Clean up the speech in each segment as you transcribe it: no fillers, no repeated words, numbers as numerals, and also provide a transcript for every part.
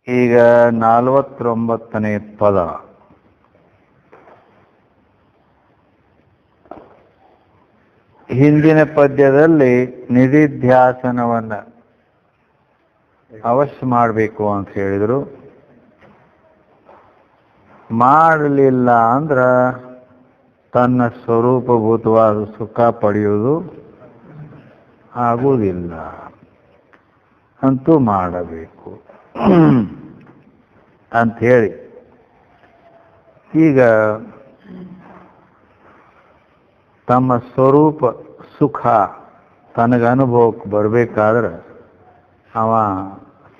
ಈಗ 49ನೇ ಪದ. ಹಿಂದಿನ ಪದ್ಯದಲ್ಲಿ ನಿಧಿಧ್ಯಾಸನವನ್ನ ಅವಶ್ಯ ಮಾಡಬೇಕು ಅಂತ ಹೇಳಿದ್ರು. ಮಾಡಲಿಲ್ಲ ಅಂದ್ರ ತನ್ನ ಸ್ವರೂಪಭೂತವಾದ ಸುಖ ಪಡೆಯುವುದು ಆಗುವುದಿಲ್ಲ, ಅಂತೂ ಮಾಡಬೇಕು ಅಂಥೇಳಿ ಈಗ ತಮ್ಮ ಸ್ವರೂಪ ಸುಖ ತನಗೆ ಅನುಭವಕ್ಕೆ ಬರಬೇಕಾದ್ರೆ ಅವ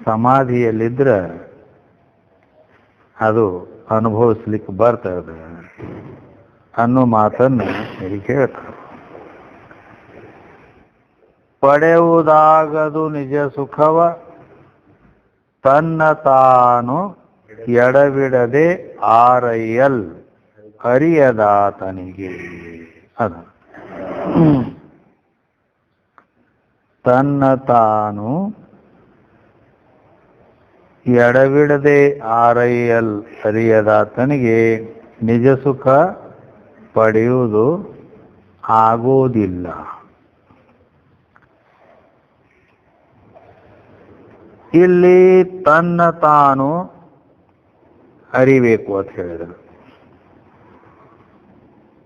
ಸಮಾಧಿಯಲ್ಲಿದ್ದರೆ ಅದು ಅನುಭವಿಸ್ಲಿಕ್ಕೆ ಬರ್ತದೆ ಅನ್ನೋ ಮಾತನ್ನು ಹೀಗೆ ಹೇಳ್ತಾರೆ. ಪಡೆಯುವುದಾಗದು ನಿಜ ಸುಖವ ತನ್ನ ತಾನು ಎಡಬಿಡದೆ ಆರೈಯಲ್ ಅರಿಯದಾತನಿಗೆ. ಅದು ತನ್ನ ತಾನು ಎಡಬಿಡದೆ ಆರೈಯಲ್ ಅರಿಯದಾತನಿಗೆ ನಿಜ ಸುಖ ಪಡೆಯುವುದು ಆಗೋದಿಲ್ಲ. ಇಲ್ಲಿ ತನ್ನ ತಾನು ಅರಿಬೇಕು ಅಂತ ಹೇಳಿದರು.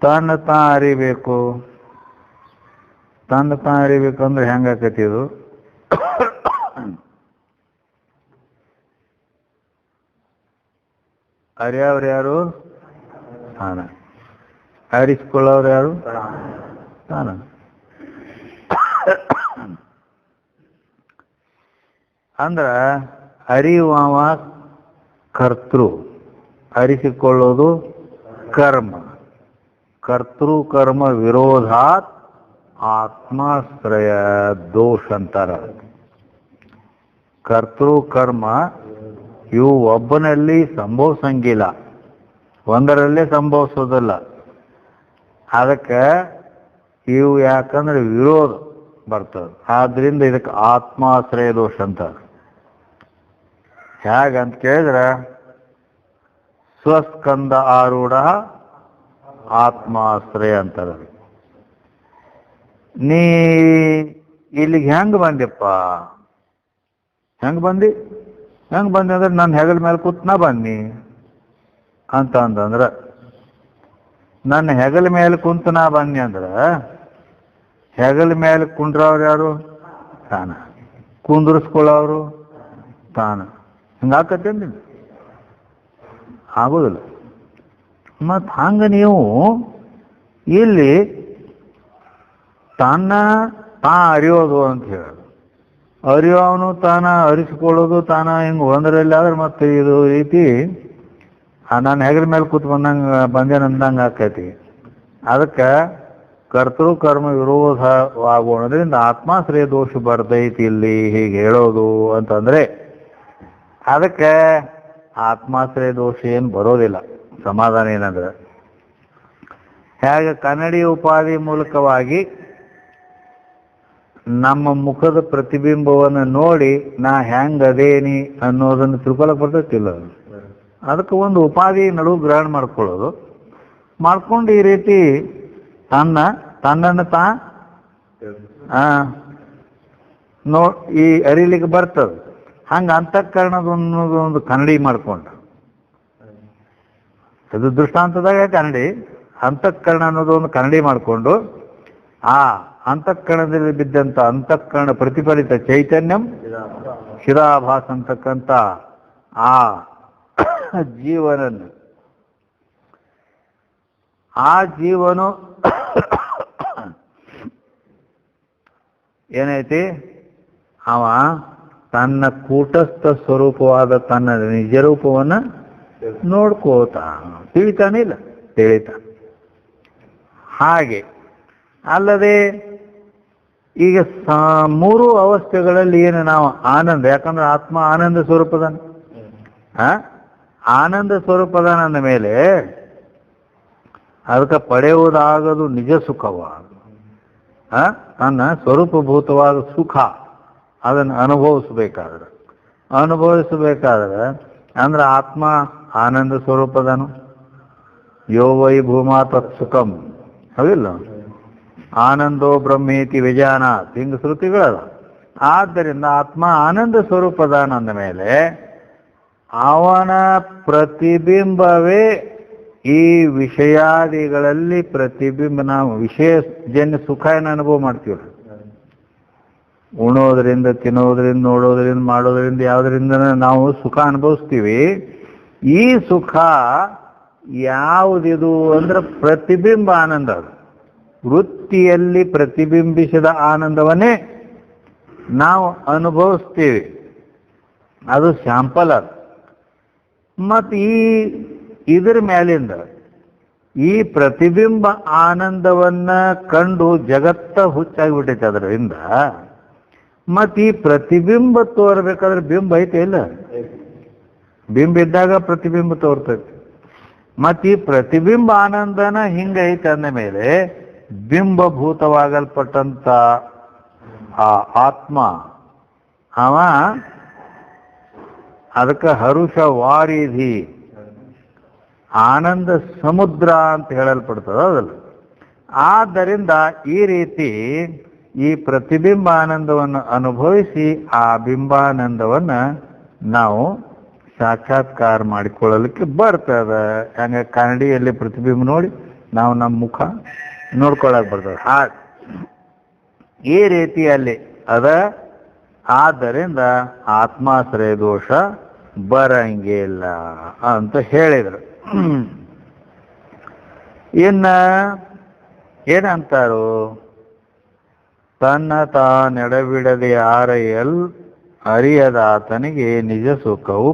ತನ್ನ ತಾ ಅರಿಬೇಕು, ತನ್ನ ತಾ ಅರಿಬೇಕಂದ್ರೆ ಹೆಂಗಾಕತಿ ಇದು? ಅರಿಯವ್ರು ಯಾರು? ತಾನ. ಅರಿಸ್ಕೊಳ್ಳೋರು ಯಾರು? ತಾನ. ಅಂದ್ರ ಅರಿಯುವ ಕರ್ತೃ, ಅರಿಸಿಕೊಳ್ಳೋದು ಕರ್ಮ. ಕರ್ತೃ ಕರ್ಮ ವಿರೋಧಾತ್ ಆತ್ಮಾಶ್ರಯ ದೋಷ ಅಂತಾರ. ಕರ್ತೃ ಕರ್ಮ ಇವು ಒಬ್ಬನಲ್ಲಿ ಸಂಭವಿಸಂಗಿಲ್ಲ, ಒಂದರಲ್ಲೇ ಸಂಭವಿಸೋದಿಲ್ಲ. ಅದಕ್ಕೆ ಇವು ಯಾಕಂದ್ರೆ ವಿರೋಧ ಬರ್ತದೆ. ಆದ್ರಿಂದ ಇದಕ್ಕೆ ಆತ್ಮಾಶ್ರಯ ದೋಷ ಅಂತಾರೆ. ಹೇಗಂತ ಕೇಳಿದ್ರೆ ಸ್ವಸ್ಕಂದ ಆರೂಢ ಆತ್ಮಾಶ್ರಯ ಅಂತಾರೆ. ನೀ ಇಲ್ಲಿಗೆ ಹೆಂಗೆ ಬಂದ್ಯಪ್ಪ? ಹೆಂಗೆ ಬಂದಿ ಅಂದ್ರೆ ನನ್ನ ಹೆಗಲ ಮೇಲೆ ಕೂತ್ ನಾ ಬನ್ನಿ ಅಂತಂದ್ರೆ, ನನ್ನ ಹೆಗಲ ಮೇಲೆ ಕುಂತು ನಾ ಬನ್ನಿ ಅಂದ್ರೆ ಹೆಗಲ ಮೇಲೆ ಕುಂಡ್ರವ್ರು ಯಾರು? ತಾನ. ಕುಂದ್ರಿಸ್ಕೊಳ್ಳೋರು ತಾನ. ಹಿಂಗಾಕತ್ತೇನು? ಆಗೋದಿಲ್ಲ. ಮತ್ತು ಹಂಗೆ ನೀವು ಇಲ್ಲಿ ತನ್ನ ತಾ ಅರಿಯೋದು ಅಂತ ಹೇಳೋದು, ಅರಿಯೋವನು ತಾನ ಅರಿಸ್ಕೊಳ್ಳೋದು ತಾನ, ಹಿಂಗೆ ಒಂದರಲ್ಲಿ ಆದ್ರೆ ಮತ್ತೆ ಇದು ರೀತಿ ನಾನು ಹೆಗಲ ಮೇಲೆ ಕೂತ್ ಬಂದೇನಂದಂಗೆ ಆಕೈತಿ. ಅದಕ್ಕೆ ಕರ್ತೃ ಕರ್ಮ ವಿರೋಧವಾಗೋದ್ರಿಂದ ಆತ್ಮಾಶ್ರಯ ದೋಷ ಬರ್ತೈತಿ ಇಲ್ಲಿ ಹೀಗೆ ಹೇಳೋದು ಅಂತಂದ್ರೆ, ಅದಕ್ಕೆ ಆತ್ಮಾಶ್ರಯ ದೋಷ ಏನು ಬರೋದಿಲ್ಲ. ಸಮಾಧಾನ ಏನಂದ್ರೆ, ಹೇಗೆ ಕನ್ನಡಿ ಉಪಾಧಿ ಮೂಲಕವಾಗಿ ನಮ್ಮ ಮುಖದ ಪ್ರತಿಬಿಂಬವನ್ನು ನೋಡಿ ನಾ ಹೆಂಗದೇನಿ ಅನ್ನೋದನ್ನು ತಿಳ್ಕೊಳಕ್ ಬರ್ತೈತಿಲ್ಲ. ಅದಕ್ಕೆ ಒಂದು ಉಪಾಧಿ ನಡುವು ಗ್ರಹಣ ಮಾಡ್ಕೊಳ್ಳೋದು, ಮಾಡ್ಕೊಂಡು ಈ ರೀತಿ ತನ್ನನ್ನು ತಾ ಈ ಅರಿಲಿಕ್ಕೆ ಬರ್ತದೆ. ಹಂಗೆ ಅಂತಃಕರಣದೊಂದು ಕನ್ನಡಿ ಮಾಡ್ಕೊಂಡು, ಅದು ದೃಷ್ಟಾಂತದಾಗ ಕನ್ನಡಿ, ಅಂತಃಕರಣ ಅನ್ನೋದು ಒಂದು ಕನ್ನಡಿ ಮಾಡಿಕೊಂಡು ಆ ಅಂತಃಕರಣದಲ್ಲಿ ಬಿದ್ದಂಥ ಅಂತಃಕರಣ ಪ್ರತಿಫಲಿತ ಚೈತನ್ಯಂ ಶಿರಾಭಾಸ ಅಂತಕ್ಕಂಥ ಆ ಜೀವನನ್ನು, ಆ ಜೀವನು ಏನೈತಿ, ಅವ ತನ್ನ ಕೂಟಸ್ಥ ಸ್ವರೂಪವಾದ ತನ್ನ ನಿಜ ರೂಪವನ್ನು ನೋಡ್ಕೋತ ತಿಳಿತಾನಿಲ್ಲ, ತಿಳಿತಾನ. ಹಾಗೆ ಅಲ್ಲದೆ ಈಗ ಮೂರು ಅವಸ್ಥೆಗಳಲ್ಲಿ ಏನು ನಾವು ಆನಂದ, ಯಾಕಂದ್ರೆ ಆತ್ಮ ಆನಂದ ಸ್ವರೂಪದಾನ, ಆನಂದ ಸ್ವರೂಪದಾನ ಅಂದ ಮೇಲೆ ಅದಕ್ಕೆ ಪಡೆಯುವುದಾಗದು ನಿಜ ಸುಖವಾದ ತನ್ನ ಸ್ವರೂಪಭೂತವಾದ ಸುಖ ಅದನ್ನು ಅನುಭವಿಸ್ಬೇಕಾದ್ರೆ ಅನುಭವಿಸಬೇಕಾದ್ರೆ ಅಂದ್ರೆ ಆತ್ಮ ಆನಂದ ಸ್ವರೂಪದನು. ಯೋ ವೈ ಭೂಮಾ ತತ್ಸುಖಂ, ಅವಿಲ್ಲ ಆನಂದೋ ಬ್ರಹ್ಮೇತಿ ವಿಜಾನಾತ್, ಹಿಂಗ ಶ್ರುತಿಗಳದ. ಆದ್ದರಿಂದ ಆತ್ಮ ಆನಂದ ಸ್ವರೂಪದಾನಂದ ಮೇಲೆ ಅವನ ಪ್ರತಿಬಿಂಬವೇ ಈ ವಿಷಯಾದಿಗಳಲ್ಲಿ ಪ್ರತಿಬಿಂಬ. ನಾವು ವಿಷಯಜನ್ಯ ಸುಖ ಏನು ಅನುಭವ ಮಾಡ್ತೀವಿ, ಉಣೋದ್ರಿಂದ, ತಿನ್ನೋದ್ರಿಂದ, ನೋಡೋದ್ರಿಂದ, ಮಾಡೋದ್ರಿಂದ, ಯಾವುದರಿಂದ ನಾವು ಸುಖ ಅನುಭವಿಸ್ತೀವಿ. ಈ ಸುಖ ಯಾವುದಿದು ಅಂದ್ರೆ ಪ್ರತಿಬಿಂಬ ಆನಂದ. ಅದು ವೃತ್ತಿಯಲ್ಲಿ ಪ್ರತಿಬಿಂಬಿಸಿದ ಆನಂದವನ್ನೇ ನಾವು ಅನುಭವಿಸ್ತೀವಿ. ಅದು ಸ್ಯಾಂಪಲ್. ಅದು ಮತ್ತು ಇದರ ಮೇಲಿಂದ ಈ ಪ್ರತಿಬಿಂಬ ಆನಂದವನ್ನ ಕಂಡು ಜಗತ್ತ ಹುಚ್ಚಾಗಿಬಿಟ್ಟೈತೆ. ಅದರಿಂದ ಮತ್ತು ಈ ಪ್ರತಿಬಿಂಬ ತೋರ್ಬೇಕಾದ್ರೆ ಬಿಂಬ ಐತೆ ಇಲ್ಲ, ಬಿಂಬ ಇದ್ದಾಗ ಪ್ರತಿಬಿಂಬ ತೋರ್ತೈತಿ. ಮತ್ತು ಈ ಪ್ರತಿಬಿಂಬ ಆನಂದನ ಹಿಂಗೈತೆ ಅಂದ ಮೇಲೆ ಬಿಂಬಭೂತವಾಗಲ್ಪಟ್ಟಂತ ಆ ಆತ್ಮ ಅವ ಅದಕ್ಕೆ ಹರುಷ ವಾರಿಧಿ, ಆನಂದ ಸಮುದ್ರ ಅಂತ ಹೇಳಲ್ಪಡ್ತದ. ಅದಲ್ಲ, ಆದ್ದರಿಂದ ಈ ರೀತಿ ಈ ಪ್ರತಿಬಿಂಬ ಆನಂದವನ್ನು ಅನುಭವಿಸಿ ಆ ಬಿಂಬಾನಂದವನ್ನು ನಾವು ಸಾಕ್ಷಾತ್ಕಾರ ಮಾಡಿಕೊಳ್ಳಲಿಕ್ಕೆ ಬರ್ತದೆ. ಹಂಗೆ ಕನ್ನಡಿಯಲ್ಲಿ ಪ್ರತಿಬಿಂಬ ನೋಡಿ ನಾವು ನಮ್ಮ ಮುಖ ನೋಡ್ಕೊಳ್ಳಕ್ ಬರ್ತದೆ. ಈ ರೀತಿಯಲ್ಲಿ ಅದ. ಆದ್ದರಿಂದ ಆತ್ಮಾಶ್ರಯ ದೋಷ ಬರಂಗಿಲ್ಲ ಅಂತ ಹೇಳಿದರು. ಇನ್ನ ಏನಂತಾರು, ತನ್ನ ತಾನೆಡಬಿಡದೆ ಆರೈಯಲ್ ಅರಿಯದಾತನಿಗೆ ನಿಜ ಸುಖವು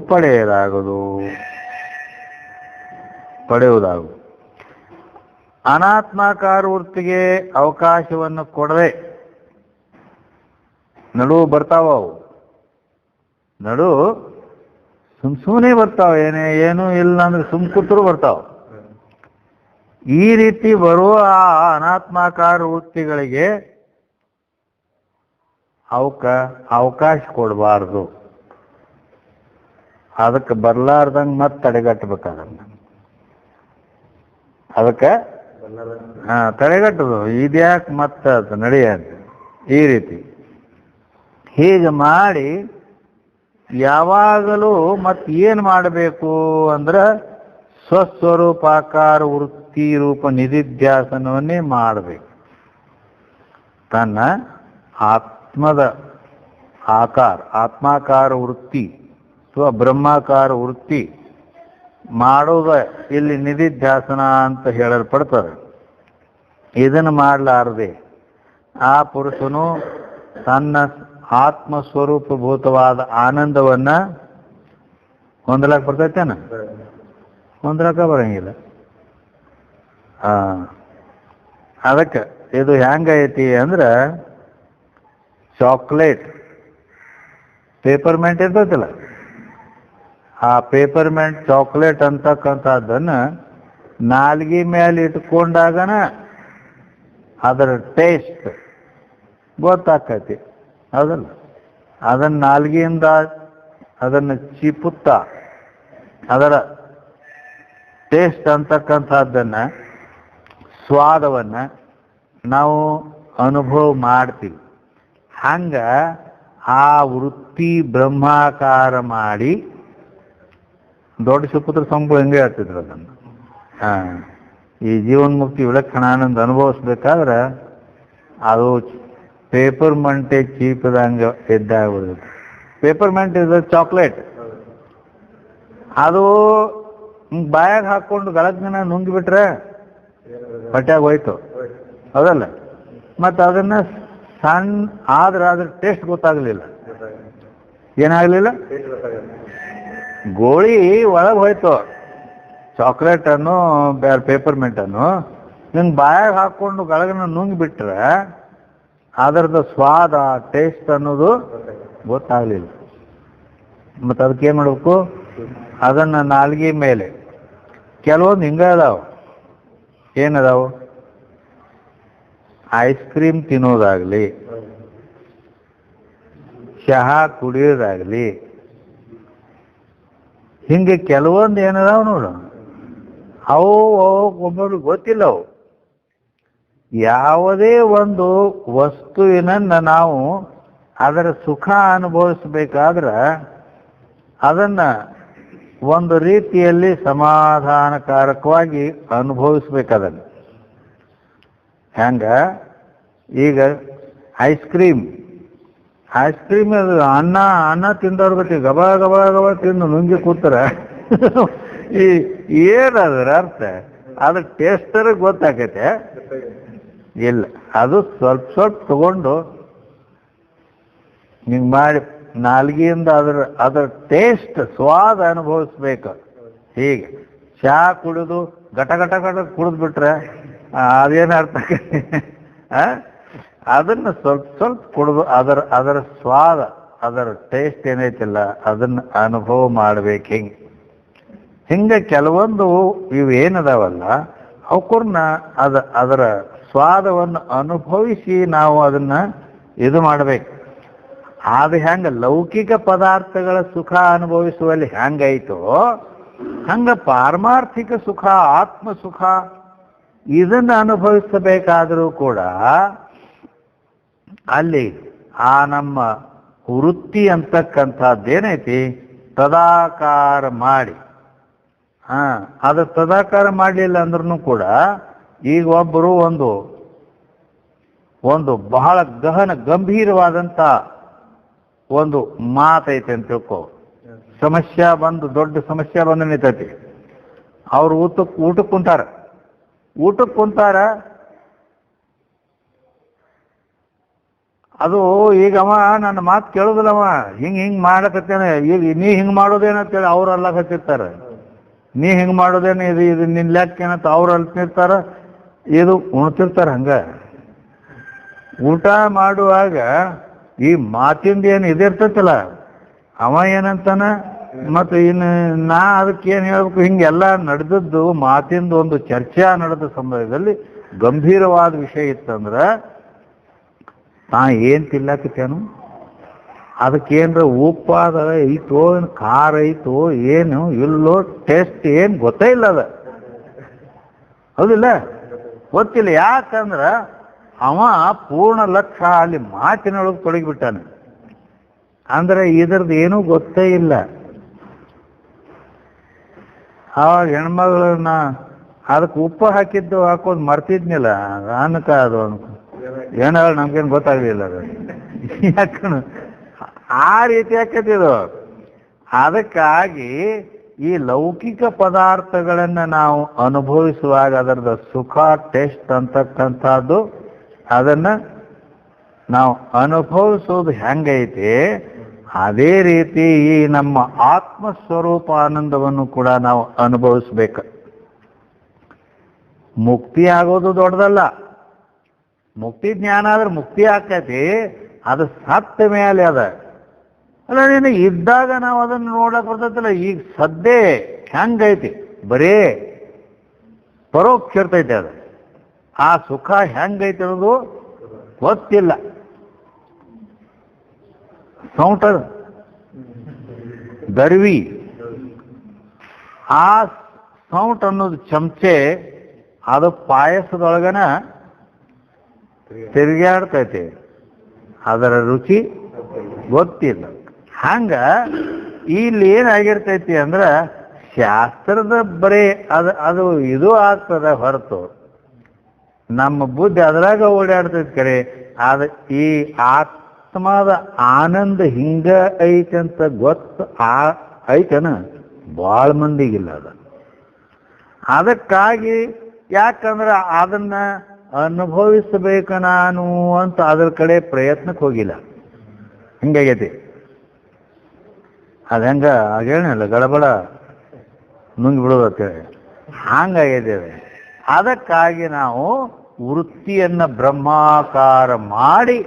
ಪಡೆಯುವುದಾಗು. ಅನಾತ್ಮಾಕಾರ ವೃತ್ತಿಗೆ ಅವಕಾಶವನ್ನು ಕೊಡದೆ ನಡುವು ಬರ್ತಾವ. ಅವು ನಡು ಸುಮ್ಮನೆ ಬರ್ತಾವ, ಏನೂ ಇಲ್ಲ ಅಂದ್ರೆ ಸುಮ್ ಕೂತರು ಬರ್ತಾವ. ಈ ರೀತಿ ಬರುವ ಆ ಅನಾತ್ಮಾಕಾರ ವೃತ್ತಿಗಳಿಗೆ ಅವಕಾಶ ಕೊಡಬಾರ್ದು. ಅದಕ್ಕೆ ಬರ್ಲಾರ್ದಂಗೆ ಮತ್ತೆ ತಡೆಗಟ್ಟಬೇಕಾದನ್ನ. ಅದಕ್ಕೆ ತಡೆಗಟ್ಟದು. ಇದ್ಯಾಕೆ ಮತ್ತೆ ಅದು ನಡೆಯಂತೆ. ಈ ರೀತಿ ಹೀಗೆ ಮಾಡಿ ಯಾವಾಗಲೂ ಮತ್ತೆ ಏನು ಮಾಡಬೇಕು ಅಂದ್ರೆ ಸ್ವಸ್ವರೂಪಾಕಾರ ವೃತ್ತಿ ರೂಪ ನಿಧಿಧ್ಯಾಸನವನ್ನೇ ಮಾಡಬೇಕು. ತನ್ನ ಆತ್ಮದ ಆತ್ಮಾಕಾರ ವೃತ್ತಿ ಅಥವಾ ಬ್ರಹ್ಮಾಕಾರ ವೃತ್ತಿ ಮಾಡೋದ ಇಲ್ಲಿ ನಿಧಿಧ್ಯಾಸನ ಅಂತ ಹೇಳಲ್ಪಡ್ತಾರೆ. ಇದನ್ನು ಮಾಡಲಾರದೆ ಆ ಪುರುಷನು ತನ್ನ ಆತ್ಮಸ್ವರೂಪಭೂತವಾದ ಆನಂದವನ್ನ ಹೊಂದಲಕ್ಕೆ ಬರ್ತೈತೇನ? ಹೊಂದಲಕ್ಕ ಬರಂಗಿಲ್ಲ. ಅದಕ್ಕೆ ಇದು ಹೆಂಗೈತಿ ಅಂದ್ರೆ ಚಾಕ್ಲೇಟ್ ಪೇಪರ್ಮೆಂಟ್ ಇರ್ತೈತಿಲ್ಲ, ಆ ಪೇಪರ್ಮೆಂಟ್ ಚಾಕ್ಲೇಟ್ ಅಂತಕ್ಕಂಥದ್ದನ್ನು ನಾಲ್ಗೆ ಮೇಲೆ ಇಟ್ಕೊಂಡಾಗನ ಅದರ ಟೇಸ್ಟ್ ಗೊತ್ತಾಕೈತಿ. ಹೌದಲ್ಲ? ಅದನ್ನು ನಾಲ್ಗೆಯಿಂದ ಅದನ್ನು ಚಿಪ್ಪುತ್ತಾ ಅದರ ಟೇಸ್ಟ್ ಅಂತಕ್ಕಂಥದ್ದನ್ನು, ಸ್ವಾದವನ್ನು ನಾವು ಅನುಭವ ಮಾಡ್ತೀವಿ. ಹಂಗ ಆ ವೃತ್ತಿ ಬ್ರಹ್ಮಾಕಾರ ಮಾಡಿ ದೊಡ್ಡ ಸುಪುತ್ರ ಸಂಭವ ಹೆಂಗೆ ಹೇಳ್ತಿದ್ರು ಅದನ್ನು. ಈ ಜೀವನ್ಮುಕ್ತಿ ವಿಲಕ್ಷಣಾನಂದ ಅನುಭವಿಸ್ಬೇಕಾದ್ರೆ ಅದು ಪೇಪರ್ಮೆಂಟೇ ಚೀಪದಂಗೆ ಎದ್ದಾಗ್ಬಿಡ್ತದೆ. Peppermint is chocolate. ಅದು ಬಾಯಾಗ ಹಾಕ್ಕೊಂಡು ಗಳಗ್ನ ನುಂಗಿಬಿಟ್ರೆ ಬಟ್ಯಾಗ ಹೋಯ್ತು. ಹೌದಲ್ಲ? ಮತ್ತು ಅದನ್ನು ಸಣ್ಣ ಆದ್ರೆ ಅದ್ರ ಟೇಸ್ಟ್ ಗೊತ್ತಾಗಲಿಲ್ಲ. ಏನಾಗಲಿಲ್ಲ? ಗೋಳಿ ಒಳಗೆ ಹೋಯ್ತು. ಚಾಕ್ಲೇಟನ್ನು ಬೇರೆ ಪೇಪರ್ಮೆಂಟನ್ನು ನಿಂಗೆ ಬಾಯಾಗ ಹಾಕ್ಕೊಂಡು ಗಳಗನ ನುಂಗಿಬಿಟ್ರೆ ಅದರದ್ದು ಸ್ವಾದ ಟೇಸ್ಟ್ ಅನ್ನೋದು ಗೊತ್ತಾಗಲಿಲ್ಲ. ಮತ್ತು ಅದಕ್ಕೆ ಏನು ಮಾಡಬೇಕು? ಅದನ್ನು ನಾಲ್ಗೆ ಮೇಲೆ ಕೆಲವೊಂದು ಹಿಂಗೆ ಅದಾವೆ. ಏನದಾವು? ಐಸ್ ಕ್ರೀಮ್ ತಿನ್ನೋದಾಗಲಿ, ಚಹಾ ಕುಡಿಯೋದಾಗಲಿ, ಹಿಂಗೆ ಕೆಲವೊಂದು ಏನದಾವ ನೋಡು, ಅವು ಒಬ್ಬೊಬ್ರಿಗೆ ಗೊತ್ತಿಲ್ಲ. ಅವು ಯಾವುದೇ ಒಂದು ವಸ್ತುವಿನನ್ನ ನಾವು ಅದರ ಸುಖ ಅನುಭವಿಸ್ಬೇಕಾದ್ರೆ ಅದನ್ನ ಒಂದು ರೀತಿಯಲ್ಲಿ ಸಮಾಧಾನಕಾರಕವಾಗಿ ಅನುಭವಿಸ್ಬೇಕದನ್ನು. ಹೆಂಗ ಈಗ ಐಸ್ ಕ್ರೀಮ್ ಅದು ಅನ್ನ ತಿಂದವ್ರ ಗತಿ ಗಬ ಗಬ ಗಬ ತಿಂದು ನುಂಗಿ ಕೂತರ ಈ ಏನದ್ರ ಅರ್ಥ? ಅದ್ರ ಟೇಸ್ಟರ್ ಗೊತ್ತಾಗೈತೆ ಇಲ್ಲ. ಅದು ಸ್ವಲ್ಪ ತಗೊಂಡು ಹಿಂಗೆ ಮಾಡಿ ನಾಲ್ಗಿಯಿಂದ ಅದರ ಟೇಸ್ಟ್ ಸ್ವಾದ ಅನುಭವಿಸ್ಬೇಕು. ಹೀಗೆ ಚಹಾ ಕುಡಿದು ಘಟ ಕುಡಿದು ಬಿಟ್ರೆ ಅದೇನು ಅರ್ಥ? ಅದನ್ನ ಸ್ವಲ್ಪ ಕುಡಿದು ಅದರ ಸ್ವಾದ, ಅದರ ಟೇಸ್ಟ್ ಏನೈತಿಲ್ಲ ಅದನ್ನ ಅನುಭವ ಮಾಡ್ಬೇಕು. ಹಿಂಗೆ ಕೆಲವೊಂದು ಇವೇನದಾವಲ್ಲ ಅವಕೂರ್ನ ಅದರ ಸ್ವಾದವನ್ನು ಅನುಭವಿಸಿ ನಾವು ಅದನ್ನ ಇದು ಮಾಡಬೇಕು. ಅದು ಹೆಂಗ ಲೌಕಿಕ ಪದಾರ್ಥಗಳ ಸುಖ ಅನುಭವಿಸುವಲ್ಲಿ ಹೆಂಗೈತೋ ಹಂಗ ಪಾರಮಾರ್ಥಿಕ ಸುಖ, ಆತ್ಮ ಸುಖ ಇದನ್ನು ಅನುಭವಿಸಬೇಕಾದರೂ ಕೂಡ ಅಲ್ಲಿ ಆ ನಮ್ಮ ವೃತ್ತಿ ಅಂತಕ್ಕಂಥದ್ದೇನೈತಿ ತದಾಕಾರ ಮಾಡಿ, ಅದು ತದಾಕಾರ ಮಾಡಲಿಲ್ಲ ಅಂದ್ರೂ ಕೂಡ ಈಗ ಒಬ್ಬರು ಒಂದು ಬಹಳ ಗಂಭೀರವಾದಂಥ ಒಂದು ಮಾತೈತೆ ಅಂತ ತಿಳ್ಕೊ. ದೊಡ್ಡ ಸಮಸ್ಯೆ ಬಂದು ನಿಂತೈತಿ. ಅವ್ರು ಊಟಕ್ಕೆ ಕುಂತಾರ. ಅದು ಈಗ ಅವ ನನ್ನ ಮಾತು ಕೇಳೋದಿಲ್ಲವ, ಹಿಂಗೆ ಮಾಡಕತ್ತೇನೆ, ಈಗ ನೀ ಹಿಂಗೆ ಮಾಡೋದೇನಂತೇಳಿ ಅವ್ರು ಅಲ್ಲಕತ್ತಿರ್ತಾರೆ. ನೀ ಹಿಂಗೆ ಮಾಡೋದೇನು ಇದು ನಿನ್ನ ಲೆಕ್ಕ ಏನಂತ ಅವ್ರು ಅಲ್ತಿರ್ತಾರ, ಇದು ಉಣ್ತಿರ್ತಾರ. ಹಂಗ ಊಟ ಮಾಡುವಾಗ ಈ ಮಾತಿಂದ ಏನು ಇದಿರ್ತೈತಲ್ಲ, ಅವ ಏನಂತಾನ ಮತ್ತು ನಾ ಅದಕ್ಕೆ ಏನು ಹೇಳ್ಬೇಕು? ಹಿಂಗೆಲ್ಲ ನಡೆದದ್ದು ಮಾತಿಂದ ಒಂದು ಚರ್ಚೆ ನಡೆದ ಸಮಯದಲ್ಲಿ ಗಂಭೀರವಾದ ವಿಷಯ ಇತ್ತಂದ್ರೆ ನಾ ಏನು ತಿನ್ನಕತ್ತೇನು, ಅದಕ್ಕೇನ್ರ ಉಪ್ಪಾದ ಐತೋ ಖಾರ ಐತೋ ಏನು ಇಲ್ಲೋ ಟೇಸ್ಟ್ ಏನು ಗೊತ್ತೇ ಇಲ್ಲ. ಹೌದಿಲ್ಲ? ಗೊತ್ತಿಲ್ಲ. ಯಾಕಂದ್ರೆ ಅವ ಪೂರ್ಣ ಲಕ್ಷ್ಯ ಅಲ್ಲಿ ಮಾತಿನೊಳಗೆ ತೊಡಗಿಬಿಟ್ಟಾನೆ. ಅಂದ್ರೆ ಇದ್ರದ್ದು ಏನೂ ಗೊತ್ತೇ ಇಲ್ಲ. ಆವಾಗ ಹೆಣ್ಮಗಳನ್ನ ಅದಕ್ಕೆ ಉಪ್ಪು ಹಾಕೋದು ಮರ್ತಿದ್ನಿಲ್ಲ ಅನ್ನಕ ಅದು ಏನ ನಮ್ಗೇನು ಗೊತ್ತಾಗಲಿಲ್ಲ. ಅದು ಯಾಕಂದ್ರೆ ಆ ರೀತಿ ಆಕತಿದು. ಅದಕ್ಕಾಗಿ ಈ ಲೌಕಿಕ ಪದಾರ್ಥಗಳನ್ನು ನಾವು ಅನುಭವಿಸುವಾಗ ಅದರದ ಸುಖ ಟೇಸ್ಟ್ ಅಂತಕ್ಕಂಥದ್ದು ಅದನ್ನ ನಾವು ಅನುಭವಿಸೋದು ಹೆಂಗೈತಿ ಅದೇ ರೀತಿ ಈ ನಮ್ಮ ಆತ್ಮಸ್ವರೂಪ ಆನಂದವನ್ನು ಕೂಡ ನಾವು ಅನುಭವಿಸ್ಬೇಕು. ಮುಕ್ತಿ ಆಗೋದು ದೊಡ್ಡದಲ್ಲ. ಮುಕ್ತಿ ಜ್ಞಾನ ಆದ್ರೆ ಮುಕ್ತಿ ಆಕೈತಿ, ಅದು ಸತ್ತ ಮೇಲೆ ಅದ ಅಲ್ಲ. ನೀನು ಇದ್ದಾಗ ನಾವು ಅದನ್ನು ನೋಡಕ್ ಬರ್ತೈತಲ್ಲ. ಈಗ ಸದ್ದೇ ಹೆಂಗೈತಿ, ಬರೇ ಪರೋಕ್ಷ ಇರ್ತೈತೆ. ಅದು ಆ ಸುಖ ಹೆಂಗೈತಿ ಅನ್ನೋದು ಗೊತ್ತಿಲ್ಲ. ಸೌಂಟ ದರ್ವಿ, ಆ ಸೌಂಟ್ ಅನ್ನೋದು ಚಮಚೆ ಅದು ಪಾಯಸದೊಳಗನ ತಿರುಗಾಡ್ತೈತೆ, ಅದರ ರುಚಿ ಗೊತ್ತಿಲ್ಲ. ಹಂಗ ಇಲ್ಲಿ ಏನಾಗಿರ್ತೈತಿ ಅಂದ್ರ ಶಾಸ್ತ್ರದ ಬರೀ ಅದು ಇದು ಆಗ್ತದ ಹೊರತು ನಮ್ಮ ಬುದ್ಧಿ ಅದ್ರಾಗ ಓಡಾಡ್ತೈತಿ. ಕರೆ ಅದ ಈ ಆತ್ಮದ ಆನಂದ ಹಿಂಗ ಐತಂತ ಗೊತ್ತು ಐತನ ಭಾಳ ಮಂದಿಗಿಲ್ಲ. ಅದಕ್ಕಾಗಿ ಯಾಕಂದ್ರೆ ಅದನ್ನ ಅನುಭವಿಸಬೇಕು ನಾನು ಅಂತ ಅದ್ರ ಕಡೆ ಪ್ರಯತ್ನಕ್ಕೆ ಹೋಗಿಲ್ಲ. ಹಿಂಗಾಗೈತಿ. ಅದು ಹೆಂಗ ಆಗೇನಿಲ್ಲ ಗಡಬಡ ನುಂಗಿ ಬಿಡೋದು ಅಂತೇಳಿ ಹಂಗಾಗೈತೆ. ಅದಕ್ಕಾಗಿ ನಾವು ವೃತ್ತಿಯನ್ನು ಬ್ರಹ್ಮಾಕಾರ ಮಾಡಿ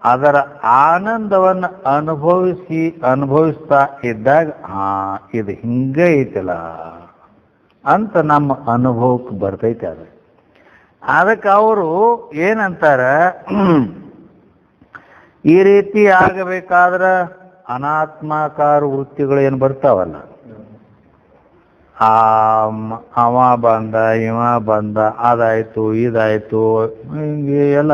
ಅದರ ಆನಂದವನ್ನು ಅನುಭವಿಸ್ತಾ ಇದ್ದಾಗ ಇದು ಹಿಂಗೆ ಐತಲ್ಲ ಅಂತ ನಮ್ಮ ಅನುಭವಕ್ಕೆ ಬರ್ತೈತೆ. ಅದು ಅದಕ್ಕೆ ಅವರು ಏನಂತಾರ, ಈ ರೀತಿ ಆಗಬೇಕಾದ್ರೆ ಅನಾತ್ಮಾಕಾರ ವೃತ್ತಿಗಳು ಏನು ಬರ್ತಾವಲ್ಲ ಆ ಅವ ಬಂದ ಇವ ಬಂದ ಅದಾಯ್ತು ಇದಾಯ್ತು ಹಿಂಗೆ ಎಲ್ಲ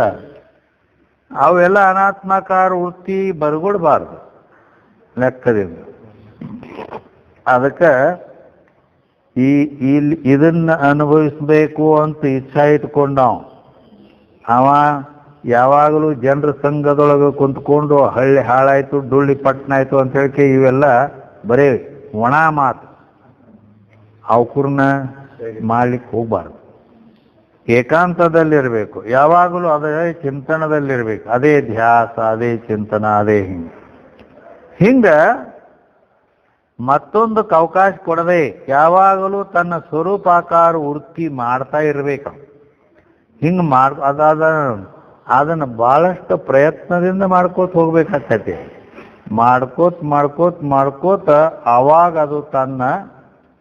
ಅವೆಲ್ಲ ಅನಾತ್ಮಕಾರ ವೃತ್ತಿ ಬರ್ಗೊಡ್ಬಾರ್ದು ಲೆಕ್ಕದಿಂದ. ಅದಕ್ಕೆ ಇದನ್ನ ಅನುಭವಿಸ್ಬೇಕು ಅಂತ ಇಚ್ಛಾ ಇಟ್ಕೊಂಡವ ಅವ ಯಾವಾಗಲೂ ಜನರ ಸಂಘದೊಳಗೆ ಕುಂತ್ಕೊಂಡು ಹಳ್ಳಿ ಹಾಳಾಯ್ತು ಡುಳ್ಳಿ ಪಟ್ಟಣ ಆಯ್ತು ಅಂತ ಹೇಳಿಕೆ ಇವೆಲ್ಲ ಬರೀ ಒಣ ಮಾತು. ಅವಕೂರ್ನ ಮಾಡ್ಲಿಕ್ಕೆ ಹೋಗ್ಬಾರ್ದು. ಏಕಾಂತದಲ್ಲಿರಬೇಕು, ಯಾವಾಗಲೂ ಅದೇ ಚಿಂತನದಲ್ಲಿರ್ಬೇಕು, ಅದೇ ಧ್ಯಾಸ, ಅದೇ ಚಿಂತನ, ಅದೇ ಹಿಂಗ ಮತ್ತೊಂದಕ್ಕೆ ಅವಕಾಶ ಕೊಡದೆ ಯಾವಾಗಲೂ ತನ್ನ ಸ್ವರೂಪಾಕಾರ ವೃತ್ತಿ ಮಾಡ್ತಾ ಇರ್ಬೇಕು. ಹಿಂಗೆ ಅದನ್ನು ಬಹಳಷ್ಟು ಪ್ರಯತ್ನದಿಂದ ಮಾಡ್ಕೋತ ಹೋಗ್ಬೇಕಾಗ್ತೈತಿ. ಮಾಡ್ಕೋತ ಅವಾಗ ಅದು ತನ್ನ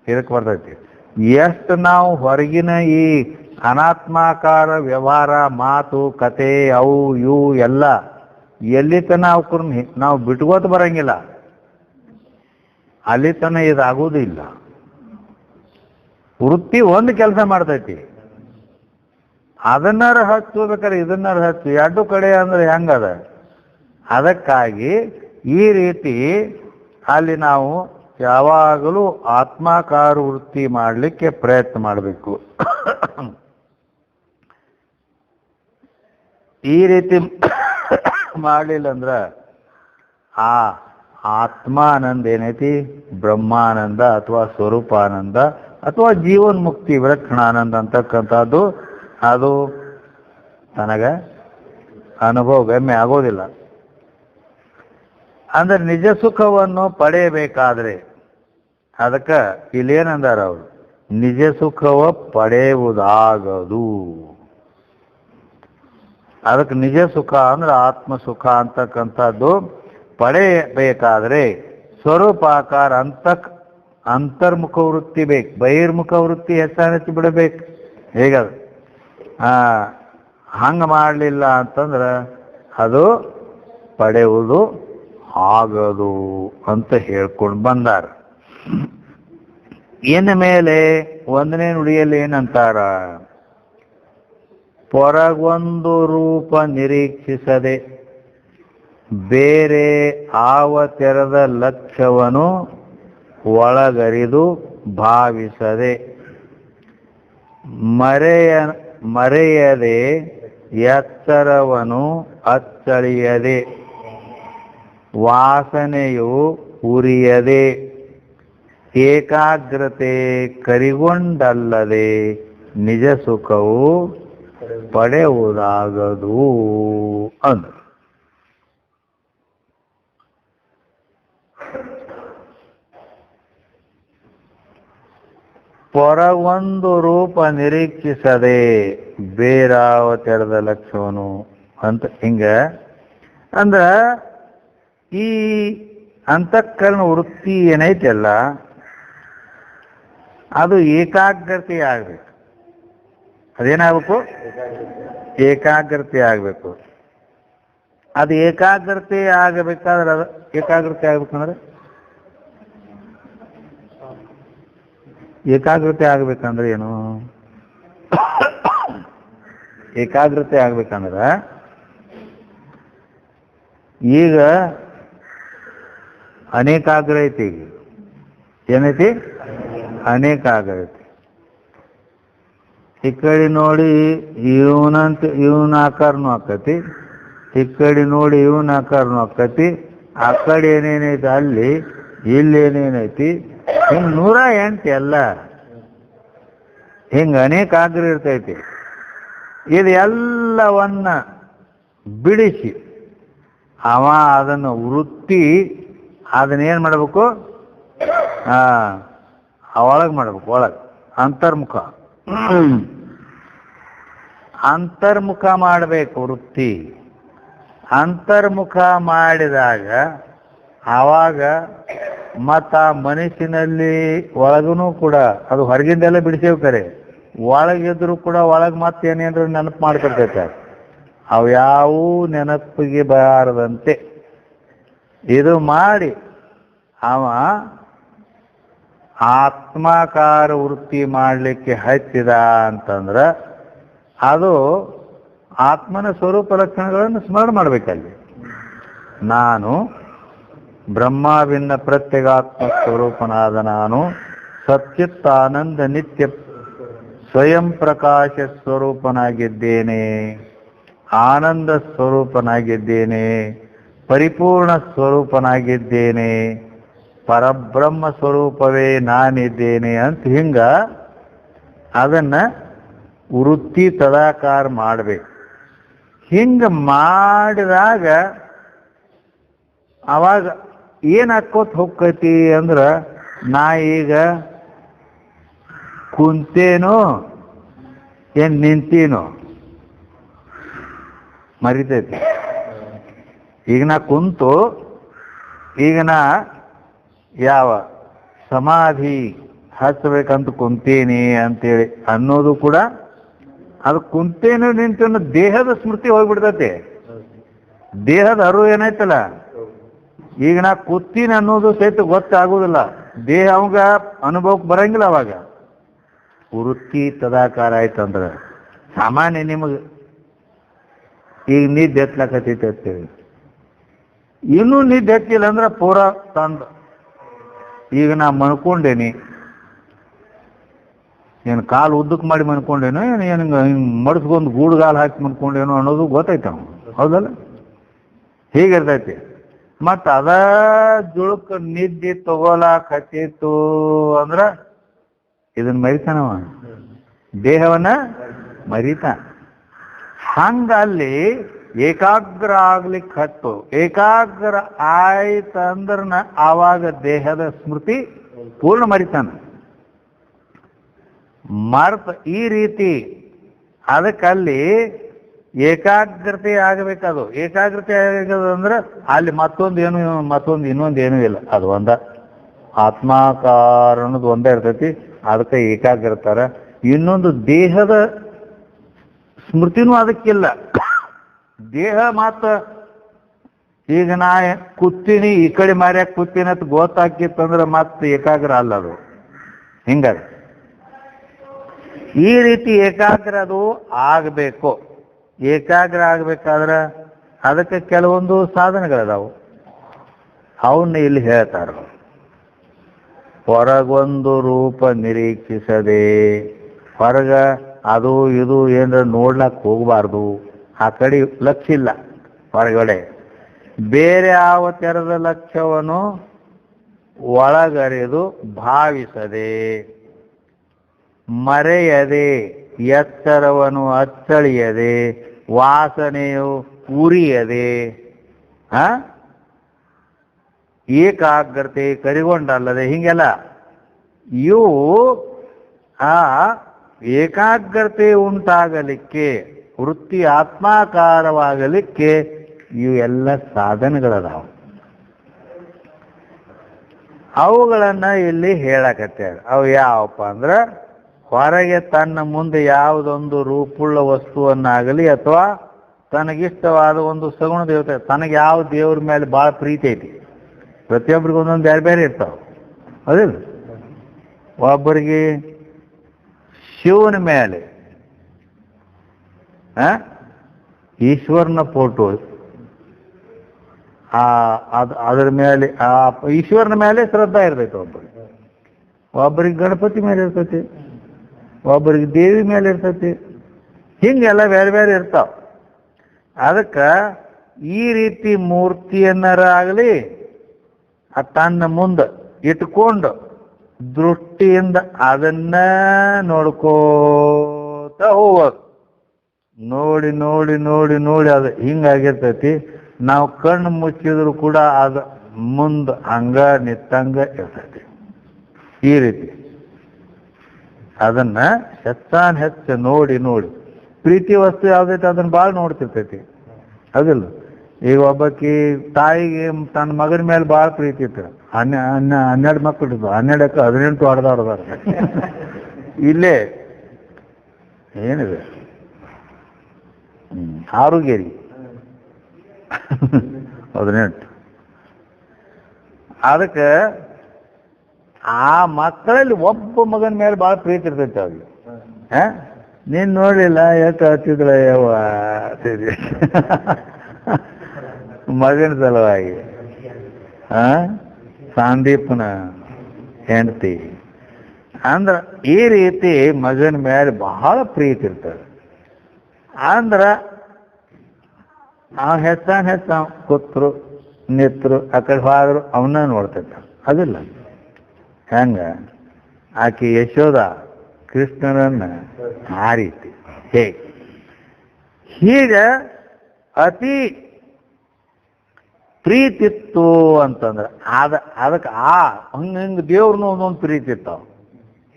ಇದಕ್ಕೆ ಬರ್ತೈತಿ. ಎಷ್ಟು ನಾವು ಹೊರಗಿನ ಈ ಅನಾತ್ಮಾಕಾರ ವ್ಯವಹಾರ, ಮಾತು, ಕತೆ, ಅವು ಇವು ಎಲ್ಲ ಎಲ್ಲಿ ತನ ಅವಕೂರ್ನ ನಾವು ಬಿಟ್ಕೋತ ಬರಂಗಿಲ್ಲ, ಅಲ್ಲಿ ತನ ಇದಾಗೋದು ಇಲ್ಲ. ವೃತ್ತಿ ಒಂದು ಕೆಲಸ ಮಾಡ್ತೈತಿ, ಅದನ್ನಾರು ಹಚ್ಕೋಬೇಕಾದ್ರೆ ಇದನ್ನಾರು ಹಚ್ಚು, ಎರಡು ಕಡೆ ಅಂದ್ರೆ ಹೆಂಗದ. ಅದಕ್ಕಾಗಿ ಈ ರೀತಿ ಅಲ್ಲಿ ನಾವು ಯಾವಾಗಲೂ ಆತ್ಮಾಕಾರ ವೃತ್ತಿ ಮಾಡಲಿಕ್ಕೆ ಪ್ರಯತ್ನ ಮಾಡಬೇಕು. ಈ ರೀತಿ ಮಾಡಲಿಲ್ಲ ಅಂದ್ರೆ ಆ ಆತ್ಮಾನಂದ ಏನೈತಿ, ಬ್ರಹ್ಮಾನಂದ ಅಥವಾ ಸ್ವರೂಪಾನಂದ ಅಥವಾ ಜೀವನ್ಮುಕ್ತಿ ವಿಲಕ್ಷಣಾನಂದ ಅಂತಕ್ಕಂಥದ್ದು ಅದು ನನಗೆ ಅನುಭವಗಮ್ಯ ಆಗೋದಿಲ್ಲ. ಅಂದ್ರೆ ನಿಜ ಸುಖವನ್ನು ಪಡೆಯಬೇಕಾದ್ರೆ ಅದಕ್ಕೆ ಇಲ್ಲೇನಂದಾರ ಅವರು, ನಿಜ ಸುಖವ ಪಡೆಯುವುದಾಗದು. ಅದಕ್ಕೆ ನಿಜ ಸುಖ ಅಂದ್ರೆ ಆತ್ಮ ಸುಖ ಅಂತಕ್ಕಂಥದ್ದು ಪಡೆಯಬೇಕಾದ್ರೆ ಸ್ವರೂಪಾಕಾರ ಅಂತರ್ಮುಖ ವೃತ್ತಿ ಬೇಕು, ಬಹಿರ್ಮುಖ ವೃತ್ತಿ ಹೆಚ್ಚಾನೆಚ್ಚು ಬಿಡಬೇಕು. ಹೇಗದು ಹಂಗೆ ಮಾಡಲಿಲ್ಲ ಅಂತಂದ್ರೆ ಅದು ಪಡೆಯುವುದು ಆಗದು ಅಂತ ಹೇಳ್ಕೊಂಡು ಬಂದಾರ. ಇನ್ನು ಮೇಲೆ ಒಂದನೇ ನುಡಿಯಲ್ಲಿ ಏನಂತಾರ, ಹೊರಗೊಂದು ರೂಪ ನಿರೀಕ್ಷಿಸದೆ ಬೇರೆ ಆವ ತೆರೆದ ಲಕ್ಷ್ಯವನ್ನು ಒಳಗರಿದು ಭಾವಿಸದೆ ಮರೆಯದೆ ಎತ್ತರವನ್ನು ಅಚ್ಚಳಿಯದೆ ವಾಸನೆಯು ಉರಿಯದೆ ಏಕಾಗ್ರತೆ ಕರಿಗೊಂಡಲ್ಲದೆ ನಿಜ ಸುಖವು ಪಡೆಯುವುದಾಗದು ಅಂದ. ಹೊರಗೊಂದು ರೂಪ ನಿರೀಕ್ಷಿಸದೆ ಬೇರಾವ ತೆರೆದ ಲಕ್ಷ್ಯವನ್ನು ಅಂತ ಹಿಂಗ ಅಂದ್ರ ಈ ಅಂತಃಕರಣ ವೃತ್ತಿ ಏನೈತಲ್ಲ ಅದು ಏಕಾಗ್ರತೆ ಆಗ್ಬೇಕು. ಅದೇನಾಗಬೇಕು, ಏಕಾಗ್ರತೆ ಆಗ್ಬೇಕು. ಅದು ಏಕಾಗ್ರತೆ ಆಗಬೇಕಾದ್ರೆ ಏಕಾಗ್ರತೆ ಆಗ್ಬೇಕಂದ್ರೆ ಏಕಾಗ್ರತೆ ಆಗ್ಬೇಕಂದ್ರೆ ಏನು, ಏಕಾಗ್ರತೆ ಆಗ್ಬೇಕಂದ್ರೆ ಈಗ ಅನೇಕಾಗ್ರ ಐತಿ. ಈಗ ಏನೈತಿ, ಅನೇಕಾಗ್ರ ಐತಿ. ಈ ಕಡೆ ನೋಡಿ ಇವನ ಆಕಾರನೂ ಆಕತಿ, ಈ ಕಡೆ ನೋಡಿ ಇವನ ಆಕಾರನೂ ಆಕತಿ, ಆ ಕಡೆ ಏನೇನೈತಿ ಅಲ್ಲಿ ಇಲ್ಲಿ ಏನೇನೈತಿ, ಹಿಂಗೆ 108 ಎಲ್ಲ ಹಿಂಗೆ ಅನೇಕಾಗ್ರ ಇರ್ತೈತಿ. ಇದು ಎಲ್ಲವನ್ನ ಬಿಡಿಸಿ ಅವ ಅದನ್ನು ವೃತ್ತಿ ಅದನ್ನೇನು ಮಾಡಬೇಕು, ಒಳಗೆ ಮಾಡಬೇಕು, ಒಳಗೆ ಅಂತರ್ಮುಖ ಮಾಡಬೇಕು ವೃತ್ತಿ. ಅಂತರ್ಮುಖ ಮಾಡಿದಾಗ ಆವಾಗ ಮತ್ತು ಆ ಮನಸ್ಸಿನಲ್ಲಿ ಒಳಗೂ ಕೂಡ ಅದು ಹೊರಗಿಂದೆಲ್ಲ ಬಿಡಿಸೇವು ಕರೆ, ಒಳಗಿದ್ರು ಕೂಡ ಒಳಗೆ ಮತ್ತೆ ಏನೇನ್ರ ನೆನಪು ಮಾಡ್ಕೊಳ್ತೈತೆ. ಅವು ಯಾವೂ ನೆನಪಿಗೆ ಬಾರದಂತೆ ಇದು ಮಾಡಿ ಅವ ಆತ್ಮಾಕಾರ ವೃತ್ತಿ ಮಾಡಲಿಕ್ಕೆ ಹಚ್ಚಿದ ಅಂತಂದ್ರೆ ಅದು ಆತ್ಮನ ಸ್ವರೂಪ ಲಕ್ಷಣಗಳನ್ನು ಸ್ಮರಣೆ ಮಾಡಬೇಕಲ್ಲಿ. ನಾನು ಬ್ರಹ್ಮಾವಿನ ಪ್ರತ್ಯೇಗಾತ್ಮ ಸ್ವರೂಪನಾದ ನಾನು ಸಚ್ಚಿತ್ತಾನಂದ ನಿತ್ಯ ಸ್ವಯಂ ಪ್ರಕಾಶ ಸ್ವರೂಪನಾಗಿದ್ದೇನೆ, ಆನಂದ ಸ್ವರೂಪನಾಗಿದ್ದೇನೆ, ಪರಿಪೂರ್ಣ ಸ್ವರೂಪನಾಗಿದ್ದೇನೆ, ಪರಬ್ರಹ್ಮ ಸ್ವರೂಪವೇ ನಾನಿದ್ದೇನೆ ಅಂತ ಹಿಂಗ ಅದನ್ನ ವೃತ್ತಿ ತದಾಕಾರ ಮಾಡಬೇಕು. ಹಿಂಗ ಮಾಡಿದಾಗ ಅವಾಗ ಏನಾಕೋತ ಹೋಗ್ತೈತಿ ಅಂದ್ರೆ ನಾ ಈಗ ಕುಂತೇನೋ ಏನ್ ನಿಂತೀನೋ ಮರಿತೈತಿ. ಈಗ ನಾ ಕುಂತು ಈಗ ನಾ ಯಾವ ಸಮಾಧಿ ಹಚ್ಚಬೇಕಂತ ಕುಂತೀನಿ ಅಂತೇಳಿ ಅನ್ನೋದು ಕೂಡ ಅದು ಕುಂತೇನು ನಿಂತೇನು ದೇಹದ ಸ್ಮೃತಿ ಹೋಗ್ಬಿಡ್ತೈತಿ. ದೇಹದ ಅರಿವು ಏನಾಯ್ತಲ್ಲ, ಈಗ ನಾ ಕೂತೀನಿ ಅನ್ನೋದು ಸಹಿತ ಗೊತ್ತಾಗುದಿಲ್ಲ, ದೇಹ ಅವಾಗ ಅನುಭವಕ್ಕೆ ಬರಂಗಿಲ್ಲ. ಅವಾಗ ವೃತ್ತಿ ತದಾಕಾರ ಆಯ್ತಂದ್ರೆ ಸಾಮಾನ್ಯ ನಿಮಗೆ ಈಗ ನಿದ್ದೆ ಎತ್ಲಾಕತ್ತೈತೆ ಅಂತೇಳಿ ಇನ್ನೂ ನಿದ್ದೆ ಎತ್ತಿಲ್ಲ ಅಂದ್ರೆ ಪೂರಾ ತಂದು ಈಗ ನಾ ಮನ್ಕೊಂಡೇನಿ, ಏನು ಕಾಲು ಉದ್ದಕ್ಕೆ ಮಾಡಿ ಮನ್ಕೊಂಡೇನೋ ಏನು ಏನು ಹಿಂಗೆ ಮಡ್ಸ್ಕೊಂಡು ಗೂಡುಗಾಲು ಹಾಕಿ ಮನ್ಕೊಂಡೇನೋ ಅನ್ನೋದು ಗೊತ್ತೈತೆ ನಾವು, ಹೌದಲ್ಲ? ಹೀಗಿರ್ತೈತಿ. ಮತ್ತು ಅದ ಜುಳುಕ್ ನಿದ್ದೆ ತಗೋಲಾಕ ಹತ್ತಿತ್ತು ಅಂದ್ರೆ ಇದನ್ನ ಮರಿತಾನವ, ದೇಹವನ್ನ ಮರಿತಾನ. ಹಂಗ ಅಲ್ಲಿ ಏಕಾಗ್ರ ಆಗ್ಲಿಕ್ಕೆ ಹತ್ತು, ಏಕಾಗ್ರ ಆಯ್ತಂದ್ರ ಆವಾಗ ದೇಹದ ಸ್ಮೃತಿ ಪೂರ್ಣ ಮರಿತಾನ. ಮರ್ತ ಈ ರೀತಿ ಅದಕ್ಕಲ್ಲಿ ಏಕಾಗ್ರತೆ ಆಗಬೇಕದು. ಏಕಾಗ್ರತೆ ಆಗದು ಅಂದ್ರೆ ಅಲ್ಲಿ ಮತ್ತೊಂದು ಇನ್ನೊಂದು ಏನೂ ಇಲ್ಲ, ಅದು ಒಂದ ಆತ್ಮಾಕಾರ ಅನ್ನೋದು ಒಂದೇ ಇರ್ತೈತಿ. ಅದಕ್ಕೆ ಏಕಾಗ್ರತಾರ. ಇನ್ನೊಂದು ದೇಹದ ಸ್ಮೃತಿನೂ ಅದಕ್ಕಿಲ್ಲ. ದೇಹ ಮಾತ್ರ ಈಗ ನಾ ಕೂತೀನಿ ಈ ಕಡೆ ಮಾರ್ಯಾಕ ಕೂತೀನಿ ಅಂತ ಗೊತ್ತಾಕಿತ್ತಂದ್ರೆ ಮತ್ತೆ ಏಕಾಗ್ರ ಅಲ್ಲ ಅದು. ಹಿಂಗಾದ ಈ ರೀತಿ ಏಕಾಗ್ರ ಅದು ಆಗಬೇಕು. ಏಕಾಗ್ರ ಆಗ್ಬೇಕಾದ್ರೆ ಅದಕ್ಕೆ ಕೆಲವೊಂದು ಸಾಧನೆಗಳದಾವು, ಅವನ್ನ ಇಲ್ಲಿ ಹೇಳ್ತಾರ. ಹೊರಗೊಂದು ರೂಪ ನಿರೀಕ್ಷಿಸದೆ, ಹೊರಗ ಅದು ಇದು ಏನಾರ ನೋಡ್ಲಕ್ಕೆ ಹೋಗಬಾರ್ದು, ಆ ಕಡೆ ಲಕ್ಷ್ಯ ಇಲ್ಲ. ಹೊರಗಡೆ ಬೇರೆ ಯಾವ ತೆರದ ಲಕ್ಷ್ಯವನ್ನು ಒಳಗರೆದು ಭಾವಿಸದೆ, ಮರೆಯದೆ, ಎತ್ತರವನ್ನು ಅಚ್ಚಳಿಯದೆ, ವಾಸನೆಯು ಉರಿಯದೆ, ಏಕಾಗ್ರತೆ ಕರಿಗೊಂಡಲ್ಲದೆ, ಹಿಂಗೆಲ್ಲ ಇವು ಆ ಏಕಾಗ್ರತೆ ಉಂಟಾಗಲಿಕ್ಕೆ, ವೃತ್ತಿ ಆತ್ಮಾಕಾರವಾಗಲಿಕ್ಕೆ ಇವೆಲ್ಲ ಸಾಧನೆಗಳದಾವ. ಅವುಗಳನ್ನ ಇಲ್ಲಿ ಹೇಳಕತ್ಯಾರ. ಅವು ಯಾವಪ್ಪ ಅಂದ್ರೆ ಹೊರಗೆ ತನ್ನ ಮುಂದೆ ಯಾವುದೊಂದು ರೂಪುಳ್ಳ ವಸ್ತುವನ್ನಾಗಲಿ ಅಥವಾ ತನಗಿಷ್ಟವಾದ ಒಂದು ಸಗುಣ ದೇವತೆ, ತನಗೆ ಯಾವ ದೇವ್ರ ಮೇಲೆ ಭಾಳ ಪ್ರೀತಿ ಐತಿ, ಪ್ರತಿಯೊಬ್ಬರಿಗೂ ಒಂದೊಂದು ಬೇರೆ ಬೇರೆ ಇರ್ತಾವ, ಅದಿಲ್ಲ? ಒಬ್ಬರಿಗೆ ಶಿವನ ಮೇಲೆ ಈಶ್ವರನ ಫೋಟೋ, ಅದರ ಮೇಲೆ ಆ ಈಶ್ವರನ ಮೇಲೆ ಶ್ರದ್ಧಾ ಇರ್ತೈತೆ. ಒಬ್ಬರಿಗೆ ಗಣಪತಿ ಮೇಲೆ ಇರ್ತೈತಿ, ಒಬ್ಬರಿಗೆ ದೇವಿ ಮೇಲೆ ಇರ್ತೈತಿ, ಹಿಂಗೆಲ್ಲ ಬೇರೆ ಬೇರೆ ಇರ್ತಾವ. ಅದಕ್ಕೆ ಈ ರೀತಿ ಮೂರ್ತಿಯನ್ನರ ಆಗಲಿ ತನ್ನ ಮುಂದೆ ಇಟ್ಕೊಂಡು ದೃಷ್ಟಿಯಿಂದ ಅದನ್ನ ನೋಡ್ಕೋತ ಹೋಗೋದು. ನೋಡಿ ನೋಡಿ ನೋಡಿ ನೋಡಿ ಅದು ಹಿಂಗಾಗಿರ್ತೈತಿ. ನಾವು ಕಣ್ಣು ಮುಚ್ಚಿದ್ರು ಕೂಡ ಅದು ಮುಂದೆ ಹಂಗ ನಿತ್ತಂಗ ಇರ್ತೈತಿ. ಈ ರೀತಿ ಅದನ್ನ ಹೆಚ್ಚ ನೋಡಿ ನೋಡಿ ಪ್ರೀತಿ ವಸ್ತು ಯಾವ್ದೈತೆ ಅದನ್ನ ಭಾಳ ನೋಡ್ತಿರ್ತೈತಿ, ಅದಿಲ್ಲ? ಈಗ ಒಬ್ಬಾಕಿ ತಾಯಿಗೆ ತನ್ನ ಮಗನ ಮೇಲೆ ಭಾಳ ಪ್ರೀತಿ ಇತ್ತು. 12 ಮಕ್ಕಳು ಇರ್ತಾವ, 18 ಹೊಡೆದಾಡ್ದಾರ. ಇಲ್ಲೇ ಏನಿದೆ ಹಾರುಗೇರಿ 18. ಅದಕ್ಕೆ ಆ ಮಕ್ಕಳಲ್ಲಿ ಒಬ್ಬ ಮಗನ ಮೇಲೆ ಭಾಳ ಪ್ರೀತಿ ಇರ್ತೈತೆ ಅವ್ರಿಗೆ. ನೀನು ನೋಡಲಿಲ್ಲ ಎಷ್ಟು ಹತ್ತಿದ್ರ ಯವ್ವ ಸರಿ ಮಗನ ಸಲುವಾಗಿ ಸಂದೀಪ್ನ ಹೆಂಡತಿ ಅಂದ್ರೆ ಈ ರೀತಿ ಮಗನ ಮೇಲೆ ಬಹಳ ಪ್ರೀತಿ ಇರ್ತದೆ. ಅಂದ್ರೆ ಹೆಚ್ಚ ಕೂತ್ರು ನಿತ್ರು ಆ ಕಡೆ ಹೋದ್ರು ಅವನ್ನ ನೋಡ್ತಿದ್ದ. ಅದಿಲ್ಲ ಹೆಂಗ ಆಕೆ ಯಶೋದ ಕೃಷ್ಣನನ್ನ ಆ ರೀತಿ ಹೇಗೆ ಹೀಗೆ ಅತಿ ಪ್ರೀತಿತ್ತು ಅಂತಂದ್ರೆ ಅದಕ್ಕೆ ಹಂಗೆ ದೇವ್ರನ್ನೂ ಒಂದೊಂದು ಪ್ರೀತಿ ಇರ್ತಾವ.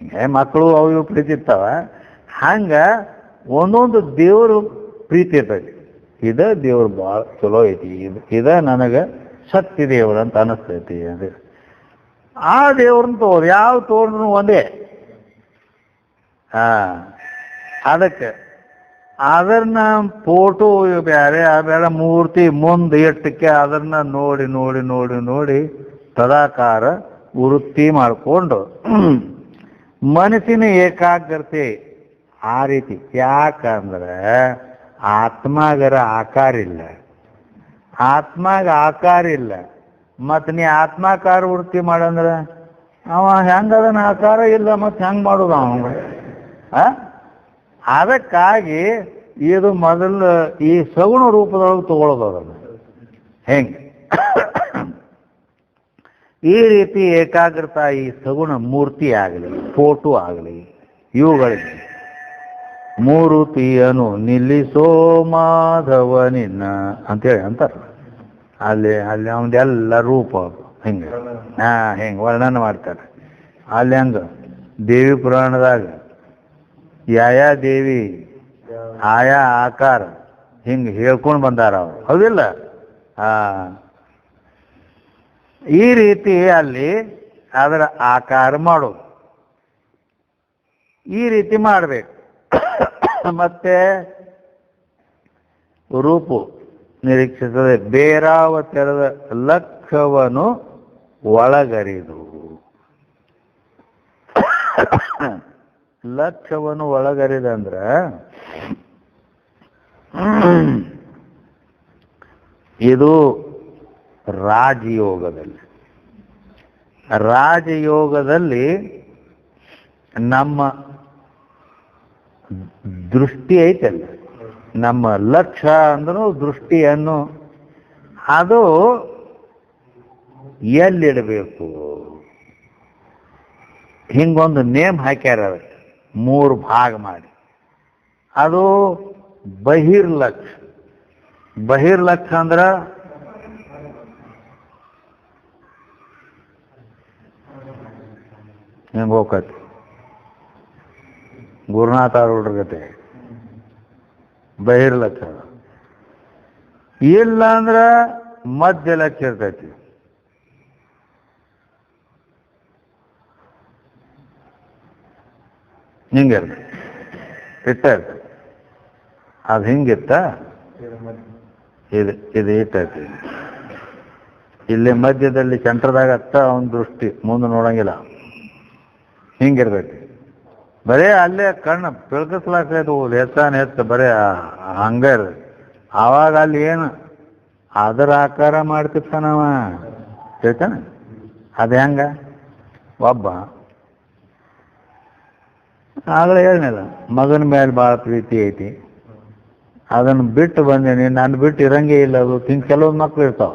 ಹಿಂಗೆ ಮಕ್ಕಳು ಅವು ಇವು ಪ್ರೀತಿ ಇರ್ತಾವ. ಹಂಗೆ ಒಂದೊಂದು ದೇವರು ಪ್ರೀತಿ ಇರ್ತೈತಿ. ಇದ ದೇವ್ರು ಭಾಳ ಚಲೋ ಐತಿ, ಇದ ನನಗೆ ಶಕ್ತಿ ದೇವ್ರು ಅಂತ ಅನಿಸ್ತೈತಿ. ಅದು ಆ ದೇವ್ರನ್ನ ತೋರು ಯಾವ ತೋರ್ನು ಒಂದೇ. ಅದಕ್ಕೆ ಅದನ್ನ ಫೋಟೋ ಬೇರೆ ಆಮೇಲೆ ಮೂರ್ತಿ ಮುಂದೆ ಇಟ್ಟಕ್ಕೆ ಅದನ್ನ ನೋಡಿ ನೋಡಿ ನೋಡಿ ನೋಡಿ ತದಾಕಾರ ವೃತ್ತಿ ಮಾಡಿಕೊಂಡು ಮನಸ್ಸಿನ ಏಕಾಗ್ರತೆ ಆ ರೀತಿ. ಯಾಕಂದ್ರೆ ಆತ್ಮಾಗರ ಆಕಾರ ಇಲ್ಲ, ಆತ್ಮಾಗ ಆಕಾರ ಇಲ್ಲ. ಮತ್ತು ನೀ ಆತ್ಮಾಕಾರ ವೃತ್ತಿ ಮಾಡಂದ್ರೆ ಅವ ಹೆಂಗದನ ಆಕಾರ ಇಲ್ಲ, ಮತ್ತು ಹೆಂಗೆ ಮಾಡೋದು ಅವ? ಅದಕ್ಕಾಗಿ ಇದು ಮೊದಲು ಈ ಸಗುಣ ರೂಪದೊಳಗೆ ತಗೊಳ್ಳೋದು ಅದನ್ನು. ಹೆಂಗೆ ಈ ರೀತಿ ಏಕಾಗ್ರತಾ ಈ ಸಗುಣ ಮೂರ್ತಿ ಆಗಲಿ ಫೋಟೋ ಆಗಲಿ ಇವುಗಳಿಗೆ ಮೂರುತಿಯನು ನಿಲ್ಲಿಸೋ ಮಾಧವ ನಿನ್ನ ಅಂತೇಳಿ ಅಂತಾರೆ. ಅಲ್ಲಿ ಅವನದೆಲ್ಲ ರೂಪ ಹಿಂಗೆ ಹಿಂಗೆ ವರ್ಣನೆ ಮಾಡ್ತಾರೆ. ಅಲ್ಲಿ ಹಂಗೆ ದೇವಿ ಪುರಾಣದಾಗ ಯಾಯಾ ದೇವಿ ಆಯಾ ಆಕಾರ ಹಿಂಗೆ ಹೇಳ್ಕೊಂಡು ಬಂದಾರ ಅವರು. ಹೌದಿಲ್ಲ? ಈ ರೀತಿ ಅಲ್ಲಿ ಅದರ ಆಕಾರ ಮಾಡೋದು ಈ ರೀತಿ ಮಾಡಬೇಕು. ಮತ್ತೆ ರೂಪು ನಿರೀಕ್ಷಿಸದೆ ಬೇರಾವ ತೆರೆದ ಲಕ್ಷ್ಯವನ್ನು ಒಳಗರಿದು. ಲಕ್ಷ್ಯವನ್ನು ಒಳಗರಿದಂದ್ರ ಇದು ರಾಜಯೋಗದಲ್ಲಿ ನಮ್ಮ ದೃಷ್ಟಿ ಐತಲ್ಲ, ನಮ್ಮ ಲಕ್ಷ್ಯ ಅಂದ್ರೂ ದೃಷ್ಟಿಯನ್ನು ಅದು ಎಲ್ಲಿಡಬೇಕು ಹಿಂಗೊಂದು ನೇಮ್ ಹಾಕ್ಯಾರ. 3 ಭಾಗ ಮಾಡಿ. ಅದು ಬಹಿರ್ಲಕ್ಷ್ಯ. ಬಹಿರ್ಲಕ್ಷ್ಯ ಅಂದ್ರ ಹೆಂಗೆ ಹೋಗತಿ ಗುರುನಾಥ ಅವ್ರ ಗತೆ ಬಹಿರ್ಲಕ್ಷ್ಯ. ಇಲ್ಲ ಅಂದ್ರ ಮಧ್ಯ ಲಕ್ಷ್ಯ ಇರ್ತೈತಿ. ಹಿಂಗೆ ಇಟ್ಟ ಅದು ಹಿಂಗಿತ್ತ ಇದು ಇಟ್ಟೈತಿ. ಇಲ್ಲಿ ಮಧ್ಯದಲ್ಲಿ ಸೆಂಟ್ರದಾಗ ಅವನ ದೃಷ್ಟಿ ಮುಂದೆ ನೋಡಂಗಿಲ್ಲ, ಹಿಂಗಿರ್ತೈತಿ. ಬರೇ ಅಲ್ಲೇ ಕಣ್ಣು ಬೆಳಕಿಸ್ಲಾಕೈದು ಹೆಚ್ಚ ಬರೇ ಹಂಗ ಇರ್ತೈತಿ. ಆವಾಗ ಅಲ್ಲಿ ಏನು ಅದರ ಆಕಾರ ಮಾಡ್ತಿರ್ತಾನವ ಹೇಳ್ತಾನ. ಅದು ಹೆಂಗ ಒಬ್ಬ ಆಗಲೇ ಹೇಳಿಲ್ಲ ಮಗನ ಮೇಲೆ ಭಾಳ ಪ್ರೀತಿ ಐತಿ, ಅದನ್ನು ಬಿಟ್ಟು ಬಂದೇನಿ, ನಾನು ಬಿಟ್ಟು ಇರಂಗೇ ಇಲ್ಲ. ಅದು ಕೆಲವೊಂದು ಮಕ್ಳು ಇರ್ತಾವ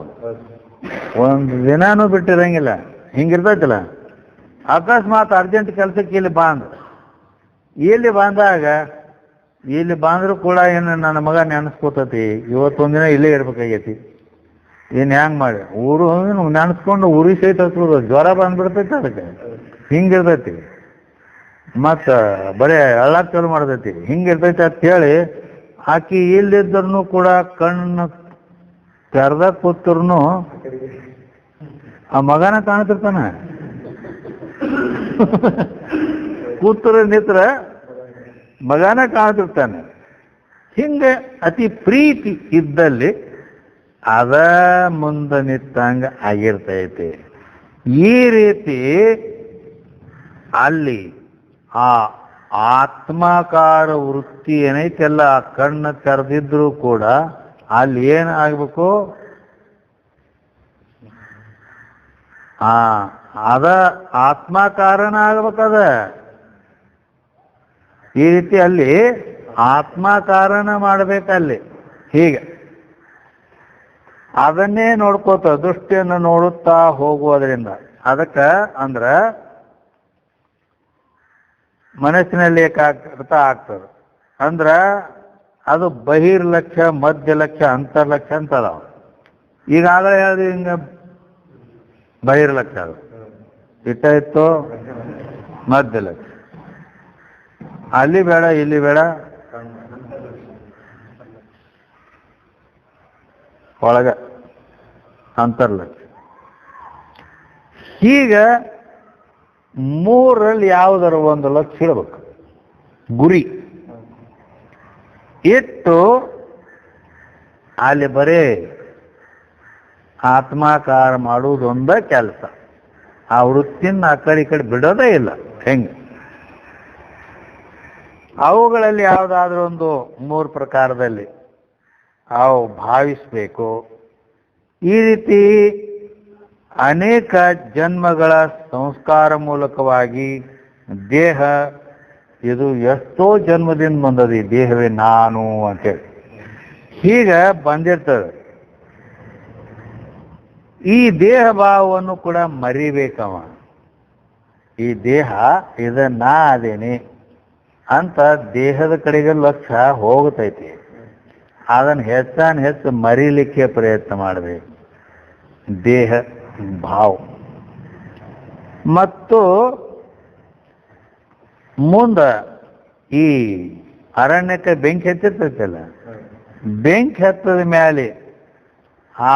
ಒಂದು ದಿನಾನೂ ಬಿಟ್ಟಿರಂಗಿಲ್ಲ. ಹಿಂಗಿರ್ತೈತಿಲ್ಲ. ಅಕಸ್ಮಾತ್ ಅರ್ಜೆಂಟ್ ಕೆಲಸಕ್ಕೆ ಇಲ್ಲಿ ಬಂದಾಗ ಇಲ್ಲಿ ಬಂದರೂ ಕೂಡ ಏನು ನನ್ನ ಮಗ ನೆನೆಸ್ಕೋತತಿ, ಇವತ್ತೊಂದಿನ ಇಲ್ಲೇ ಇರ್ಬೇಕಾಗೈತಿ, ಏನು ಹೆಂಗೆ ಮಾಡಿ ಊರು ನೆನೆಸ್ಕೊಂಡು ಉರಿ ಸಹಿತ ಹಚ್ಬೋದು, ಜ್ವರ ಬಂದ್ಬಿಡ್ತೈತಿ. ಅದಕ್ಕೆ ಹಿಂಗಿರ್ತೈತಿ. ಮತ್ತು ಬರೀ ಎಳ್ಳಾಕ್ ಚಾಲು ಮಾಡ್ತೈತಿ. ಹಿಂಗಿರ್ತೈತಿ ಅಂತ ಹೇಳಿ ಆಕಿ ಇಲ್ಲಿದ್ರೂ ಕೂಡ ಕಣ್ಣು ತೆರೆದ ಕೂತ್ರು ಆ ಮಗನ ಕಾಣ್ತಿರ್ತಾನ. ಕೂತ್ರ ನಿತ್ರ ಮಗನ ಕಾಣ್ತಿರ್ತಾನೆ. ಹಿಂಗೆ ಅತಿ ಪ್ರೀತಿ ಇದ್ದಲ್ಲಿ ಅದ ಮುಂದೆ ನಿತ್ತಂಗ ಆಗಿರ್ತೈತಿ. ಈ ರೀತಿ ಅಲ್ಲಿ ಆ ಆತ್ಮಾಕಾರ ವೃತ್ತಿ ಏನೈತೆಲ್ಲ ಆ ಕಣ್ಣು ತೆರೆದಿದ್ರು ಕೂಡ ಅಲ್ಲಿ ಏನಾಗಬೇಕು, ಅದ ಆತ್ಮಾಕಾರನ ಆಗ್ಬೇಕದ. ಈ ರೀತಿ ಅಲ್ಲಿ ಆತ್ಮಾಕಾರನ ಮಾಡ್ಬೇಕಲ್ಲಿ. ಹೀಗೆ ಅದನ್ನೇ ನೋಡ್ಕೋತ ದೃಷ್ಟಿಯನ್ನು ನೋಡುತ್ತಾ ಹೋಗುವುದರಿಂದ ಅದಕ್ಕೆ ಅಂದ್ರ ಮನಸ್ಸಿನಲ್ಲಿ ಏಕಾಗ್ರತ ಆಗ್ತದೆ. ಅಂದ್ರ ಅದು ಬಹಿರ್ಲಕ್ಷ್ಯ, ಮಧ್ಯಲಕ್ಷ್ಯ, ಅಂತರ್ಲಕ್ಷ್ಯ ಅಂತ ಅದಾವ. ಈಗಾಗಲೇ ಹೇಳಿದ್ವಿ ಹಿಂಗ ಬಹಿರ್ಲಕ್ಷ್ಯ ಅದು ಇತ್ತು, ಮಧ್ಯಲಕ್ಷ್ಯ ಅಲ್ಲಿ ಬೇಡ ಇಲ್ಲಿ ಬೇಡ, ಒಳಗ ಅಂತರ್ಲಕ್ಷ್ಯ. ಈಗ ಮೂರಲ್ಲಿ ಯಾವುದರ ಒಂದು ಲಕ್ಷ್ಯ ಇಡಬೇಕು, ಗುರಿ ಇಟ್ಟು ಅಲ್ಲಿ ಬರೇ ಆತ್ಮಾಕಾರ ಮಾಡುವುದೊಂದ ಕೆಲಸ. ಆ ವೃತ್ತಿನ ಆ ಕಡೆ ಈ ಕಡೆ ಬಿಡೋದೇ ಇಲ್ಲ. ಹೆಂಗೆ ಅವುಗಳಲ್ಲಿ ಯಾವುದಾದ್ರೂ ಒಂದು ಮೂರು ಪ್ರಕಾರದಲ್ಲಿ ಅವು ಭಾವಿಸ್ಬೇಕು. ಈ ರೀತಿ ಅನೇಕ ಜನ್ಮಗಳ ಸಂಸ್ಕಾರ ಮೂಲಕವಾಗಿ ದೇಹ ಇದು ಎಷ್ಟೋ ಜನ್ಮದಿಂದ ಬಂದದ, ಈ ದೇಹವೇ ನಾನು ಅಂತೇಳಿ ಹೀಗೆ ಬಂದಿರ್ತದೆ. ಈ ದೇಹ ಭಾವವನ್ನು ಕೂಡ ಮರಿಬೇಕವ. ಈ ದೇಹ ಇದು ನಾ ಅದೇನೆ ಅಂತ ದೇಹದ ಕಡೆಗೆ ಲಕ್ಷ್ಯ ಹೋಗ್ತೈತಿ. ಅದನ್ನು ಹೆಚ್ಚು ಮರಿಲಿಕ್ಕೆ ಪ್ರಯತ್ನ ಮಾಡಬೇಕು. ದೇಹ ಭಾವ ಮತ್ತು ಮುಂದ ಈ ಅರಣ್ಯಕ್ಕೆ ಬೆಂಕಿ ಹತ್ತಿರ್ತೈತಲ್ಲ, ಬೆಂಕಿ ಹತ್ತದ ಮೇಲೆ ಆ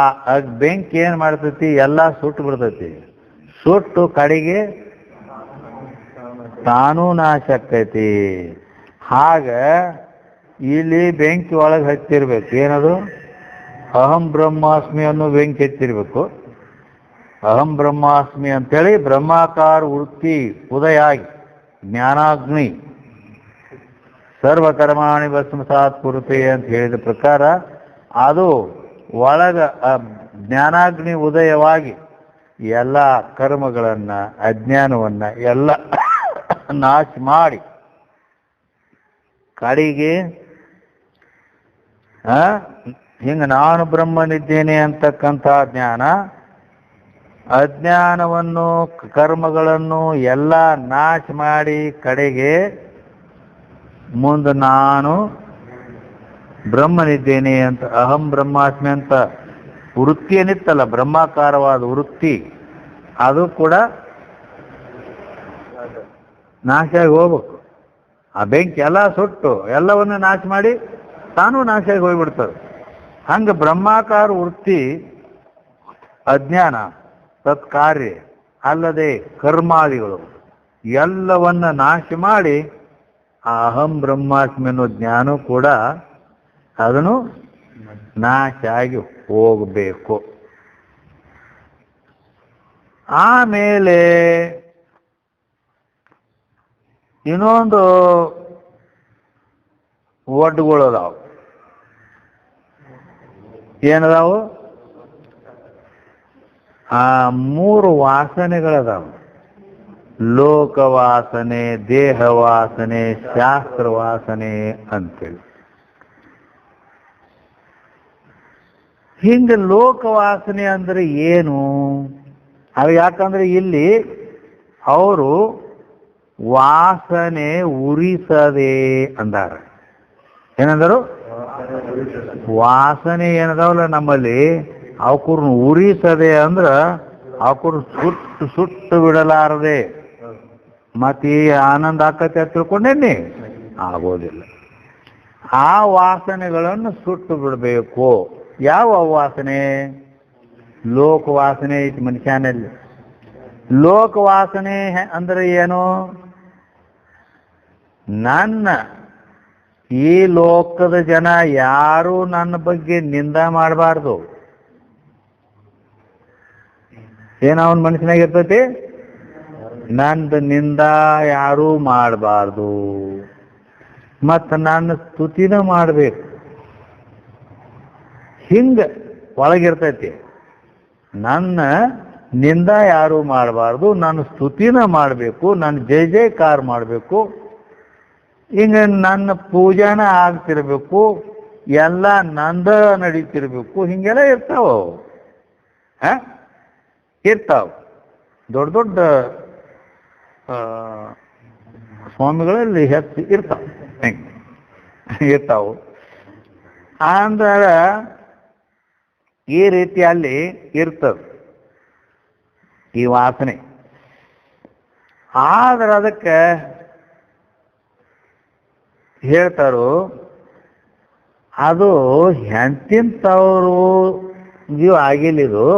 ಬೆಂಕಿ ಏನ್ ಮಾಡ್ತೈತಿ, ಎಲ್ಲ ಸುಟ್ಟು ಬಿಡ್ತೈತಿ. ಸುಟ್ಟು ಕಡೆಗೆ ತಾನೂ ನಾಶ ಆಕೈತಿ. ಹಾಗ ಇಲ್ಲಿ ಬೆಂಕಿ ಒಳಗೆ ಹಚ್ಚಿರ್ಬೇಕು. ಏನದು ಅಹಂ ಬ್ರಹ್ಮಾಸ್ಮಿ ಅನ್ನೋ ಬೆಂಕಿ ಹಚ್ಚಿರ್ಬೇಕು. ಅಹಂ ಬ್ರಹ್ಮಾಸ್ಮಿ ಅಂತೇಳಿ ಬ್ರಹ್ಮಾಕಾರ ವೃತ್ತಿ ಉದಯ ಆಗಿ ಜ್ಞಾನಾಗ್ನಿ ಸರ್ವಕರ್ಮಾಣಿ ಭಸ್ಮಸಾತ್ ಕುರುತೆ ಅಂತ ಹೇಳಿದ ಪ್ರಕಾರ ಅದು ಒಳಗ ಜ್ಞಾನಾಗ್ನಿ ಉದಯವಾಗಿ ಎಲ್ಲ ಕರ್ಮಗಳನ್ನ ಅಜ್ಞಾನವನ್ನ ಎಲ್ಲ ನಾಶ ಮಾಡಿ ಕಡೆಗೆ ಹಿಂಗ ನಾನು ಬ್ರಹ್ಮನಿದ್ದೇನೆ ಅಂತಕ್ಕಂಥ ಜ್ಞಾನ, ಅಜ್ಞಾನವನ್ನು ಕರ್ಮಗಳನ್ನು ಎಲ್ಲ ನಾಶ ಮಾಡಿ ಕಡೆಗೆ ಮುಂದೆ ನಾನು ಬ್ರಹ್ಮನಿದ್ದೇನೆ ಅಂತ ಅಹಂ ಬ್ರಹ್ಮಾಸ್ಮಿ ಅಂತ ವೃತ್ತಿ ಏನಿತ್ತಲ್ಲ, ಬ್ರಹ್ಮಾಕಾರವಾದ ವೃತ್ತಿ, ಅದು ಕೂಡ ನಾಶ ಆಗಿ ಹೋಗ್ಬೇಕು. ಆ ಬೆಂಕಿ ಎಲ್ಲ ಸುಟ್ಟು ಎಲ್ಲವನ್ನು ನಾಶ ಮಾಡಿ ತಾನೂ ನಾಶ ಆಗಿ ಹೋಗ್ಬಿಡ್ತದೆ. ಹಂಗೆ ಬ್ರಹ್ಮಾಕಾರ ವೃತ್ತಿ ಅಜ್ಞಾನ, ತತ್ಕಾರ್ಯ ಅಲ್ಲದೆ ಕರ್ಮಾದಿಗಳು ಎಲ್ಲವನ್ನ ನಾಶ ಮಾಡಿ ಆ ಅಹಂ ಬ್ರಹ್ಮಾಸ್ಮಿ ಅನ್ನೋ ಜ್ಞಾನ ಕೂಡ ಅದನ್ನು ನಾಶ ಆಗಿ ಹೋಗಬೇಕು. ಆಮೇಲೆ ಇನ್ನೊಂದು ಒಡ್ಡುಗಳು ಅದಾವು. ಏನದಾವು? ಆ ಮೂರು ವಾಸನೆಗಳದಾವು. ಲೋಕವಾಸನೆ, ದೇಹವಾಸನೆ, ಶಾಸ್ತ್ರವಾಸನೆ ಅಂತೇಳಿ. ಹಿಂಗೆ ಲೋಕವಾಸನೆ ಅಂದ್ರೆ ಏನು? ಅದು ಯಾಕಂದ್ರೆ ಇಲ್ಲಿ ಅವರು ವಾಸನೆ ಉರಿಸದೆ ಅಂದಾರ. ಏನಂದರು? ವಾಸನೆ ಏನದಾವಲ್ಲ ನಮ್ಮಲ್ಲಿ ಅವಕೂರ್ನ ಉರಿಸದೆ ಅಂದ್ರ ಅವಕೂರ್ ಸುಟ್ಟು ಬಿಡಲಾರದೆ ಮತ್ತೆ ಆನಂದ ಆಕತೆ ತಿಳ್ಕೊಂಡೇನಿ, ಆಗೋದಿಲ್ಲ. ಆ ವಾಸನೆಗಳನ್ನು ಸುಟ್ಟು ಬಿಡಬೇಕು. ಯಾವ ವಾಸನೆ? ಲೋಕವಾಸನೆ ಐತಿ ಮನುಷ್ಯನಲ್ಲಿ. ಲೋಕವಾಸನೆ ಅಂದ್ರೆ ಏನು? ನನ್ನ ಈ ಲೋಕದ ಜನ ಯಾರು ನನ್ನ ಬಗ್ಗೆ ನಿಂದ ಮಾಡಬಾರ್ದು. ಏನ ಅವನ ಮನಸ್ಸಿನಾಗಿರ್ತೈತಿ? ನಂದು ನಿಂದ ಯಾರೂ ಮಾಡಬಾರ್ದು, ಮತ್ತು ನನ್ನ ಸ್ತುತಿನ ಮಾಡಬೇಕು. ಹಿಂಗೆ ಒಳಗಿರ್ತೈತಿ. ನನ್ನ ನಿಂದ ಯಾರೂ ಮಾಡಬಾರ್ದು, ನನ್ನ ಸ್ತುತಿನ ಮಾಡಬೇಕು, ನನ್ನ ಜಯ ಜಯಕಾರ ಮಾಡಬೇಕು, ಹಿಂಗೆ ನನ್ನ ಪೂಜಾನ ಆಗ್ತಿರ್ಬೇಕು, ಎಲ್ಲ ನಂದ ನಡೀತಿರ್ಬೇಕು. ಹಿಂಗೆಲ್ಲ ಇರ್ತಾವ ಇರ್ತಾವ. ದೊಡ್ಡ ದೊಡ್ಡ ಸ್ವಾಮಿಗಳಲ್ಲಿ ಹೆಚ್ಚು ಇರ್ತಾವ, ಇರ್ತಾವು. ಅಂದ್ರೆ ಈ ರೀತಿಯಲ್ಲಿ ಇರ್ತದೆ ಈ ವಾಸನೆ. ಆದ್ರೆ ಅದಕ್ಕೆ ಹೇಳ್ತಾರೋ ಅದು ಎಂತಿಂತವರು ಜೀವ ಆಗಿಲ್ಲಿದು,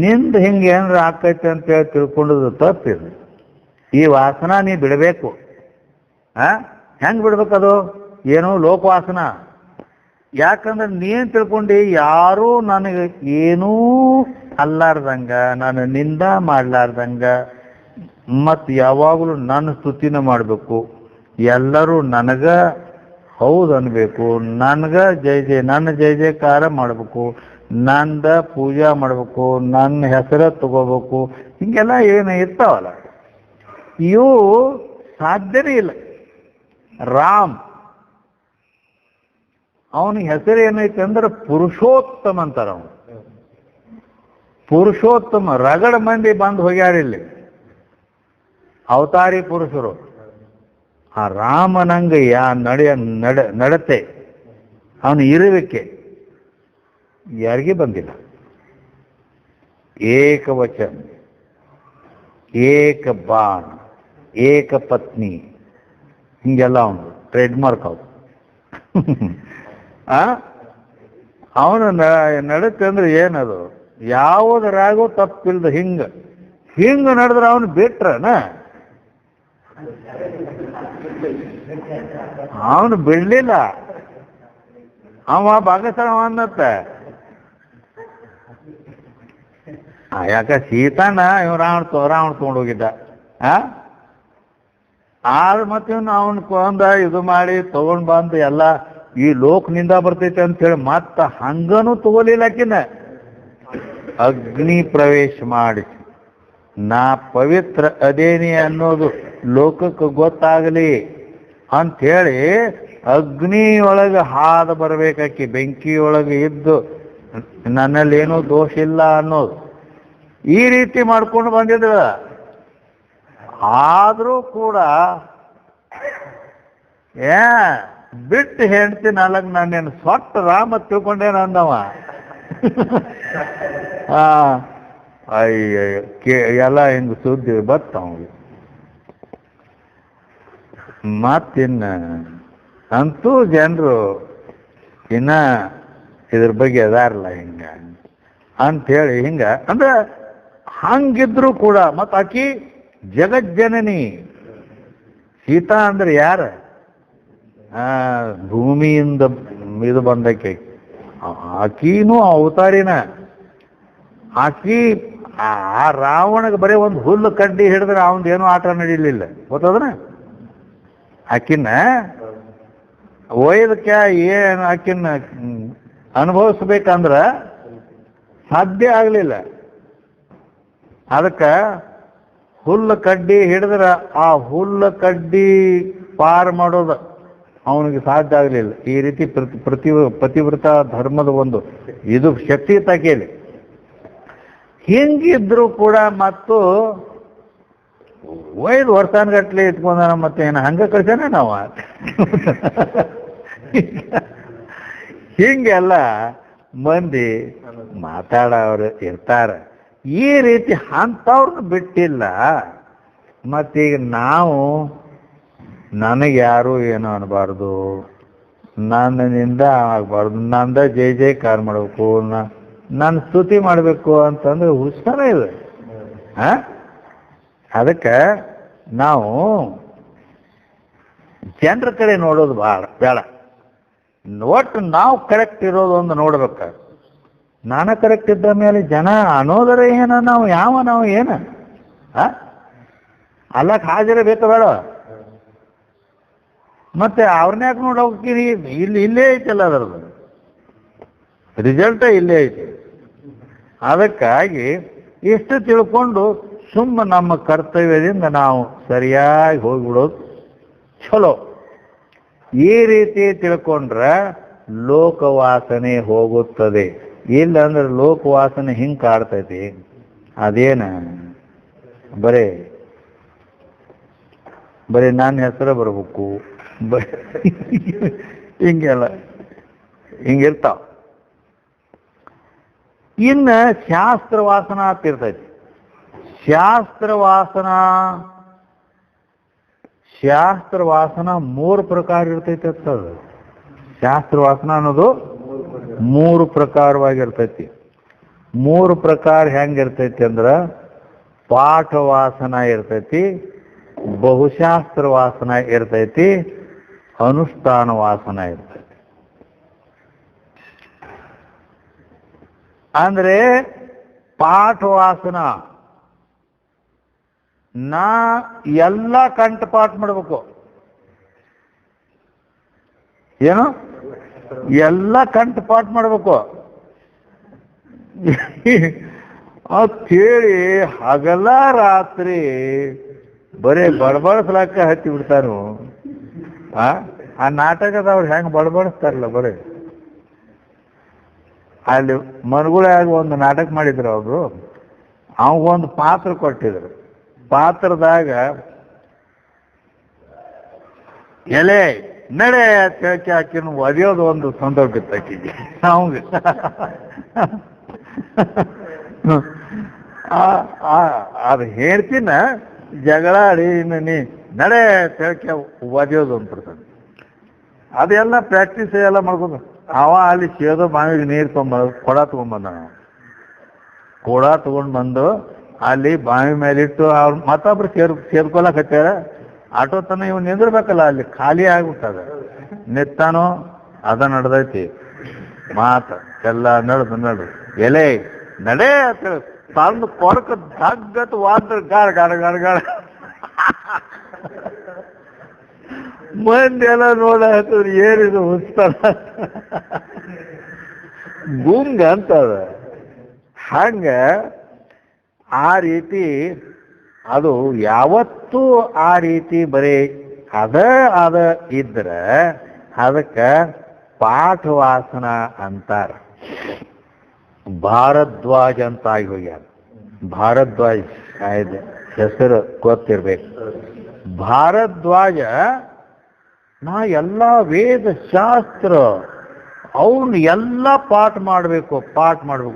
ನಿಂದು ಹಿಂಗೆ ಏನಾರ ಆಕೈತೆ ಅಂತೇಳಿ ತಿಳ್ಕೊಂಡದ್ದು ತಪ್ಪಿದು. ಈ ವಾಸನ ನೀ ಬಿಡಬೇಕು. ಹೆಂಗೆ ಬಿಡ್ಬೇಕದು? ಏನೋ ಲೋಕವಾಸನ. ಯಾಕಂದ್ರೆ ನೀನು ತಿಳ್ಕೊಂಡು ಯಾರೂ ನನಗೆ ಏನೂ ಅಲ್ಲಾರ್ದಂಗ, ನಾನು ನಿಂದ ಮಾಡ್ಲಾರ್ದಂಗ, ಮತ್ತು ಯಾವಾಗಲೂ ನನ್ನ ಸ್ತುತಿನ ಮಾಡಬೇಕು, ಎಲ್ಲರೂ ನನಗ ಹೌದು ಅನ್ಬೇಕು, ನನಗೆ ನನ್ನ ಜಯ ಜಯಕಾರ ಮಾಡಬೇಕು, ನಂದ ಪೂಜಾ ಮಾಡಬೇಕು, ನನ್ನ ಹೆಸರ ತಗೋಬೇಕು, ಹಿಂಗೆಲ್ಲ ಏನು ಇರ್ತಾವಲ್ಲ, ಇವು ಸಾಧ್ಯನೇ ಇಲ್ಲ. ರಾಮ್ ಅವನಿಗೆ ಹೆಸರು ಏನೈತೆ ಅಂದ್ರೆ ಪುರುಷೋತ್ತಮ ಅಂತಾರ. ಅವನು ಪುರುಷೋತ್ತಮ. ರಗಡ ಮಂದಿ ಬಂದು ಹೋಗ್ಯಾರಿಲ್ಲಿ ಅವತಾರಿ ಪುರುಷರು. ಆ ರಾಮನಂಗ ನಡತೆ, ಅವನು ಇರುವಿಕೆ ಯಾರಿಗೆ ಬಂದಿಲ್ಲ. ಏಕವಚನ, ಏಕ ಬಾಣ, ಏಕ ಪತ್ನಿ, ಹಿಂಗೆಲ್ಲ ಅವನು ಟ್ರೇಡ್ ಮಾರ್ಕ್. ಅವನು ಅವನು ನಡತೆ ಅಂದ್ರೆ ಏನದು? ಯಾವುದರಾಗೂ ತಪ್ಪಿಲ್ದ ಹಿಂಗ ನಡೆದ್ರೆ ಅವನು ಬಿಟ್ರನ? ಅವನು ಬಿಡ್ಲಿಲ್ಲ. ಅವ ಭಾಗಸರ ಅನ್ನತ್ತ. ಯಾಕ ಸೀತಾನ ಇವ್ ರಾವಣ ತಗೊಂಡು ಹೋಗಿದ್ದ. ಆದ್ರೆ ಮತ್ತೆ ಇವನು ಅವನ್ ಕೊಂದ ಇದು ಮಾಡಿ ತಗೊಂಡ್ ಬಂದು ಎಲ್ಲ ಈ ಲೋಕನಿಂದ ಬರ್ತೈತೆ ಅಂತೇಳಿ ಮತ್ತ ಹಂಗನೂ ತಗೋಲಿಲ್ಲ. ಆಕಿನ ಅಗ್ನಿ ಪ್ರವೇಶ ಮಾಡಿಸಿ, ನಾ ಪವಿತ್ರ ಅದೇನಿ ಅನ್ನೋದು ಲೋಕಕ್ಕೆ ಗೊತ್ತಾಗಲಿ ಅಂಥೇಳಿ ಅಗ್ನಿ ಒಳಗೆ ಹಾದು ಬರ್ಬೇಕಾಕಿ, ಬೆಂಕಿಯೊಳಗೆ ಇದ್ದು ನನ್ನಲ್ಲಿ ಏನೂ ದೋಷ ಇಲ್ಲ ಅನ್ನೋದು ಈ ರೀತಿ ಮಾಡ್ಕೊಂಡು ಬಂದಿದ್ರ. ಆದರೂ ಕೂಡ ಬಿಟ್ಟು ಹೆಂಡ್ತಿ ನಾಲ್ಕು ನಾನೇನು ಸ್ವಟ್ಟ ರಾಮ ತಿಳ್ಕೊಂಡೇನ ಅಂದವ. ಅಯ್ಯ ಎಲ್ಲ ಹಿಂಗ ಸುದ್ದಿ ಬತ್ತ ಅವನಿಗೆ. ಮತ್ತಿನ್ನ ಅಂತೂ ಜನರು ಇನ್ನ ಇದ್ರ ಬಗ್ಗೆ ಅದಾರಲ್ಲ ಹಿಂಗ ಅಂಥೇಳಿ ಹಿಂಗ ಅಂದ್ರೆ ಹಂಗಿದ್ರು ಕೂಡ. ಮತ್ತು ಆಕಿ ಜಗಜ್ಜನನಿ. ಸೀತಾ ಅಂದ್ರೆ ಯಾರ? ಭೂಮಿಯಿಂದ ಇದು ಬಂದಕ್ಕೆ. ಆಕಿನೂ ಅವತಾರಿನ. ಆಕಿ ಆ ರಾವಣಗೆ ಬರೀ ಒಂದು ಹುಲ್ಲು ಕಡ್ಡಿ ಹಿಡಿದ್ರೆ ಅವನದು ಏನೂ ಆಟ ನಡೀಲಿಲ್ಲ, ಗೊತ್ತದನ? ಆಕಿನ ಒಯ್ದಕ್ಕೆ ಏನು ಆಕಿನ ಅನುಭವಿಸ್ಬೇಕಂದ್ರ ಸಾಧ್ಯ ಆಗಲಿಲ್ಲ. ಅದಕ್ಕೆ ಹುಲ್ಲು ಕಡ್ಡಿ ಹಿಡಿದ್ರೆ ಆ ಹುಲ್ಲು ಕಡ್ಡಿ ಪಾರು ಮಾಡೋದು ಅವನಿಗೆ ಸಾಧ್ಯ ಆಗಲಿಲ್ಲ. ಈ ರೀತಿ ಪತಿವ್ರತ ಧರ್ಮದ ಒಂದು ಇದು ಶಕ್ತಿ ತಕೇಲಿ. ಹಿಂಗಿದ್ರು ಕೂಡ ಮತ್ತು ವರ್ಷಾನ್ಗಟ್ಲೆ ಇಟ್ಕೊಂಡ ಮತ್ತೆ ಏನು ಹಂಗ ಕಳ್ಸೇನೆ ನಾವು. ಹಿಂಗೆಲ್ಲ ಮಂದಿ ಮಾತಾಡೋರು ಇರ್ತಾರೆ. ಈ ರೀತಿ ಅಂಥವ್ರನ್ನ ಬಿಟ್ಟಿಲ್ಲ. ಮತ್ತೀಗ ನಾವು ನನಗೆ ಯಾರು ಏನು ಅನ್ನಬಾರ್ದು, ನನ್ನಿಂದ ಆಗಬಾರ್ದು, ನಂದ ಜಯ ಜಯಕಾರ ಮಾಡಬೇಕು, ನಾನು ಸ್ತುತಿ ಮಾಡಬೇಕು ಅಂತಂದ್ರೆ ಹುಷಾರ ಇದೆ. ಅದಕ್ಕೆ ನಾವು ಜನರ ಕಡೆ ನೋಡೋದು ಬೇಡ. ಒಟ್ಟು ನಾವು ಕರೆಕ್ಟ್ ಇರೋದು ಒಂದು ನೋಡ್ಬೇಕು. ನಾನು ಕರೆಕ್ಟ್ ಇದ್ದ ಮೇಲೆ ಜನ ಅನ್ನೋದರ ಏನ, ನಾವು ಏನು ಅಲ್ಲಕ್ಕೆ ಹಾಜರೇ ಬೇಕಾ ಬೇಡ? ಮತ್ತೆ ಅವ್ರನ್ನ ಯಾಕೆ ನೋಡಿ ಹೋಗ್ತೀರಿ? ಇಲ್ಲೇ ಐತಲ್ಲ ಅದರದ್ದು ರಿಸಲ್ಟ ಇಲ್ಲೇ ಐತಿ. ಅದಕ್ಕಾಗಿ ಇಷ್ಟು ತಿಳ್ಕೊಂಡು ಸುಮ್ಮ ನಮ್ಮ ಕರ್ತವ್ಯದಿಂದ ನಾವು ಸರಿಯಾಗಿ ಹೋಗ್ಬಿಡೋದು ಚಲೋ. ಈ ರೀತಿ ತಿಳ್ಕೊಂಡ್ರೆ ಲೋಕವಾಸನೆ ಹೋಗುತ್ತದೆ. ಇಲ್ಲ ಅಂದ್ರೆ ಲೋಕವಾಸನೆ ಹಿಂಗೆ ಕಾಡ್ತೈತಿ. ಅದೇನ ಬರೇ ನನ್ನ ಹೆಸರು ಬರ್ಬೇಕು, ಹಿಂಗೆಲ್ಲ ಹಿಂಗಿರ್ತಾವ. ಇನ್ನು ಶಾಸ್ತ್ರವಾಸನ ಅಂತಿರ್ತೈತಿ. ಶಾಸ್ತ್ರವಾಸನ 3 ಪ್ರಕಾರ ಇರ್ತೈತಿ ಅದು. ಶಾಸ್ತ್ರವಾಸನ ಅನ್ನೋದು 3 ಪ್ರಕಾರವಾಗಿರ್ತೈತಿ. 3 ಪ್ರಕಾರ ಹೆಂಗಿರ್ತೈತಿ ಅಂದ್ರೆ ಪಾಠವಾಸನ ಇರ್ತೈತಿ, ಬಹುಶಾಸ್ತ್ರ ವಾಸನ ಇರ್ತೈತಿ, ಅನುಷ್ಠಾನ ವಾಸನ ಇರ್ತೈತಿ. ಅಂದ್ರೆ ಪಾಠವಾಸನ ನಾ ಎಲ್ಲ ಕಂಠಪಾಠ ಮಾಡಬೇಕು. ಏನು? ಎಲ್ಲ ಕಂಠಪಾಠ ಮಾಡಬೇಕು ಅಂತೇಳಿ ಹಗಲ ರಾತ್ರಿ ಬರೇ ಬಡಬಡಿಸ್ಲಾಕ ಹತ್ತಿ ಬಿಡ್ತಾರು. ಆ ನಾಟಕದವ್ರು ಹೆಂಗೆ ಬಡಬಡಿಸ್ತಾರಲ್ಲ ಬರೀ. ಅಲ್ಲಿ ಮನಗುಳಾಗ ಒಂದು ನಾಟಕ ಮಾಡಿದ್ರು ಅವರು. ಅವಂಗೊಂದು ಪಾತ್ರ ಕೊಟ್ಟಿದ್ರು. ಪಾತ್ರದಾಗ ಎಲೆ ನಡೆ ಕೇಳಕ್ಕೆ ಹಾಕಿನ ಒದೆಯೋದು ಒಂದು ಸಂದರ್ಭ ಇತ್ತಾಕಿಗೆ ಅವಂಗ. ಅದು ಹೇಳ್ತೀನ ಜಗಳಾಡಿ ನೀ ನಡೆ ಕೇಳಕ್ಕೆ ಒದೆಯೋದು ಅಂತಿರ್ತಾನೆ. ಅದೆಲ್ಲ ಪ್ರಾಕ್ಟೀಸ್ ಎಲ್ಲ ಮಾಡ್ಕೊಂಡು ಅವ ಅಲ್ಲಿ ಸೇದೋ ಬಾವಿಗೆ ನೀರು ಕೊಡ ತಗೊಂಡ್ಬಂದ. ಕೊಡ ತಗೊಂಡು ಬಂದು ಅಲ್ಲಿ ಬಾವಿ ಮೇಲಿಟ್ಟು ಅವ್ರು ಮತ್ತೊಬ್ರು ಸೇರ್ಕೊಳಕತ್ತಾರ. ಆಟೋ ತನ ಇವ್ ನಿಂದಿರ್ಬೇಕಲ್ಲ, ಅಲ್ಲಿ ಖಾಲಿ ಆಗ್ಬಿಟ್ಟದ. ನಿತ್ತಾನೋ ಅದ ನಡ್ದೈತಿ ಮಾತ ಎಲ್ಲ ನಡು ಎಲೆ ನಡೆ ಅಂತ ತಂದು ಕೊರಕ ತಗ್ಗತ್ ವಾದ್ರ ಗಾಳ ಗಾಳ ಗಾಳ ಗಾಳ ಮಂದಿ ಎಲ್ಲ ನೋಡ ಏನಿದು ಹುಸ್ತಾರ ಗುಂಗ ಅಂತದ. ಹಂಗ ಆ ರೀತಿ ಅದು ಯಾವತ್ತೂ ಆ ರೀತಿ ಬರೀ ಅದ ಇದ್ರೆ ಅದಕ್ಕೆ ಪಾಠವಾಸನ ಅಂತಾರ. ಭಾರದ್ವಾಜ ಅಂತ ಆಗಿ ಹೋಗ್ಯಾರ. ಭಾರದ್ವಾಜ ಹೆಸರು ಗೊತ್ತಿರ್ಬೇಕು. ಭಾರದ್ವಾಜ ನಾ ಎಲ್ಲ ವೇದ ಶಾಸ್ತ್ರ ಅವನು ಎಲ್ಲ ಪಾಠ ಮಾಡಬೇಕು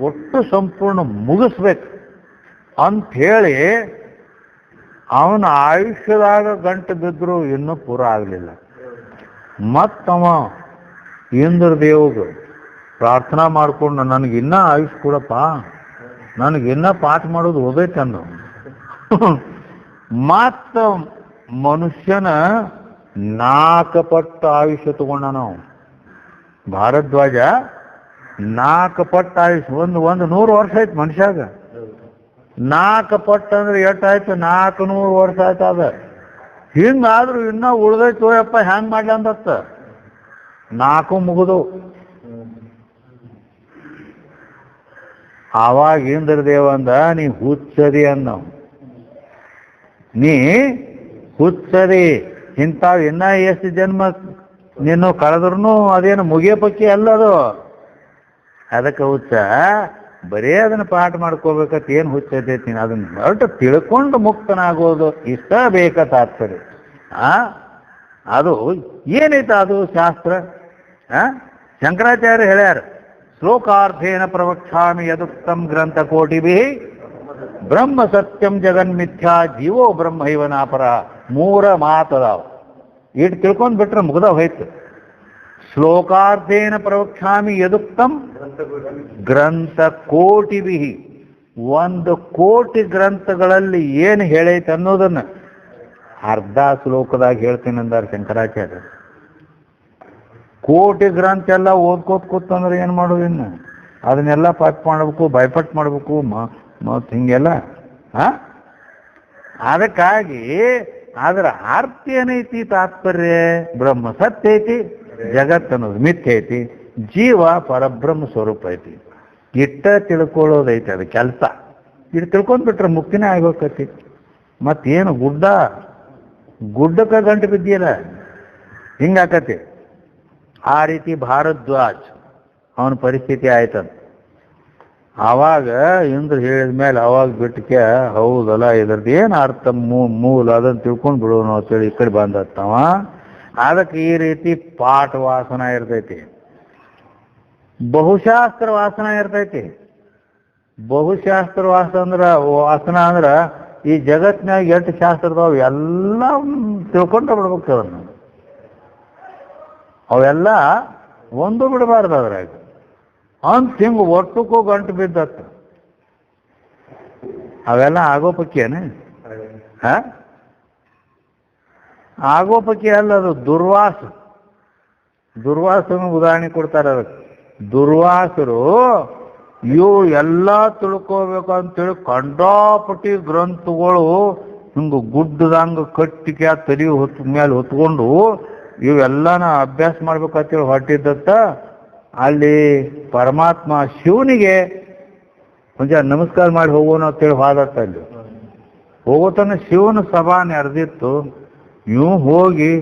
ಒಟ್ಟು ಸಂಪೂರ್ಣ ಮುಗಿಸ್ಬೇಕು ಅಂಥೇಳಿ ಅವನ ಆಯುಷ್ಯದಾಗ ಗಂಟು ಬಿದ್ದರೂ ಇನ್ನೂ ಪೂರ ಆಗಲಿಲ್ಲ. ಮತ್ತವ ಇಂದ್ರದೇವ್ಗೆ ಪ್ರಾರ್ಥನಾ ಮಾಡಿಕೊಂಡು ನನಗಿನ್ನ ಆಯುಷ್ ಕೊಡಪ್ಪ, ನನಗಿನ್ನ ಪಾಠ ಮಾಡೋದು ಹೋಗೈತೆ ಅಂದು. ಮತ್ತ ಮನುಷ್ಯನ 4 ಪಟ್ಟು ಆಯುಷ್ಯ ತಗೊಂಡ ನಾವು. ಭಾರದ್ವಾಜ 4 ಪಟ್ಟು ಆಯುಷ್ ಒಂದು 100 ವರ್ಷ ಆಯ್ತು ಮನುಷ್ಯಾಗ. 4 ಪಟ್ಟು ಅಂದ್ರೆ ಎಷ್ಟಾಯ್ತು? 400 ವರ್ಷ ಆಯ್ತು. ಅದ ಹಿಂಗಾದ್ರೂ ಇನ್ನೂ ಉಳ್ದೈತು ಯಪ್ಪ ಹ್ಯಾಂಗ್ ಮಾಡ್ಲ ಅಂದತ್ತ. 4 ಮುಗಿದು ಆವಾಗ ಇಂದ್ರದೇವ ಅಂದ, ನೀ ಹುಚ್ಚದಿ ಅನ್ನವ್, ನೀ ಹುಚ್ಚದಿ. ಇಂಥವು ಇನ್ನ ಎಷ್ಟು ಜನ್ಮ ನೀನು ಕಳೆದ್ರೂ ಅದೇನು ಮುಗಿಯೋ ಪಕ್ಕಿ ಅಲ್ಲದು. ಅದಕ್ಕೆ ಹುಚ್ಚ ಬರೇ ಅದನ್ನು ಪಾಠ ಮಾಡ್ಕೋಬೇಕಂತ ಏನು ಹುಚ್ಚೈತೈತಿ ನೀನು? ಅದನ್ನ ಹೊರಟು ತಿಳ್ಕೊಂಡು ಮುಕ್ತನಾಗೋದು ಇಷ್ಟ ಬೇಕ ತಾತ್ಪರ್ಯ. ಅದು ಏನೈತ ಅದು ಶಾಸ್ತ್ರ? ಶಂಕರಾಚಾರ್ಯ ಹೇಳ್ಯಾರ, ಶ್ಲೋಕಾರ್ಥೇನ ಪ್ರವಕ್ಷ್ಯಾಮಿ ಯದುಕ್ತಂ ಗ್ರಂಥ ಕೋಟಿಭಿ ಬ್ರಹ್ಮ ಸತ್ಯಂ ಜಗನ್ಮಿಥ್ಯಾ ಜೀವೋ ಬ್ರಹ್ಮ ಇವನಾಪರ. 3 ಮಾತದಾವ. ಇಟ್ಟು ತಿಳ್ಕೊಂಡ್ ಬಿಟ್ರೆ ಮುಗ್ದ ಹೋಯ್ತು. ಶ್ಲೋಕಾರ್ಥೇನ ಪ್ರವಕ್ಷ್ಯಾಮಿ ಯದುಕ್ತಂ ಗ್ರಂಥ ಕೋಟಿಭಿ. 1 ಕೋಟಿ ಗ್ರಂಥಗಳಲ್ಲಿ ಏನು ಹೇಳೈತೆ ಅನ್ನೋದನ್ನ ಅರ್ಧ ಶ್ಲೋಕದಾಗ ಹೇಳ್ತೀನಿ ಅಂದಾರ ಶಂಕರಾಚಾರ್ಯ. ಕೋಟಿ ಗ್ರಂಥ ಎಲ್ಲ ಓದ್ಕೋತ್ ಕೂತಂದ್ರೆ ಏನು ಮಾಡೋದು? ಇನ್ನು ಅದನ್ನೆಲ್ಲ ಪಾಠ ಮಾಡಬೇಕು, ಭಯಪಟ್ಟು ಮಾಡಬೇಕು ಮತ್ತು ಹಿಂಗೆಲ್ಲ. ಅದಕ್ಕಾಗಿ ಅದರ ಅರ್ಥ ಏನೈತಿ ತಾತ್ಪರ್ಯ? ಬ್ರಹ್ಮ ಸತ್ಯ ಐತಿ, ಜಗತ್ ಅನ್ನೋದು ಮಿಥ್ಯ ಐತಿ, ಜೀವ ಪರಬ್ರಹ್ಮ ಸ್ವರೂಪ ಐತಿ. ಇಟ್ಟ ತಿಳ್ಕೊಳ್ಳೋದೈತಿ ಅದು ಕೆಲಸ. ಇದು ತಿಳ್ಕೊಂಡ್ಬಿಟ್ರೆ ಮುಕ್ತಿನೇ ಆಗ್ಬೇಕತಿ. ಮತ್ತೇನು ಗುಡ್ಡಕ್ಕೆ ಗಂಟು ಬಿದ್ದಿಲ್ಲ, ಹಿಂಗಾಕತಿ. ಆ ರೀತಿ ಭಾರದ್ವಾಜ್ ಅವನ ಪರಿಸ್ಥಿತಿ ಆಯ್ತಂತ. ಆವಾಗ ಇಂದ್ರ ಹೇಳಿದ ಮೇಲೆ ಅವಾಗ ಬಿಟ್ಟಕ್ಕೆ ಹೌದಲ್ಲ ಇದ್ರದ್ದು ಏನು ಅರ್ಥ ಮೂಲ ಅದನ್ನು ತಿಳ್ಕೊಂಡು ಬಿಡೋಣ ಅಂತೇಳಿ ಈ ಕಡೆ ಬಂದತ್ತವ. ಅದಕ್ಕೆ ಈ ರೀತಿ ಪಾಠ ವಾಸನ ಇರ್ತೈತಿ, ಬಹುಶಾಸ್ತ್ರ ವಾಸನ ಇರ್ತೈತಿ. ಬಹುಶಾಸ್ತ್ರ ವಾಸನ ಅಂದ್ರೆ ಈ ಜಗತ್ತಿನಾಗ ಎಷ್ಟು ಶಾಸ್ತ್ರದವು ಎಲ್ಲ ತಿಳ್ಕೊಂಡು ಬಿಡ್ಬೇಕು. ಅದನ್ನು ಅವೆಲ್ಲ ಒಂದು ಬಿಡಬಾರ್ದು ಅದ್ರಾಗ. ಅಂತ ಹಿಂಗೆ ಒಟ್ಟಕ್ಕೂ ಗಂಟು ಬಿದ್ದತ್ತ. ಅವೆಲ್ಲ ಆಗೋಪಕ್ಕಿಯೇನೆ? ಆಗೋಪಕ್ಕಿ ಅಲ್ಲ, ಅದು ದುರ್ವಾಸನ ಉದಾಹರಣೆ ಕೊಡ್ತಾರೆ ಅದಕ್ಕೆ. ದುರ್ವಾಸರು ಇವು ಎಲ್ಲ ತಿಳ್ಕೋಬೇಕು ಅಂತೇಳಿ ಕಂಡಾಪಟ್ಟಿ ಗ್ರಂಥಗಳು ಹಿಂಗೆ ಗುಡ್ಡದಂಗೆ ಕಟ್ಟಿಗೆ ತಲೆ ಮೇಲೆ ಹೊತ್ಕೊಂಡು ಇವೆಲ್ಲನ ಅಭ್ಯಾಸ ಮಾಡ್ಬೇಕಂತೇಳಿ ಹೊಟ್ಟಿದ್ದತ್ತ. ಅಲ್ಲಿ ಪರಮಾತ್ಮ ಶಿವನಿಗೆ ಒಂಚ ನಮಸ್ಕಾರ ಮಾಡಿ ಹೋಗೋಣ ಅಂತೇಳಿ ಹೋದತ್ತ. ಅಲ್ಲಿ ಹೋಗೋತನ ಶಿವನ ಸಭಾ ನೆರೆದಿತ್ತು. ಇವು ಹೋಗಿ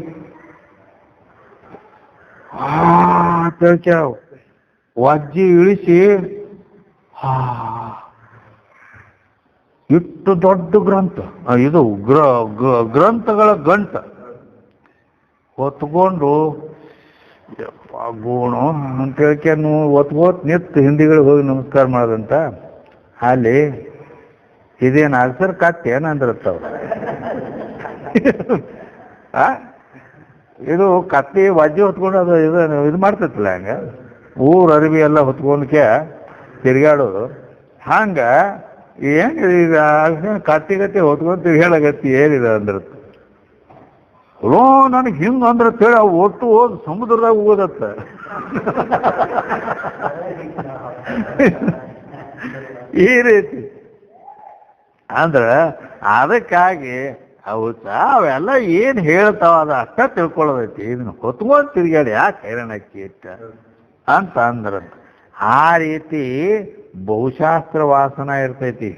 ವಜ್ಜಿ ಇಳಿಸಿ ಇಷ್ಟು ದೊಡ್ಡ ಗ್ರಂಥ, ಇದು ಗ್ರಂಥಗಳ ಗಂಟ ಹೊತ್ಕೊಂಡು ಗೂಣ ಅಂತ ಹೇಳ್ಕೊಂಡು ಒತ್ಕೋತ್ ನಿತ್ತು ಹಿಂದಿಗಳಿಗೆ ಹೋಗಿ ನಮಸ್ಕಾರ ಮಾಡೋದಂತ. ಅಲ್ಲಿ ಇದೇನು ಅಲ್ಸರ್ ಕತ್ತೆ ಏನಂದ್ರತ್ತವ್ರು. ಇದು ಕತ್ತಿ ವಜ್ಜಿ ಹೊತ್ಕೊಂಡು ಅದು ಇದು ಮಾಡ್ತೈತಲ್ಲ, ಹಂಗೆ ಊರು ಅರಿವಿ ಎಲ್ಲ ಹೊತ್ಕೊಂಡ್ಕೆ ತಿರ್ಗಾಡೋದು. ಹಂಗ ಏನು ಈಗ ಕತ್ತಿ ಹೊತ್ಕೊಂಡು ತಿರ್ಗಾಡಗತ್ತಿ ಏನಿದೆ ಅಂದ್ರತ್ತ. ಓ ನನಗೆ ಹಿಂಗೆ ಅಂದ್ರೆ ಹೇಳಿ ಅವು ಒಟ್ಟು ಹೋದ್ ಸಮುದ್ರದಾಗ ಹೋಗೋದತ್ತ. ಈ ರೀತಿ ಅಂದ್ರೆ ಅದಕ್ಕಾಗಿ ಅವೆಲ್ಲ ಏನು ಹೇಳ್ತಾವ ಅದು ಅಷ್ಟ ತಿಳ್ಕೊಳ್ಳೋದೈತಿ. ಇದನ್ನ ಹೊತ್ಕೊಂಡು ತಿರ್ಗಾಡಿ ಯಾಕೆ ಹೈರಾಣಕ್ಕಿ ಇಟ್ಟ ಅಂತ ಅಂದ್ರಂತ. ಆ ರೀತಿ ಬಹುಶಾಸ್ತ್ರ ವಾಸನ ಇರ್ತೈತಿ.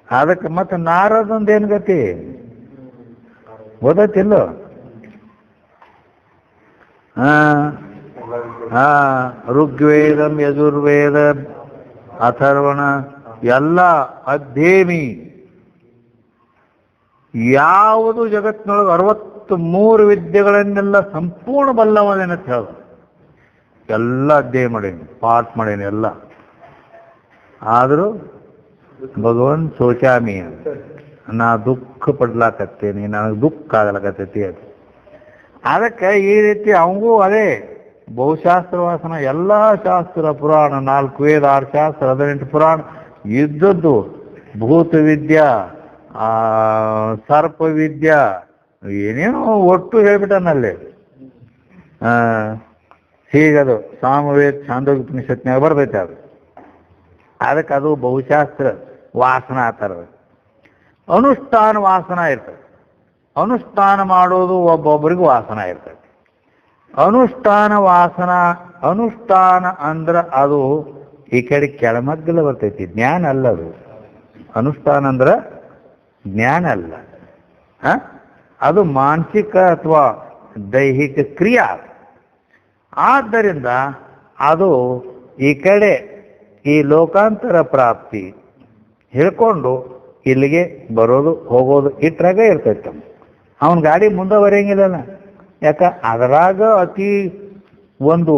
ಅದಕ್ಕೆ ಮತ್ತೆ ನಾರದಂದೇನು ಗತಿ ಗೊತ್ತಿಲ್ಲ. ಋಗ್ವೇದಂ ಯಜುರ್ವೇದ ಅಥರ್ವಣ ಎಲ್ಲ ಅಧ್ಯೇಮಿ. ಯಾವುದು ಜಗತ್ತಿನೊಳಗೆ 63 ವಿದ್ಯೆಗಳನ್ನೆಲ್ಲ ಸಂಪೂರ್ಣ ಬಲ್ಲವನೇನಂತ ಹೇಳೋದು. ಎಲ್ಲ ಅಧ್ಯಯನ ಮಾಡೀನಿ, ಪಾಠ ಮಾಡೀನಿ ಎಲ್ಲ. ಆದರೂ ಭಗವನ್ ಶೋಚಾಮಿ, ನಾ ದುಃಖ ಪಡ್ಲಾಕತ್ತೇನಿ, ನನಗೆ ದುಃಖ ಆಗ್ಲಕತ್ತೈತಿ ಅದು. ಅದಕ್ಕೆ ಈ ರೀತಿ ಅವಂಗೂ ಅದೇ ಬಹುಶಾಸ್ತ್ರ ವಾಸನ. ಎಲ್ಲ ಶಾಸ್ತ್ರ ಪುರಾಣ, 4 ವೇದ, 6 ಶಾಸ್ತ್ರ, 18 ಪುರಾಣ ಇದ್ದದ್ದು, ಭೂತ ವಿದ್ಯಾ, ಸರ್ಪ ವಿದ್ಯಾ, ಏನೇನೋ ಒಟ್ಟು ಹೇಳ್ಬಿಟ್ಟನಲ್ಲಿ. ಹೀಗದು ಸಾಮವೇದ ಛಾಂದೋಗ್ಯ ಉಪನಿಷತ್ನಾಗ ಬರ್ತೈತೆ ಅದು. ಅದಕ್ಕೆ ಅದು ಬಹುಶಾಸ್ತ್ರ ವಾಸನ ಆ ಥರದ. ಅನುಷ್ಠಾನ ವಾಸನ ಇರ್ತದೆ. ಅನುಷ್ಠಾನ ಮಾಡೋದು ಒಬ್ಬೊಬ್ಬರಿಗೂ ವಾಸನ ಇರ್ತದೆ. ಅನುಷ್ಠಾನ ವಾಸನ, ಅನುಷ್ಠಾನ ಅಂದ್ರೆ ಅದು ಈ ಕಡೆ ಕೆಳಮಗ್ಗಲ ಬರ್ತೈತಿ, ಜ್ಞಾನ ಅಲ್ಲ ಅದು. ಅನುಷ್ಠಾನ ಅಂದ್ರೆ ಜ್ಞಾನ ಅಲ್ಲ, ಅದು ಮಾನಸಿಕ ಅಥವಾ ದೈಹಿಕ ಕ್ರಿಯಾ. ಆದ್ದರಿಂದ ಅದು ಈ ಕಡೆ ಈ ಲೋಕಾಂತರ ಪ್ರಾಪ್ತಿ ಹೇಳ್ಕೊಂಡು ಇಲ್ಲಿಗೆ ಬರೋದು ಹೋಗೋದು ಇಟ್ರಾಗ ಇರ್ತೈತೆ. ಅವನ ಗಾಡಿ ಮುಂದೆ ಬರೆಯಂಗಿಲ್ಲಲ್ಲ. ಯಾಕ ಅದರಾಗ ಅತಿ ಒಂದು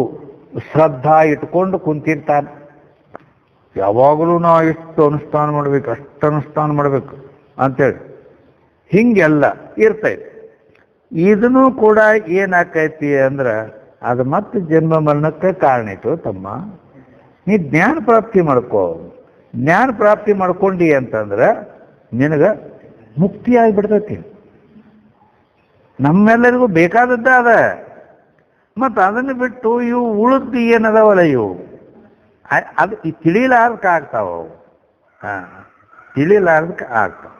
ಶ್ರದ್ಧಾ ಇಟ್ಕೊಂಡು ಕುಂತಿರ್ತಾನೆ. ಯಾವಾಗಲೂ ನಾವು ಇಷ್ಟು ಅನುಷ್ಠಾನ ಮಾಡ್ಬೇಕು, ಅಷ್ಟು ಅನುಷ್ಠಾನ ಮಾಡಬೇಕು ಅಂತೇಳಿ ಹಿಂಗೆಲ್ಲ ಇರ್ತೈತಿ. ಇದನ್ನು ಕೂಡ ಏನಾಕೈತಿ ಅಂದ್ರೆ ಅದು ಮತ್ತೆ ಜನ್ಮ ಮರಣಕ್ಕೆ ಕಾರಣ ಇತ್ತು. ತಮ್ಮ ನೀ ಜ್ಞಾನ ಪ್ರಾಪ್ತಿ ಮಾಡ್ಕೋ. ಜ್ಞಾನ ಪ್ರಾಪ್ತಿ ಮಾಡ್ಕೊಂಡಿ ಅಂತಂದ್ರೆ ನಿನಗೆ ಮುಕ್ತಿ ಆಗಿಬಿಡ್ತೈತಿ. ನಮ್ಮೆಲ್ಲರಿಗೂ ಬೇಕಾದದ್ದ ಅದ. ಮತ್ತು ಅದನ್ನು ಬಿಟ್ಟು ಇವು ಉಳಿದು ಏನದಾವಲ್ಲ ಇವು ಅದು ತಿಳಿಲಾರ್ಕ ಆಗ್ತಾವ. ತಿಳಿಲಾರ್ದಕ್ಕೆ ಆಗ್ತಾವ.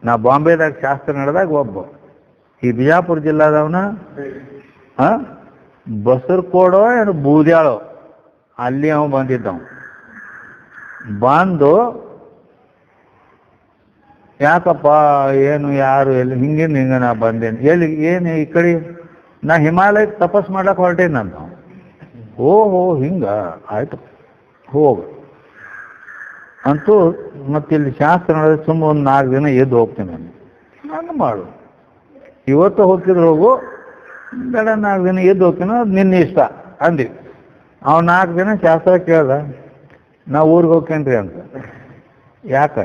ನಾ ಬಾಂಬೆದಾಗ ಶಾಸ್ತ್ರ ನಡೆದಾಗ ಒಬ್ಬ ಈ ಬಿಜಾಪುರ ಜಿಲ್ಲಾದವನ ಬಸರ್ಕೋಡೋ ಏನು ಬೂದ್ಯಾಳೋ ಅಲ್ಲಿ ಅವ ಬಂದಿದ್ದವ. ಬಂದು ಯಾಕಪ್ಪ ಏನು ಯಾರು ಎಲ್ಲಿ ಹಿಂಗೆ ನಾ ಬಂದೇನೆ ಎಲ್ಲಿ ಏನು ಈ ಕಡೆ ನಾ ಹಿಮಾಲಯಕ್ಕೆ ತಪಸ್ ಮಾಡ್ಲಕ್ಕೆ ಹೊರಟೇನಂತ. ಓಹೋ ಹಿಂಗ ಆಯ್ತು ಹೋಗು ಅಂತೂ ಮತ್ತೆ ಇಲ್ಲಿ ಶಾಸ್ತ್ರ ನಡೆದ್ರೆ ಸುಮ್ಮ ಒಂದು 4 ದಿನ ಎದ್ದು ಹೋಗ್ತೀನಿ ನಾನು ಮಾಡು. ಇವತ್ತು ಹೋಗ್ತಿದ್ರು ಹೋಗು, ಬೇಡ 4 ದಿನ ಎದ್ದು ಹೋಗ್ತೀನೋ ಅದು ನಿನ್ನ ಇಷ್ಟ ಅಂದಿ. ಅವ್ 4 ದಿನ ಶಾಸ್ತ್ರ ಕೇಳ್ದ, ನಾ ಊರಿಗೆ ಹೋಗ್ತೇನ್ರಿ ಅಂತ. ಯಾಕ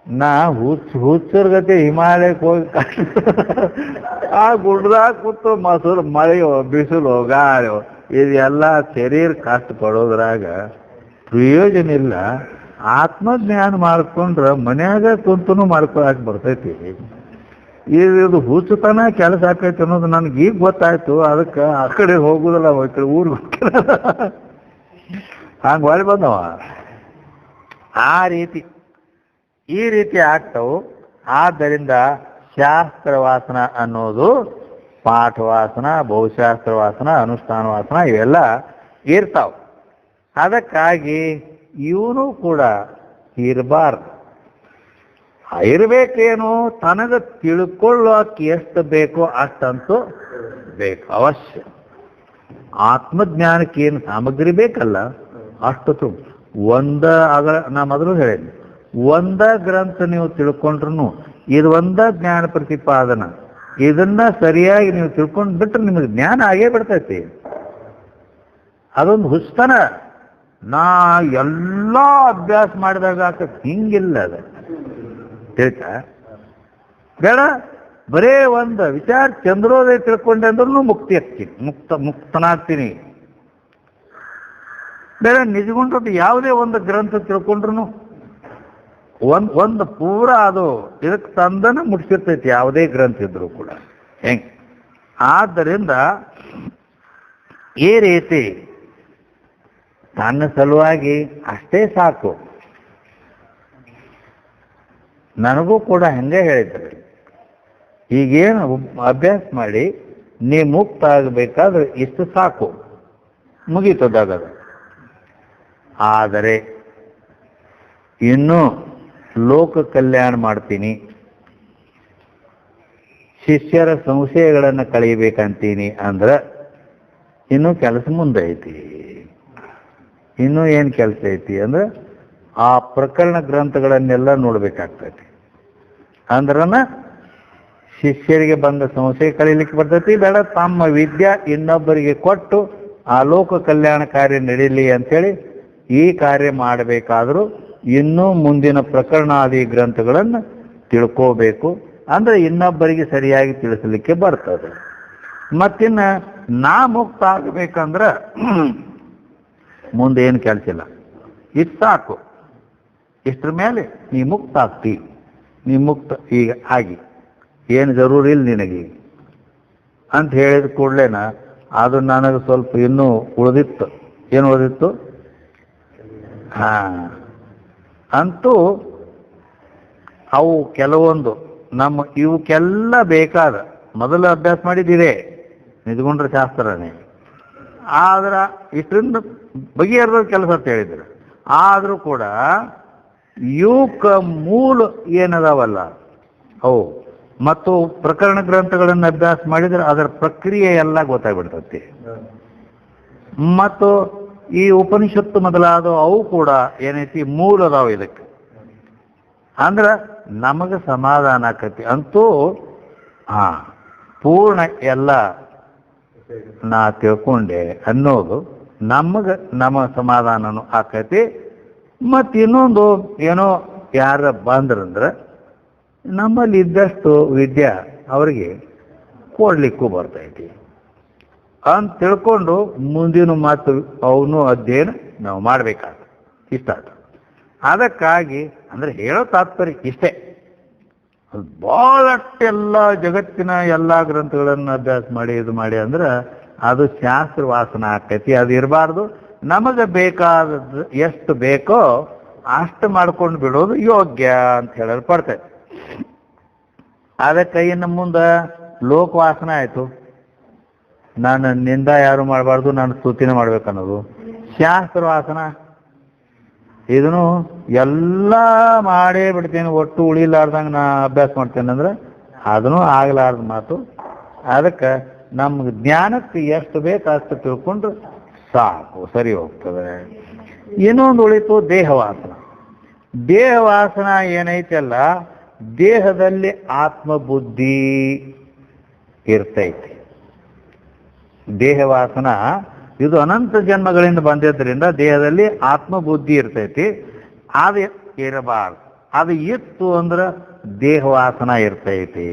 ನಾ ಹುಚ್ಚರ್ ಗತಿ ಹಿಮಾಲಯಕ್ಕೆ ಹೋಗಿ ಆ ಗುಡ್ದಾಗ ಕೂತು ಮೊಸರು ಮಳೆಯೋ ಬಿಸಿಲು ಗಾಳಿಯೋ ಇದೆಲ್ಲ ಶರೀರ ಕಷ್ಟ ಪಡೋದ್ರಾಗ ಪ್ರಯೋಜನ ಇಲ್ಲ. ಆತ್ಮಜ್ಞಾನ ಮಾಡ್ಕೊಂಡ್ರೆ ಮನ್ಯಾಗ ಕುಂತೂ ಮಾಡ್ಕೊಳಕ್ ಬರ್ತೈತಿ. ಇದು ಹುಚ್ಚುತನ ಕೆಲಸ ಆಕೈತಿ ಅನ್ನೋದು ನನಗೆ ಈಗ ಗೊತ್ತಾಯ್ತು. ಅದಕ್ಕೆ ಆ ಕಡೆ ಹೋಗುದಿಲ್ಲ, ಈ ಕಡೆ ಊರಿಗೆ ಹೋಗ್ತಿಲ್ಲ ಹಂಗೆ ಹೊಳಿ ಬಂದವ. ಈ ರೀತಿ ಆಗ್ತಾವು. ಆದ್ದರಿಂದ ಶಾಸ್ತ್ರ ವಾಸನ ಅನ್ನೋದು ಪಾಠ ವಾಸನ, ಬಹುಶಾಸ್ತ್ರ ವಾಸನ, ಅನುಷ್ಠಾನ ವಾಸನ ಇವೆಲ್ಲ ಇರ್ತಾವ. ಅದಕ್ಕಾಗಿ ಇವನು ಕೂಡ ಇರಬಾರ್ದು. ಇರಬೇಕೇನು, ತನಗೆ ತಿಳ್ಕೊಳ್ಳೋಕೆ ಎಷ್ಟು ಬೇಕೋ ಅಷ್ಟಂತೂ ಬೇಕು ಅವಶ್ಯ. ಆತ್ಮಜ್ಞಾನಕ್ಕೆ ಏನು ಸಾಮಗ್ರಿ ಬೇಕಲ್ಲ ಅಷ್ಟು ನಾ ಮೊದಲು ಹೇಳೇನಿ, ಒಂದ ಗ್ರಂಥ ನೀವು ತಿಳ್ಕೊಂಡ್ರು ಇದು ಒಂದ ಜ್ಞಾನ ಪ್ರತಿಪಾದನ. ಇದನ್ನ ಸರಿಯಾಗಿ ನೀವು ತಿಳ್ಕೊಂಡು ಬಿಟ್ರೆ ನಿಮಗೆ ಜ್ಞಾನ ಆಗೇ ಬಿಡ್ತೈತಿ. ಅದೊಂದು ಹುಸ್ತನ. ನಾ ಎಲ್ಲ ಅಭ್ಯಾಸ ಮಾಡಿದಾಗ ಆಗ್ತದೆ, ಹಿಂಗಿಲ್ಲ ಅದ ತಿಳ್ಕ ಬೇಡ. ಬರೇ ಒಂದು ವಿಚಾರ ಚಂದ್ರೋದಯ ತಿಳ್ಕೊಂಡೆ ಅಂದ್ರೂ ಮುಕ್ತಿ ಆಗ್ತೀನಿ, ಮುಕ್ತನಾಗ್ತೀನಿ. ಬೇಡ ನಿಜಗೊಂಡ್ರದ್ದು ಯಾವುದೇ ಒಂದು ಗ್ರಂಥ ತಿಳ್ಕೊಂಡ್ರು ಒಂದು ಪೂರ ಅದು ಇದಕ್ಕೆ ತಂದನ ಮುಟ್ಸಿರ್ತೈತಿ, ಯಾವುದೇ ಗ್ರಂಥ ಇದ್ರು ಕೂಡ ಹೆಂಗೆ. ಆದ್ದರಿಂದ ಈ ರೀತಿ ತನ್ನ ಸಲುವಾಗಿ ಅಷ್ಟೇ ಸಾಕು. ನನಗೂ ಕೂಡ ಹಂಗೆ ಹೇಳಿದ್ರು, ಈಗೇನು ಅಭ್ಯಾಸ ಮಾಡಿ ನೀ ಮುಕ್ತ ಆಗಬೇಕಾದ್ರೆ ಇಷ್ಟು ಸಾಕು, ಮುಗೀತದಾಗದು. ಆದರೆ ಇನ್ನೂ ಲೋಕ ಕಲ್ಯಾಣ ಮಾಡ್ತೀನಿ, ಶಿಷ್ಯರ ಸಂಶಯಗಳನ್ನು ಕಳೀಬೇಕಂತೀನಿ ಅಂದ್ರೆ ಇನ್ನೂ ಕೆಲಸ ಮುಂದೆ ಐತಿ. ಇನ್ನೂ ಏನು ಕೆಲಸ ಐತಿ ಅಂದ್ರೆ ಆ ಪ್ರಕರಣ ಗ್ರಂಥಗಳನ್ನೆಲ್ಲ ನೋಡ್ಬೇಕಾಗ್ತೈತಿ. ಅಂದ್ರನ ಶಿಷ್ಯರಿಗೆ ಬಂದ ಸಂಶಯ ಕಳೀಲಿಕ್ಕೆ ಬರ್ತೈತಿ. ಬೇಡ ತಮ್ಮ ವಿದ್ಯೆ ಇನ್ನೊಬ್ಬರಿಗೆ ಕೊಟ್ಟು ಆ ಲೋಕ ಕಲ್ಯಾಣ ಕಾರ್ಯ ನಡೀಲಿ ಅಂತೇಳಿ ಈ ಕಾರ್ಯ ಮಾಡಬೇಕಾದ್ರೂ ಇನ್ನೂ ಮುಂದಿನ ಪ್ರಕರಣಾದಿ ಗ್ರಂಥಗಳನ್ನು ತಿಳ್ಕೋಬೇಕು. ಅಂದ್ರೆ ಇನ್ನೊಬ್ಬರಿಗೆ ಸರಿಯಾಗಿ ತಿಳಿಸಲಿಕ್ಕೆ ಬರ್ತದೆ. ಮತ್ತಿನ್ನ ನಾ ಮುಕ್ತ ಆಗಬೇಕಂದ್ರೆ ಮುಂದೆ ಏನು ಕೆಲಸ ಇಲ್ಲ, ಇಷ್ಟು ಸಾಕು. ಇಷ್ಟ್ರ ಮೇಲೆ ನೀ ಮುಕ್ತ ಆಗ್ತಿ, ನೀ ಮುಕ್ತ ಈಗ ಆಗಿ ಏನು ಜರೂರಿ ಇಲ್ಲ ನಿನಗೆ ಅಂತ ಹೇಳಿದ ಕೂಡಲೇನ ಅದು ನನಗೆ ಸ್ವಲ್ಪ ಇನ್ನೂ ಉಳಿದಿತ್ತು. ಏನು ಉಳಿದಿತ್ತು? ಅಂತೂ ಅವು ಕೆಲವೊಂದು ಇವಕ್ಕೆಲ್ಲ ಬೇಕಾದ ಮೊದಲು ಅಭ್ಯಾಸ ಮಾಡಿದ್ದಿದೆ ನಿಜಗೊಂಡ್ರೆ ಶಾಸ್ತ್ರನೇ. ಆದ್ರೆ ಇಷ್ಟರಿಂದ ಬಗೆಹರಿದ ಕೆಲಸ ಅಂತ ಹೇಳಿದ್ರು. ಆದರೂ ಕೂಡ ಇವಕ್ಕ ಮೂಲ ಏನದಾವಲ್ಲ ಅವು ಮತ್ತು ಪ್ರಕರಣ ಗ್ರಂಥಗಳನ್ನು ಅಭ್ಯಾಸ ಮಾಡಿದ್ರೆ ಅದರ ಪ್ರಕ್ರಿಯೆ ಎಲ್ಲ ಗೊತ್ತಾಗ್ಬಿಡ್ತತಿ. ಮತ್ತು ಈ ಉಪನಿಷತ್ತು ಮೊದಲಾದ ಅವು ಕೂಡ ಏನೈತಿ ಮೂಲ ಅದಾವ ಇದಕ್ಕೆ. ಅಂದ್ರೆ ನಮಗೆ ಸಮಾಧಾನ ಆಕತಿ. ಅಂತೂ ಪೂರ್ಣ ಎಲ್ಲ ನಾ ತಿಳ್ಕೊಂಡೆ ಅನ್ನೋದು ನಮ್ಮ ಸಮಾಧಾನನು ಆಕತಿ. ಮತ್ತು ಇನ್ನೊಂದು ಏನೋ ಯಾರ ಬಂದ್ರಂದ್ರೆ ನಮ್ಮಲ್ಲಿ ಇದ್ದಷ್ಟು ವಿದ್ಯೆ ಅವರಿಗೆ ಕೊಡ್ಲಿಕ್ಕೂ ಬರ್ತೈತಿ ಅಂತ ತಿಳ್ಕೊಂಡು ಮುಂದಿನ ಮಾತು ಅವನು ಅಧ್ಯಯನ ನಾವು ಮಾಡಬೇಕಾದ ಇಷ್ಟ. ಅದಕ್ಕಾಗಿ ಅಂದ್ರೆ ಹೇಳೋ ತಾತ್ಪರ್ಯ ಇಷ್ಟೇ. ಬಹಳಷ್ಟೆಲ್ಲ ಜಗತ್ತಿನ ಎಲ್ಲ ಗ್ರಂಥಗಳನ್ನು ಅಭ್ಯಾಸ ಮಾಡಿ ಇದು ಮಾಡಿ ಅಂದ್ರೆ ಅದು ಶಾಸ್ತ್ರ ವಾಸನ ಆಕೈತಿ. ಅದು ಇರಬಾರ್ದು. ನಮಗೆ ಬೇಕಾದದ್ದು ಎಷ್ಟು ಬೇಕೋ ಅಷ್ಟು ಮಾಡ್ಕೊಂಡು ಬಿಡೋದು ಯೋಗ್ಯ ಅಂತ ಹೇಳಲ್ಪಡ್ತೈತೆ. ಅದಕ್ಕೆ ಇನ್ನು ಮುಂದೆ ಲೋಕವಾಸನ ಆಯಿತು, ನಾನು ನಿಂದ ಯಾರು ಮಾಡಬಾರ್ದು, ನಾನು ಸ್ತುತಿನ ಮಾಡ್ಬೇಕನ್ನೋದು. ಶಾಸ್ತ್ರವಾಸನ ಇದನ್ನು ಎಲ್ಲ ಮಾಡೇ ಬಿಡ್ತೀನಿ, ಒಟ್ಟು ಉಳಿಲಾರ್ದಂಗೆ ನಾ ಅಭ್ಯಾಸ ಮಾಡ್ತೇನೆ ಅಂದ್ರೆ ಅದನ್ನು ಆಗಲಾರ್ದ ಮಾತು. ಅದಕ್ಕೆ ನಮ್ಗೆ ಜ್ಞಾನಕ್ಕೆ ಎಷ್ಟು ಬೇಕು ಅಷ್ಟು ತಿಳ್ಕೊಂಡ್ರೆ ಸಾಕು, ಸರಿ ಹೋಗ್ತದೆ. ಇನ್ನೊಂದು ಉಳಿತು ದೇಹವಾಸನ. ದೇಹವಾಸನ ಏನೈತಲ್ಲ, ದೇಹದಲ್ಲಿ ಆತ್ಮಬುದ್ಧಿ ಇರ್ತೈತಿ. ದೇಹವಾಸನ ಇದು ಅನಂತ ಜನ್ಮಗಳಿಂದ ಬಂದಿದ್ದರಿಂದ ದೇಹದಲ್ಲಿ ಆತ್ಮಬುದ್ಧಿ ಇರ್ತೈತಿ. ಅದು ಇರಬಾರ್ದು. ಅದು ಇತ್ತು ಅಂದ್ರೆ ದೇಹವಾಸನ ಇರ್ತೈತಿ.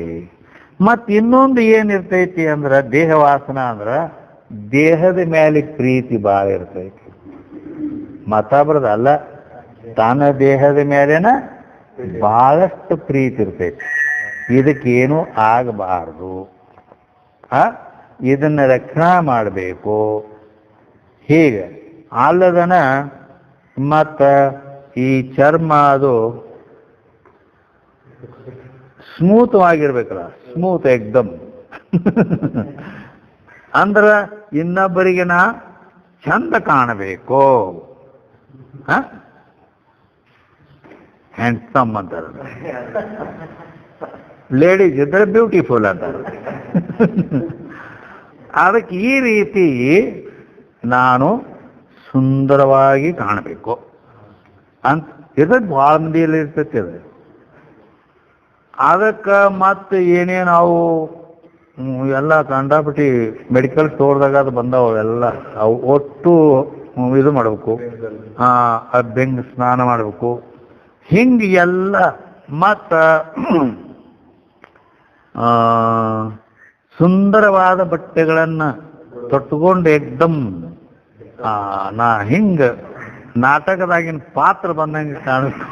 ಮತ್ತು ಇನ್ನೊಂದು ಏನಿರ್ತೈತಿ ಅಂದ್ರೆ, ದೇಹವಾಸನ ಅಂದ್ರೆ ದೇಹದ ಮೇಲೆ ಪ್ರೀತಿ ಭಾಳ ಇರ್ತೈತಿ. ಮತ್ತೊಬ್ಬರದಲ್ಲ, ತನ್ನ ದೇಹದ ಮೇಲೇನ ಬಹಳಷ್ಟು ಪ್ರೀತಿ ಇರ್ತೈತಿ. ಇದಕ್ಕೇನು ಆಗಬಾರ್ದು, ಇದನ್ನ ರಕ್ಷಣಾ ಮಾಡಬೇಕು. ಹೀಗೆ ಅಲ್ಲದನ ಮತ್ತು ಈ ಚರ್ಮ ಅದು ಸ್ಮೂತವಾಗಿರ್ಬೇಕಲ್ಲ, ಸ್ಮೂತ್ ಎಕ್ದಮ್ ಅಂದ್ರೆ ಇನ್ನೊಬ್ಬರಿಗೆ ನಾ ಚಂದ ಕಾಣಬೇಕು, ಹ್ಯಾಂಡ್ಸಮ್ ಅಂತಾರೆ. ಲೇಡೀಸ್ ಇದ್ರೆ ಬ್ಯೂಟಿಫುಲ್ ಅಂತಾರೆ. ಅದಕ್ಕೆ ಈ ರೀತಿ ನಾನು ಸುಂದರವಾಗಿ ಕಾಣಬೇಕು ಅಂತ ಇರೋದು ಭಾಳ ಮಂದಿಯಲ್ಲಿ ಇರ್ತೈತಿ. ಅದು ಅದಕ್ಕೆ ಮತ್ತೆ ಏನೇನು ನಾವು ಎಲ್ಲ ಕಂಡಾಪಟ್ಟಿ ಮೆಡಿಕಲ್ ಸ್ಟೋರ್ದಾಗ ಅದು ಬಂದವು ಎಲ್ಲ, ಅವು ಒಟ್ಟು ಇದು ಮಾಡಬೇಕು, ಬೆಂಗ್ ಸ್ನಾನ ಮಾಡಬೇಕು, ಹಿಂಗೆ ಎಲ್ಲ. ಮತ್ತು ಸುಂದರವಾದ ಬಟ್ಟೆಗಳನ್ನು ತೊಟ್ಟುಕೊಂಡು ಎಕ್ದಮ್ ನಾ ಹಿಂಗೆ ನಾಟಕದಾಗಿನ ಪಾತ್ರ ಬಂದಂಗೆ ಕಾಣಬೇಕು.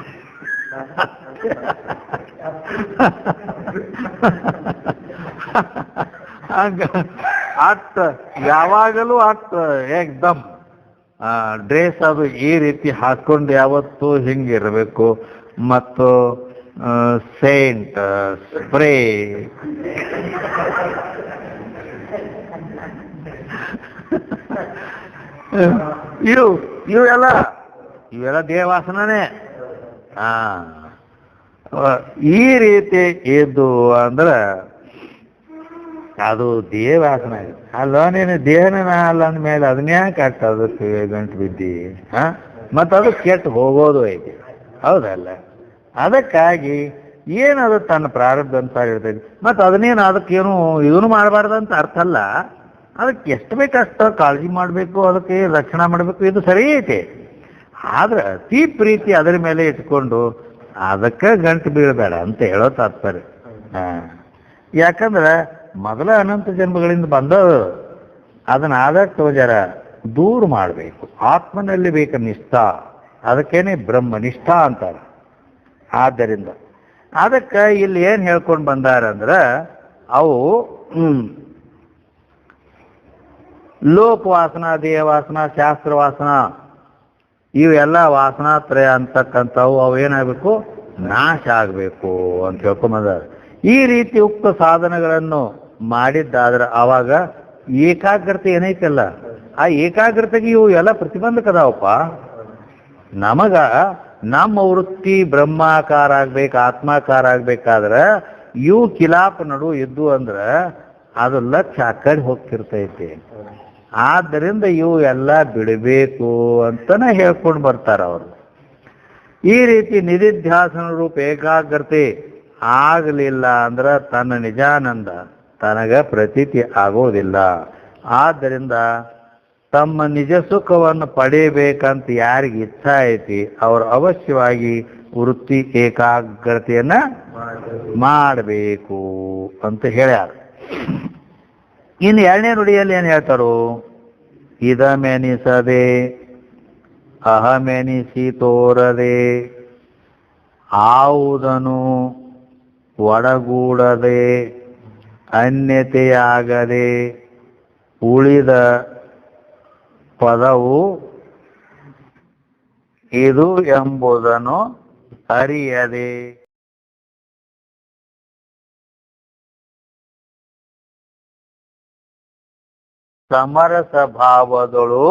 ಹಂಗ ಅಟ್ಟ ಯಾವಾಗಲೂ ಅಟ್ಟ ಏಕ್ದಮ್ ಡ್ರೆಸ್ ಅದು ಈ ರೀತಿ ಹಾಕೊಂಡು ಯಾವತ್ತೂ ಹಿಂಗಿರಬೇಕು. ಮತ್ತು ಸೇಂಟ್, ಸ್ಪ್ರೇ, ಇವೆಲ್ಲ ದೇಹವಾಸನೇ. ಈ ರೀತಿ ಇದ್ದು ಅಂದ್ರೆ ಅದು ದೇಹವಾಸನ. ಅಲ್ಲ ನೀನು ದೇಹನ ಅಲ್ಲ ಅಂದಮೇಲೆ ಅದನ್ಯಾಕೆ ಅಟ್ಟ ಅದಕ್ಕೆ ಗಂಟು ಬಿದ್ದಿ? ಮತ್ತು ಅದು ಕೆಟ್ಟು ಹೋಗೋದು ಐತಿ, ಹೌದಲ್ಲ? ಅದಕ್ಕಾಗಿ ಏನದು ತನ್ನ ಪ್ರಾರಬ್ಧ ಅಂತ ಇರ್ತೈತಿ. ಮತ್ತು ಅದನ್ನೇನು ಅದಕ್ಕೇನು ಇದನ್ನು ಮಾಡಬಾರ್ದಂತ ಅರ್ಥ ಅಲ್ಲ. ಅದಕ್ಕೆ ಎಷ್ಟು ಬೇಕಷ್ಟು ಕಾಳಜಿ ಮಾಡಬೇಕು, ಅದಕ್ಕೆ ರಕ್ಷಣೆ ಮಾಡಬೇಕು, ಇದು ಸರಿ ಐತಿ. ಆದ್ರೆ ಅತಿ ಪ್ರೀತಿ ಅದರ ಮೇಲೆ ಇಟ್ಕೊಂಡು ಅದಕ್ಕೆ ಗಂಟು ಬೀಳಬೇಡ ಅಂತ ಹೇಳೋ ತಾತ್ಪರ್ಯ. ಯಾಕಂದ್ರೆ ಮೊದಲ ಅನಂತ ಜನ್ಮಗಳಿಂದ ಬಂದ ಅದನ್ನ ಆದಷ್ಟು ಜರ ದೂರ ಮಾಡಬೇಕು. ಆತ್ಮನಲ್ಲಿ ಬೇಕು ನಿಷ್ಠಾ, ಅದಕ್ಕೇನೆ ಬ್ರಹ್ಮನಿಷ್ಠಾ ಅಂತಾರೆ. ಆದ್ದರಿಂದ ಅದಕ್ಕೆ ಇಲ್ಲಿ ಏನು ಹೇಳ್ಕೊಂಡು ಬಂದಾರಂದ್ರೆ, ಅವು ಲೋಕವಾಸನ, ದೇಹವಾಸನ, ಶಾಸ್ತ್ರವಾಸನ, ಇವೆಲ್ಲ ವಾಸನಾತ್ರಯ ಅಂತಕ್ಕಂಥವು ಅವು ಏನಾಗಬೇಕು, ನಾಶ ಆಗಬೇಕು ಅಂತ ಹೇಳ್ಕೊಂಬಂದಾರೆ. ಈ ರೀತಿ ಉಕ್ತ ಸಾಧನಗಳನ್ನು ಮಾಡಿದ್ದಾದ್ರೆ ಆವಾಗ ಏಕಾಗ್ರತೆ ಏನೈತಲ್ಲ, ಆ ಏಕಾಗ್ರತೆಗೆ ಇವು ಎಲ್ಲ ಪ್ರತಿಬಂಧಕದಾವಪ್ಪ. ನಮಗ ನಮ್ಮ ವೃತ್ತಿ ಬ್ರಹ್ಮಾಕಾರ ಆಗ್ಬೇಕು, ಆತ್ಮಾಕಾರ ಆಗ್ಬೇಕಾದ್ರೆ ಇವು ಕಿಲಾಪ ನಡು ಇದ್ದು ಅಂದ್ರೆ ಅದು ಲಕ್ಷ್ಯ ಆ ಕಡೆ ಹೋಗ್ತಿರ್ತೈತಿ. ಆದ್ದರಿಂದ ಇವು ಎಲ್ಲ ಬಿಡಬೇಕು ಅಂತಲೇ ಹೇಳ್ಕೊಂಡು ಬರ್ತಾರೆ ಅವರು. ಈ ರೀತಿ ನಿಧಿಧ್ಯಾಸನ ರೂಪ ಏಕಾಗ್ರತೆ ಆಗಲಿಲ್ಲ ಅಂದ್ರೆ ತನ್ನ ನಿಜಾನಂದ ತನಗ ಪ್ರತೀತಿ ಆಗೋದಿಲ್ಲ. ಆದ್ದರಿಂದ ತಮ್ಮ ನಿಜ ಸುಖವನ್ನು ಪಡೆಯಬೇಕಂತ ಯಾರಿಗೆ ಇಚ್ಛಾ ಐತಿ ಅವರು ಅವಶ್ಯವಾಗಿ ವೃತ್ತಿ ಏಕಾಗ್ರತೆಯನ್ನ ಮಾಡಬೇಕು ಅಂತ ಹೇಳ್ಯಾರ. ಇನ್ನು ಎರಡನೇ ನುಡಿಯಲ್ಲಿ ಏನು ಹೇಳ್ತಾರೋ, ಇದಮೆನಿಸದೆ ಅಹಮೆನಿಸಿ ತೋರದೆ ಆವುದನು ಒಡಗೂಡದೆ ಅನ್ಯತೆಯಾಗದೆ ಉಳಿದ ಪದವು ಇದು ಎಂಬುದನ್ನು ಅರಿಯದೆ ಸಮರಸ ಭಾವದಳು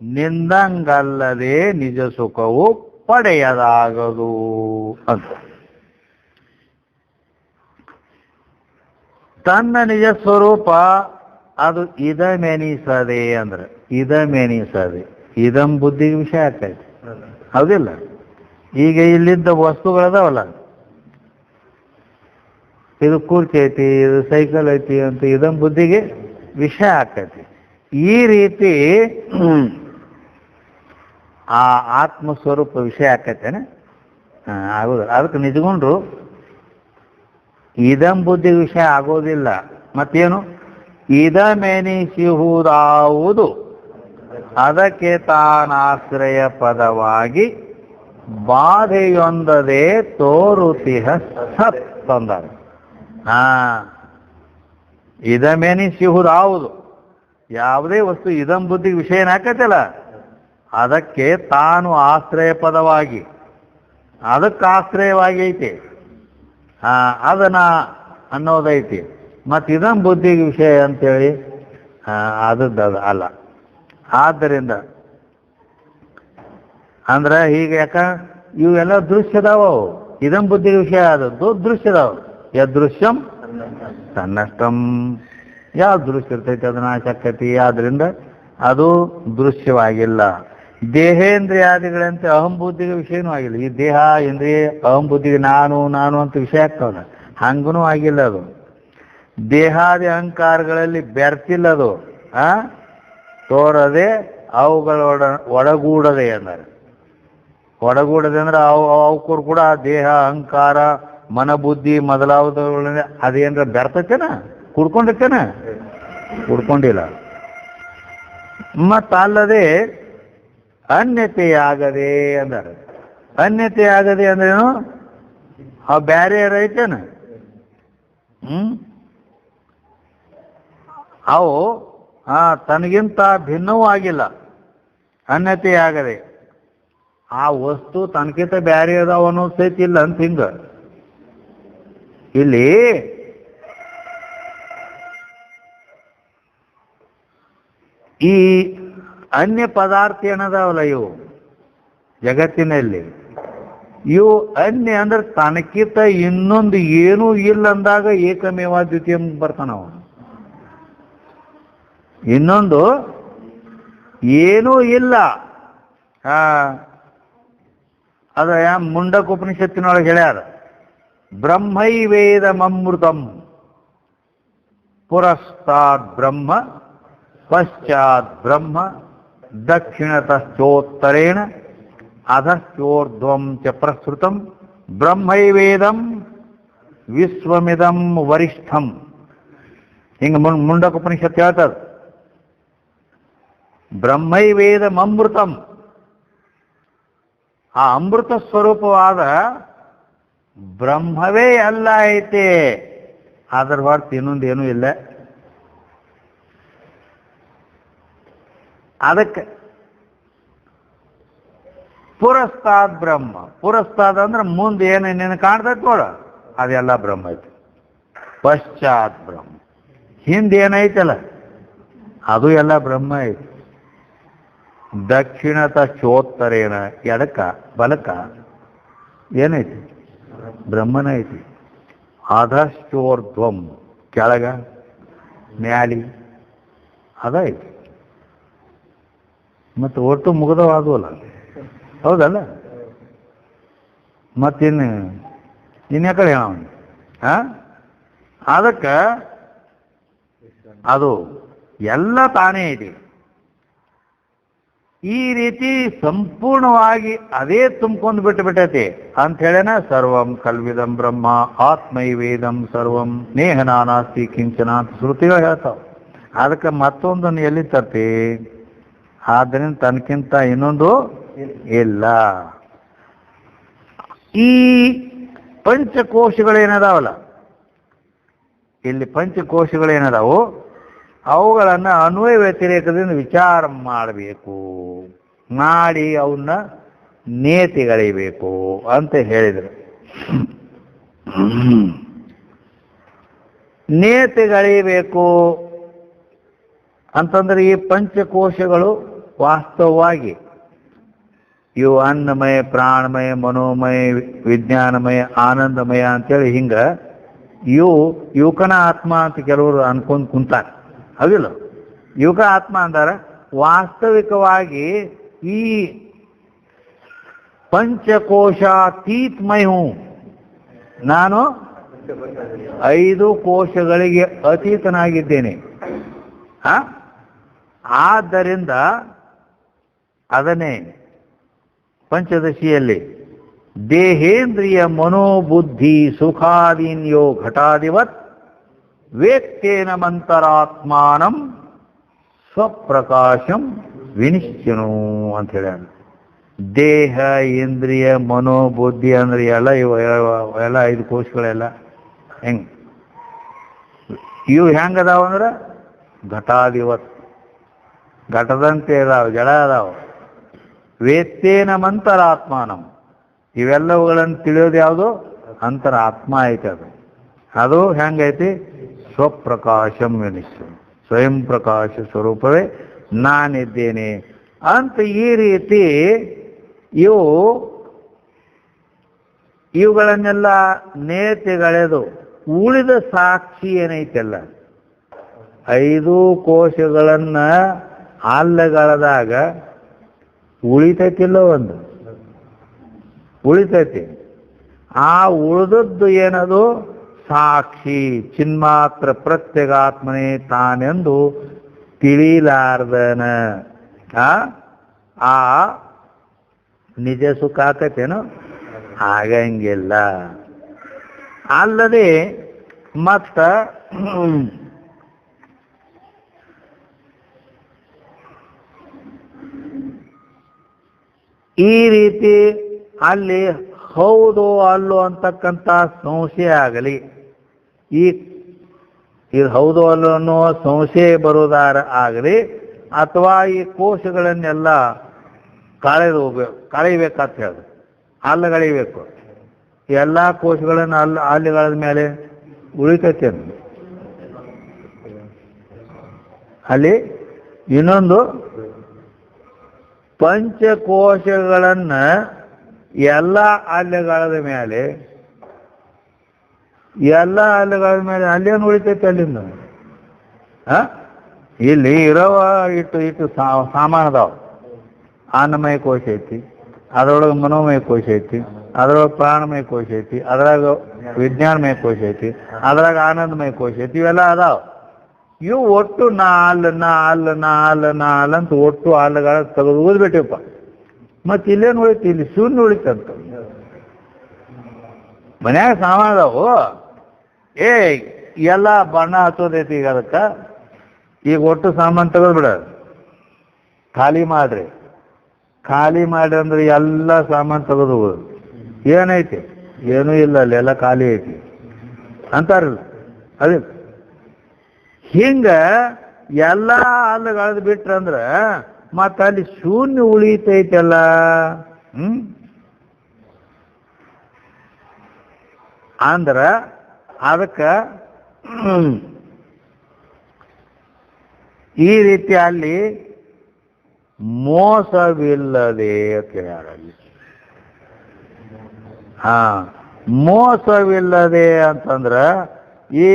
ನಿಂದಂಗಲ್ಲದೆ ನಿಜ ಸುಖವು ಪಡೆಯದಾಗದು ಅಂತ. ತನ್ನ ನಿಜ ಸ್ವರೂಪ ಅದು ಇದಮೆನಿಸದೆ ಅಂದ್ರೆ ಇದಮೆನಿಸದೆ ಇದಂ ಬುದ್ಧಿಗೆ ವಿಷಯ ಆಗ್ತೈತಿ, ಹೌದಿಲ್ಲ? ಈಗ ಇಲ್ಲಿದ್ದ ವಸ್ತುಗಳದಾವಲ್ಲ, ಇದು ಕುರ್ಚಿ ಐತಿ, ಇದು ಸೈಕಲ್ ಐತಿ ಅಂತ ಇದಂ ಬುದ್ಧಿಗೆ ವಿಷಯ ಆಗ್ತೈತಿ. ಈ ರೀತಿ ಆ ಆತ್ಮಸ್ವರೂಪ ವಿಷಯ ಆಕೈತೇನೆ ಆಗೋದಿಲ್ಲ. ಅದಕ್ಕೆ ನಿಜಗೊಂಡ್ರು ಇದಂ ಬುದ್ಧಿ ವಿಷಯ ಆಗೋದಿಲ್ಲ. ಮತ್ತೇನು? ಇದಮೆನಿಸುವುದಾವುದು ಅದಕ್ಕೆ ತಾನಾಶ್ರಯ ಪದವಾಗಿ ಬಾಧೆಯೊಂದದೆ ತೋರುತಿಹ ಸತ್ ತಂದರು. ಇದಮೆನಿಸುವುದಾವುದು ಯಾವುದೇ ವಸ್ತು ಇದಂ ಬುದ್ಧಿಗೆ ವಿಷಯ ಏನಾಕತ್ತಲ್ಲ, ಅದಕ್ಕೆ ತಾನು ಆಶ್ರಯ ಪದವಾಗಿ ಅದಕ್ಕೆ ಆಶ್ರಯವಾಗಿ ಐತಿ, ಅದನ್ನ ಅನ್ನೋದೈತಿ. ಮತ್ತು ಇದಂ ಬುದ್ಧಿಗೆ ವಿಷಯ ಅಂತೇಳಿ ಅದದ್ದು ಅಲ್ಲ. ಆದ್ದರಿಂದ ಅಂದ್ರೆ ಈಗ ಯಾಕ ಇವೆಲ್ಲ ದೃಶ್ಯದಾವ, ಇದಂ ಬುದ್ಧಿಗೆ ವಿಷಯ ಆದದ್ದು ದೃಶ್ಯದಾವ. ಯದೃಶ್ಯಂ ತನ್ನಷ್ಟಂ, ಯಾವ ದೃಶ್ಯ ಇರ್ತೈತಿ ಅದನ್ನ ಆಸಕ್ತಿ, ಆದ್ರಿಂದ ಅದು ದೃಶ್ಯವಾಗಿಲ್ಲ. ದೇಹೇಂದ್ರಿಯಾದಿಗಳಂತೆ ಅಹಂಬುದ್ಧಿಗೆ ವಿಷಯನೂ ಆಗಿಲ್ಲ. ಈ ದೇಹ ಇಂದ್ರಿಯ ಅಹಂಬುದ್ಧಿಗೆ ನಾನು ನಾನು ಅಂತ ವಿಷಯ ಆಗ್ತಾವಲ್ಲ, ಹಂಗೂ ಆಗಿಲ್ಲ. ಅದು ದೇಹಾದಿ ಅಹಂಕಾರಗಳಲ್ಲಿ ಬೆರ್ತಿಲ್ಲ. ಅದು ತೋರದೆ ಅವುಗಳೊಡ ಒಡಗೂಡದೆ ಅಂದರೆ ಒಡಗೂಡದೆ ಅಂದ್ರೆ ಅವಕ್ಕೂ ಕೂಡ ದೇಹ ಅಹಂಕಾರ ಮನಬುದ್ಧಿ ಮೊದಲಾದವುಗಳನ್ನ ಅದೇನ್ರ ಬೆರ್ತೈತೇನ, ಕುಡ್ಕೊಂಡಿರ್ತೇನ? ಕುಡ್ಕೊಂಡಿಲ್ಲ. ಮತ್ತಲ್ಲದೆ ಅನ್ಯತೆಯಾಗದೆ ಅಂದರೆ ಅನ್ಯತೆಯಾಗದೆ ಅಂದ್ರೇನು? ಅವು ಬ್ಯಾರೆ ಐತೇನ? ಅವು ತನಗಿಂತ ಭಿನ್ನವೂ ಆಗಿಲ್ಲ. ಅನ್ಯತೆಯಾಗದೆ ಆ ವಸ್ತು ತನಗಿಂತ ಬ್ಯಾರೆ ಅದಾವ ಅನ್ನೋದು ಸಹಿತ ಇಲ್ಲ ಅಂತ. ಹಿಂಗ ಇಲ್ಲಿ ಈ ಅನ್ಯ ಪದಾರ್ಥ ಏನದಾವಲ್ಲ ಇವು ಜಗತ್ತಿನಲ್ಲಿ, ಇವು ಅನ್ಯ ಅಂದ್ರೆ ತನಕಿಂತ ಇನ್ನೊಂದು ಏನೂ ಇಲ್ಲ ಅಂದಾಗ ಏಕಮೇವ ದ್ವಿತೀಯ ಬರ್ತಾನವ. ಇನ್ನೊಂದು ಏನೂ ಇಲ್ಲ. ಅದ ಮುಂಡಕ ಉಪನಿಷತ್ತಿನೊಳಗೆ ಹೇಳ್ಯಾರ, ಬ್ರಹ್ಮೈವೇದಮೃತಂ ಪುರಸ್ತಾದ್ ಬ್ರಹ್ಮ ಪಶ್ಚಾತ್ ಬ್ರಹ್ಮ ದಕ್ಷಿಣತಶ್ಚೋತ್ತರೇಣ ಅಧಶ್ಚೋರ್ಧ್ವಂ ಚ ಪ್ರಸೃತಂ ಬ್ರಹ್ಮೈವೇದಂ ವಿಶ್ವಮಿದಂ ವರಿಷ್ಠಂ. ಹಿಂಗ ಮುಂಡಕ ಉಪನಿಷತ್ತು ಹೇಳ್ತದ. ಬ್ರಹ್ಮೈವೇದಮೃತಂ, ಆ ಅಮೃತ ಸ್ವರೂಪವಾದ ಬ್ರಹ್ಮವೇ ಎಲ್ಲ ಐತೆ, ಅದರ ಹೊರತು ಇನ್ನೊಂದೇನೂ ಇಲ್ಲ. ಅದಕ್ಕೆ ಪುರಸ್ತಾದ್ ಬ್ರಹ್ಮ, ಪುರಸ್ತಾದ್ ಅಂದ್ರೆ ಮುಂದೆ ಏನೇನು ಕಾಣ್ತೈತೆ ನೋಡ ಅದೆಲ್ಲ ಬ್ರಹ್ಮ ಐತಿ. ಪಶ್ಚಾತ್ ಬ್ರಹ್ಮ, ಹಿಂದೆ ಏನೈತಲ್ಲ ಅದು ಎಲ್ಲ ಬ್ರಹ್ಮ ಐತಿ. ದಕ್ಷಿಣತ ಚೋತ್ತರೇಣ, ಎಡಕ ಬಲಕ ಏನೈತಿ? ಬ್ರಹ್ಮನ ಐತಿ. ಅಧಶ್ಚೋರ್ಧ್ವಂ, ಕೆಳಗ ಮ್ಯಾಲಿ ಅದೈತಿ. ಮತ್ತು ಒಟ್ಟು ಮುಗಿದವಾದವಲ್ಲ, ಹೌದಲ್ಲ? ಮತ್ತಿನ್ಯಾಕಡೆ ಹೇಳೋಣ? ಅದಕ್ಕೆ ಅದು ಎಲ್ಲ ತಾನೇ ಇದೆ. ಈ ರೀತಿ ಸಂಪೂರ್ಣವಾಗಿ ಅದೇ ತುಂಬ್ಕೊಂಡು ಬಿಟ್ಟೈತಿ ಅಂತ ಹೇಳೇನ ಸರ್ವಂ ಕಲ್ವಿದಂ ಬ್ರಹ್ಮ ಆತ್ಮೈವೇದಂ ಸರ್ವಂ ನೇಹ ನಾನಾಸ್ತಿ ಕಿಂಚನ ಅಂತ ಶ್ರುತಿಗಳು ಹೇಳ್ತಾವ. ಅದಕ್ಕೆ ಮತ್ತೊಂದನ್ನು ಎಲ್ಲಿ ತರ್ತಿ? ಆದ್ದರಿಂದ ತನಕ್ಕಿಂತ ಇನ್ನೊಂದು ಇಲ್ಲ. ಈ ಪಂಚಕೋಶಗಳೇನದಾವಲ್ಲ, ಇಲ್ಲಿ ಪಂಚಕೋಶಗಳೇನದಾವು ಅವುಗಳನ್ನು ಅನ್ವಯ ವ್ಯತಿರೇಕದಿಂದ ವಿಚಾರ ಮಾಡಬೇಕು. ಮಾಡಿ ಅವನ್ನ ನೇತಿಗಳಿಬೇಕು ಅಂತ ಹೇಳಿದರು. ನೇತಿಗಳಿಬೇಕು ಅಂತಂದ್ರೆ ಈ ಪಂಚಕೋಶಗಳು ವಾಸ್ತವವಾಗಿ ಇವು ಅನ್ನಮಯ, ಪ್ರಾಣಮಯ, ಮನೋಮಯ, ವಿಜ್ಞಾನಮಯ, ಆನಂದಮಯ ಅಂತೇಳಿ ಹಿಂಗೆ ಯುವಕನ ಆತ್ಮ ಅಂತ ಕೆಲವರು ಅನ್ಕೊಂಡು ಕುಂತಾರೆ. ಹೌದಿಲ್ಲ? ಯುವಕ ಆತ್ಮ ಅಂತಾರೆ. ವಾಸ್ತವಿಕವಾಗಿ ಈ ಪಂಚಕೋಶಾತೀತಮಯ ನಾನು 5 ಕೋಶಗಳಿಗೆ ಅತೀತನಾಗಿದ್ದೇನೆ. ಆದ್ದರಿಂದ ಅದನ್ನೇ ಪಂಚದಶಿಯಲ್ಲಿ ದೇಹೇಂದ್ರಿಯ ಮನೋಬುದ್ಧಿ ಸುಖಾದೀನ್ಯೋ ಘಟಾದಿವತ್ ವೇತ್ತೇನ ಮಂತರಾತ್ಮಾನಂ ಸ್ವಪ್ರಕಾಶಂ ವಿನಿಶ್ಚನು ಅಂತ ಹೇಳ್ಯಾರ. ದೇಹ, ಇಂದ್ರಿಯ, ಮನೋಬುದ್ಧಿ ಅಂದ್ರೆ ಎಲ್ಲ ಎಲ್ಲ 5 ಕೋಶಗಳೆಲ್ಲ ಇವು ಹೆಂಗದಾವ ಅಂದ್ರೆ ಘಟಾದಿವತ್, ಘಟದಂತೆ ಅದಾವ, ಜಡ ಅದಾವ. ವೇತ್ತೇನ ಮಂತರಾತ್ಮಾನಂ, ಇವೆಲ್ಲವುಗಳನ್ನು ತಿಳಿಯೋದು ಯಾವುದು? ಅಂತರಾತ್ಮ ಐತೆ. ಅದು ಹೆಂಗೈತಿ? ಸ್ವಪ್ರಕಾಶಂ ವಿನಿಶ್ಚಯ, ಸ್ವಯಂ ಪ್ರಕಾಶ ಸ್ವರೂಪವೇ ನಾನಿದ್ದೇನೆ ಅಂತ. ಈ ರೀತಿ ಇವುಗಳನ್ನೆಲ್ಲ ನೇತಿಗಳೆದು ಉಳಿದ ಸಾಕ್ಷಿ ಏನೈತಲ್ಲ, 5 ಕೋಶಗಳನ್ನ ಅಲ್ಲಗಳದಾಗ ಉಳಿತೈತಿಲ್ಲ, ಒಂದು ಉಳಿತೈತಿ. ಆ ಉಳಿದದ್ದು ಏನದು? ಸಾಕ್ಷಿ ಚಿನ್ಮಾತ್ರ ಪ್ರತ್ಯಗಾತ್ಮನೇ ತಾನೆಂದು ತಿಳಿಲಾರ್ದನ ಆ ನಿಜ ಸುಖ ಆಕತೇನು? ಆಗಂಗಿಲ್ಲ. ಅಲ್ಲದೆ ಮತ್ತ ಈ ರೀತಿ ಅಲ್ಲಿ ಹೌದು ಅಲ್ಲೋ ಅಂತಕ್ಕಂಥ ಸಂಶಯ ಆಗಲಿ, ಇದು ಹೌದು ಅಲ್ಲೋ ಅನ್ನೋ ಸಂಶಯ ಬರೋದಾರ ಆಗಲಿ, ಅಥವಾ ಈ ಕೋಶಗಳನ್ನೆಲ್ಲ ಕಳೆಯಬೇಕಂತ ಹೇಳಿ ಅಲ್ಲಗಳಿಬೇಕು. ಎಲ್ಲ ಕೋಶಗಳನ್ನು ಅಲ್ಲಿಗಳದ ಮೇಲೆ ಉಳಿತೈತೆ. ಅಲ್ಲಿ ಇನ್ನೊಂದು ಪಂಚಕೋಶಗಳನ್ನ ಎಲ್ಲ ಅಲ್ಲೆಗಳದ ಮೇಲೆ ಅಲ್ಲೇನು ಉಳಿತೈತೆ? ಅಲ್ಲಿಂದ ಇಲ್ಲಿ ಇರೋವ ಇಟ್ಟು ಸಾಮಾನದಾವ. ಅನ್ನಮಯ ಕೋಶ ಐತಿ, ಅದರೊಳಗೆ ಮನೋಮಯ ಕೋಶ ಐತಿ, ಅದರೊಳಗೆ ಪ್ರಾಣಮಯ ಕೋಶ ಐತಿ, ಅದ್ರಾಗ ವಿಜ್ಞಾನಮಯ ಕೋಶ ಐತಿ, ಅದ್ರಾಗ ಆನಂದಮಯ ಕೋಶ ಐತಿ. ಇವೆಲ್ಲ ಅದಾವ. ಇವು ಒಟ್ಟು ನಾಲ್ ಅಂತ ಒಟ್ಟು ಹಾಲುಗಳ ತೆಗೆದು ಊದ್ಬಿಟ್ಟಿವಪ್ಪ. ಮತ್ತೆ ಇಲ್ಲೇನು ಉಳಿತು? ಇಲ್ಲಿ ಶೂನ್ಯ ಉಳಿತಂತ. ಮನ್ಯಾಗ ಸಾಮಾನು ಅದಾವು. ಎಲ್ಲ ಬಣ್ಣ ಹಚ್ಚೋದೈತಿ. ಈಗ ಅದಕ್ಕೆ ಈಗ ಒಟ್ಟು ಸಾಮಾನು ತೆಗೆದ್ಬಿಡ, ಖಾಲಿ ಮಾಡ್ರಿ ಅಂದ್ರೆ ಎಲ್ಲ ಸಾಮಾನು ತೆಗೆದು ಹೋಗೋದು. ಏನೈತಿ? ಏನೂ ಇಲ್ಲ, ಅಲ್ಲಿ ಎಲ್ಲ ಖಾಲಿ ಐತಿ ಅಂತಾರಲ್ಲ. ಅದೇ ಹಿಂಗ ಎಲ್ಲ ಅಲ್ಲಗಳದ್ ಬಿಟ್ರಂದ್ರ ಮತ್ತ ಅಲ್ಲಿ ಶೂನ್ಯ ಉಳಿತೈತಲ್ಲ. ಅಂದ್ರ ಅದಕ್ಕ ಈ ರೀತಿ ಅಲ್ಲಿ ಮೋಸವಿಲ್ಲದೆ ಅಂತ ಹೇಳ್ಯಾರಲ್ಲಿ. ಮೋಸವಿಲ್ಲದೆ ಅಂತಂದ್ರ ಈ